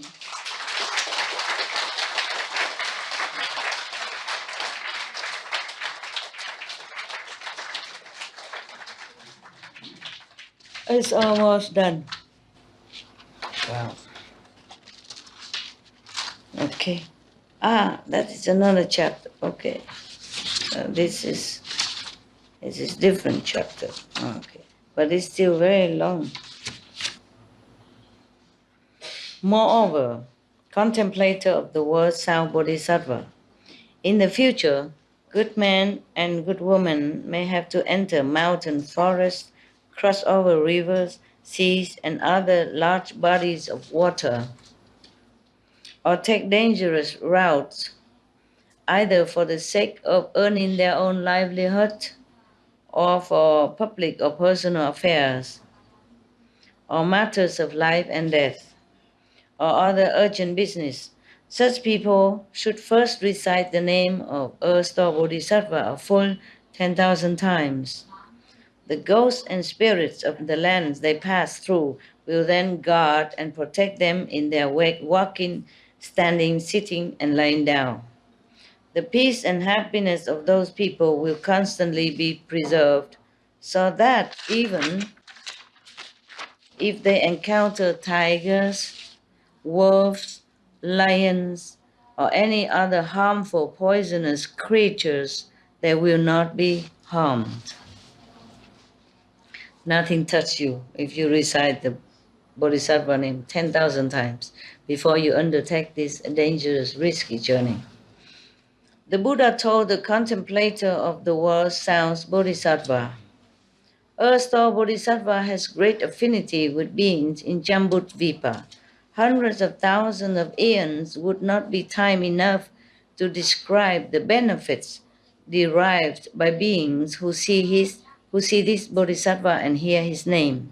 It's almost done. Wow. Okay. That is another chapter. Okay. This is different chapter. Okay. But it's still very long. Moreover, contemplator of the world sound Bodhisattva. In the future, good men and good women may have to enter mountain forests, cross over rivers, seas, and other large bodies of water, or take dangerous routes, either for the sake of earning their own livelihood or for public or personal affairs, or matters of life and death, or other urgent business. Such people should first recite the name of Earth or Bodhisattva a full 10,000 times. The ghosts and spirits of the lands they pass through will then guard and protect them in their walking, standing, sitting, and lying down. The peace and happiness of those people will constantly be preserved, so that even if they encounter tigers, wolves, lions, or any other harmful, poisonous creatures, they will not be harmed. Nothing touch you if you recite the Bodhisattva name 10,000 times before you undertake this dangerous, risky journey. The Buddha told the contemplator of the world sounds Bodhisattva, Earth-star Bodhisattva has great affinity with beings in Jambudvipa. Hundreds of thousands of eons would not be time enough to describe the benefits derived by beings who see this Bodhisattva and hear his name.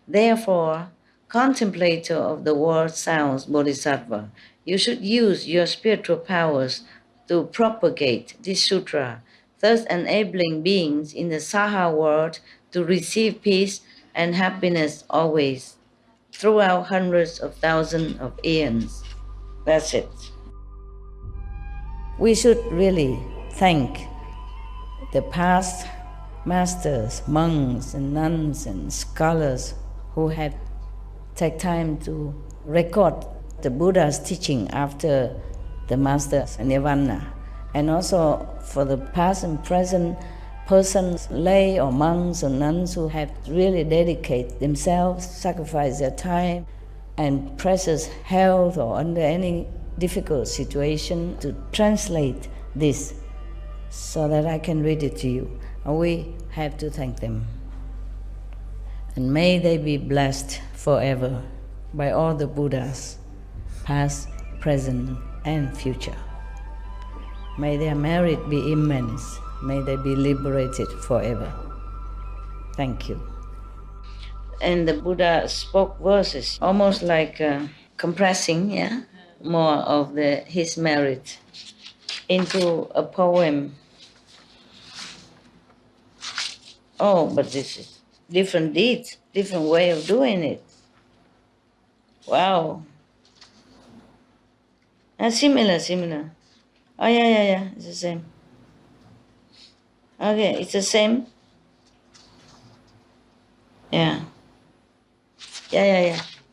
Therefore, contemplator of the world sounds Bodhisattva, you should use your spiritual powers to propagate this sutra, thus enabling beings in the Saha world to receive peace and happiness always, throughout hundreds of thousands of eons. That's it. We should really thank the past masters, monks and nuns and scholars who had taken time to record the Buddha's teaching after the master's nirvana, and also for the past and present persons, lay or monks or nuns who have really dedicated themselves, sacrificed their time and precious health or under any difficult situation to translate this so that I can read it to you. And we have to thank them. And may they be blessed forever by all the Buddhas, past, present, and future. May their merit be immense. May they be liberated forever. Thank you. And the Buddha spoke verses, almost like compressing, more of his merit into a poem. Oh, but this is different deeds, different way of doing it. Wow. Similar. Oh, yeah, it's the same. Okay, it's the same. Yeah,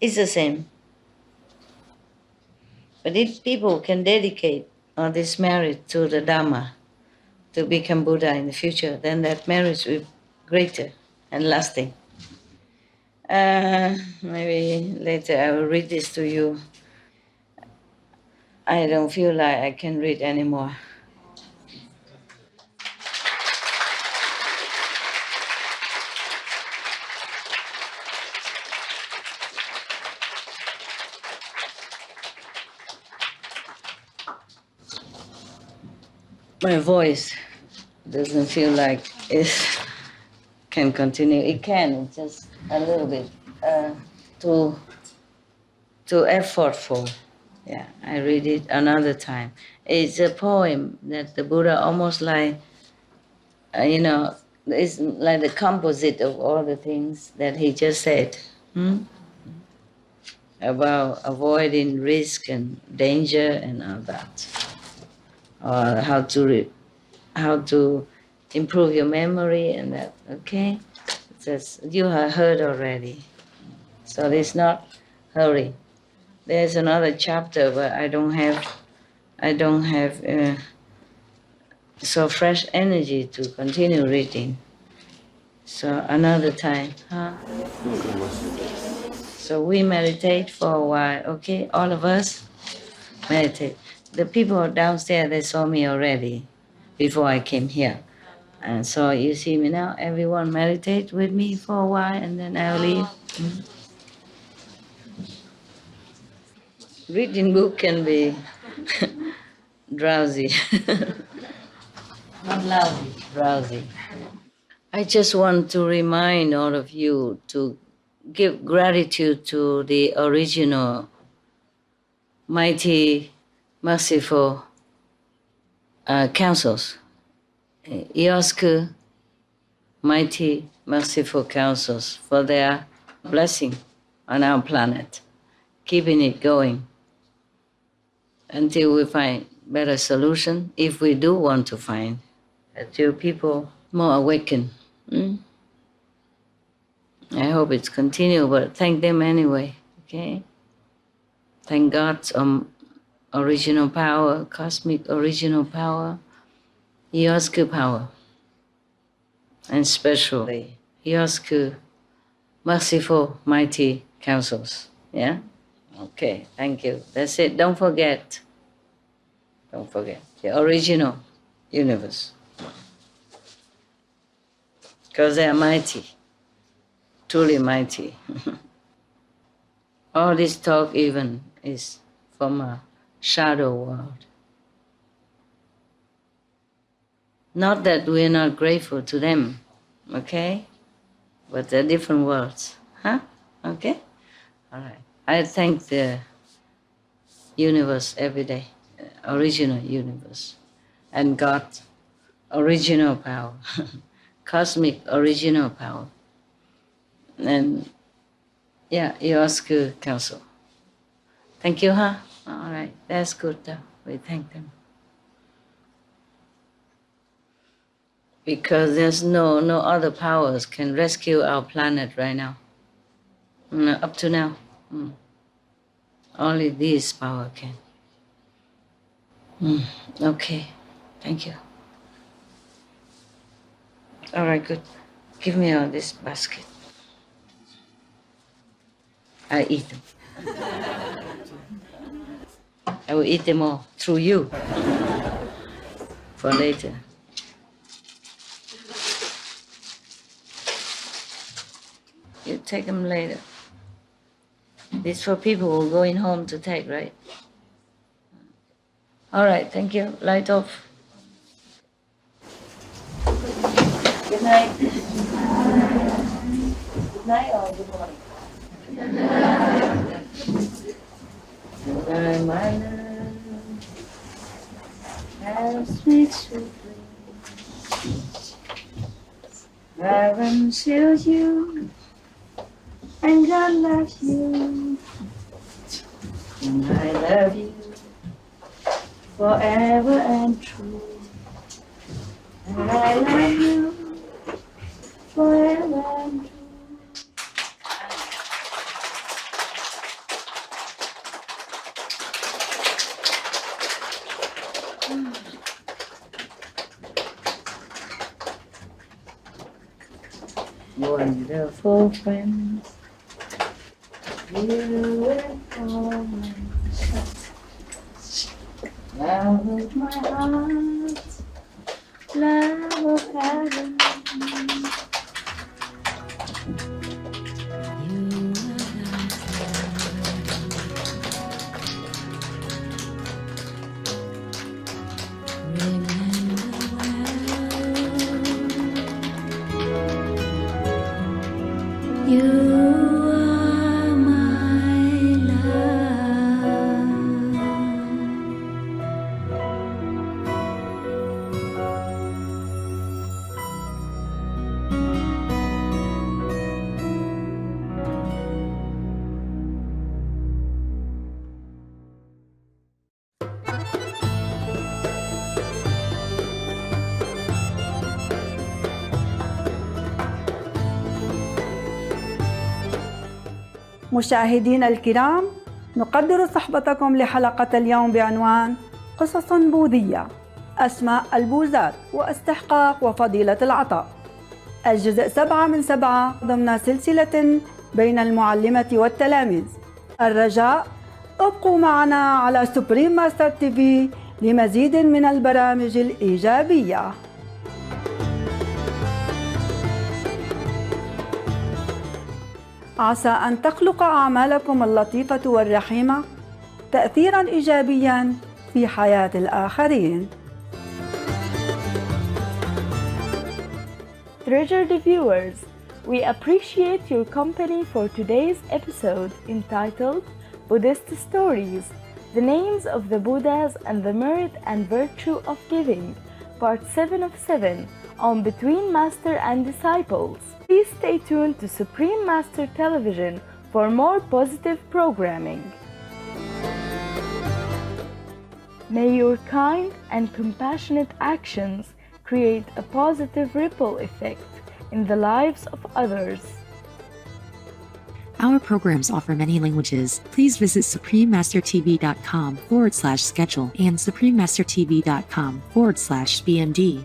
it's the same. But if people can dedicate all this merit to the Dhamma, to become Buddha in the future, then that merit will be greater and lasting. Maybe later I will read this to you. I don't feel like I can read anymore. My voice doesn't feel like it can continue. It can, it's just a little bit too effortful. Yeah, I read it another time. It's a poem that the Buddha almost like, it's like the composite of all the things that he just said. About avoiding risk and danger and all that. Or how to improve your memory and that, okay? Just, you have heard already. So it's not hurry. There's another chapter, but I don't have so fresh energy to continue reading. So another time, huh? So we meditate for a while, okay? All of us meditate. The people downstairs, they saw me already before I came here. And so you see me now, everyone meditate with me for a while and then I'll leave. Reading book can be drowsy. Not lousy, drowsy. I just want to remind all of you to give gratitude to the original, mighty, merciful councils. Iosku, mighty, merciful councils for their blessing on our planet, keeping it going until we find better solution, if we do want to find, until people more awakened. I hope it's continue, but thank them anyway, okay? Thank God's original power, cosmic original power, Iosku power, and especially Iosku merciful, mighty councils, yeah? Okay, thank you. That's it. Don't forget the original universe. Because they are mighty, truly mighty. All this talk even is from a shadow world. Not that we're not grateful to them, okay? But they're different worlds, huh? Okay? All right. I thank the universe every day, original universe, and God's original power, cosmic original power. And yeah, Iosku Council. Thank you, huh? All right, that's good though. We thank them. Because there's no other powers can rescue our planet right now. Up to now. Only this power can. Okay, thank you. All right, good. Give me all this basket. I eat them. I will eat them all through you for later. You take them later. This for people who are going home to take, right? All right, thank you. Light off. Good night. Good night or good morning? Good night, my love. Have sweet, sweet dreams. Heaven shields you. And God loves you, and I love you forever and true. And I love you forever and true. Wonderful friends. You and all my love of my heart, love of heaven. مشاهدينا الكرام، نقدر صحبتكم لحلقة اليوم بعنوان قصص بوذية، أسماء البوذات واستحقاق وفضيلة العطاء، الجزء 7 من 7 ضمن سلسلة بين المعلمة والتلاميذ. الرجاء ابقوا معنا على سوبريم ماستر تي في لمزيد من البرامج الإيجابية. عسى أن تخلق أعمالكم اللطيفة والرحيمة تأثيراً إيجابياً في حياة الآخرين. Treasured viewers, we appreciate your company for today's episode entitled Buddhist Stories, the names of the Buddhas and the merit and virtue of giving, part 7 of 7, on Between Master and Disciples. Please stay tuned to Supreme Master Television for more positive programming. May your kind and compassionate actions create a positive ripple effect in the lives of others. Our programs offer many languages. Please visit suprememastertv.com/schedule and suprememastertv.com/BMD.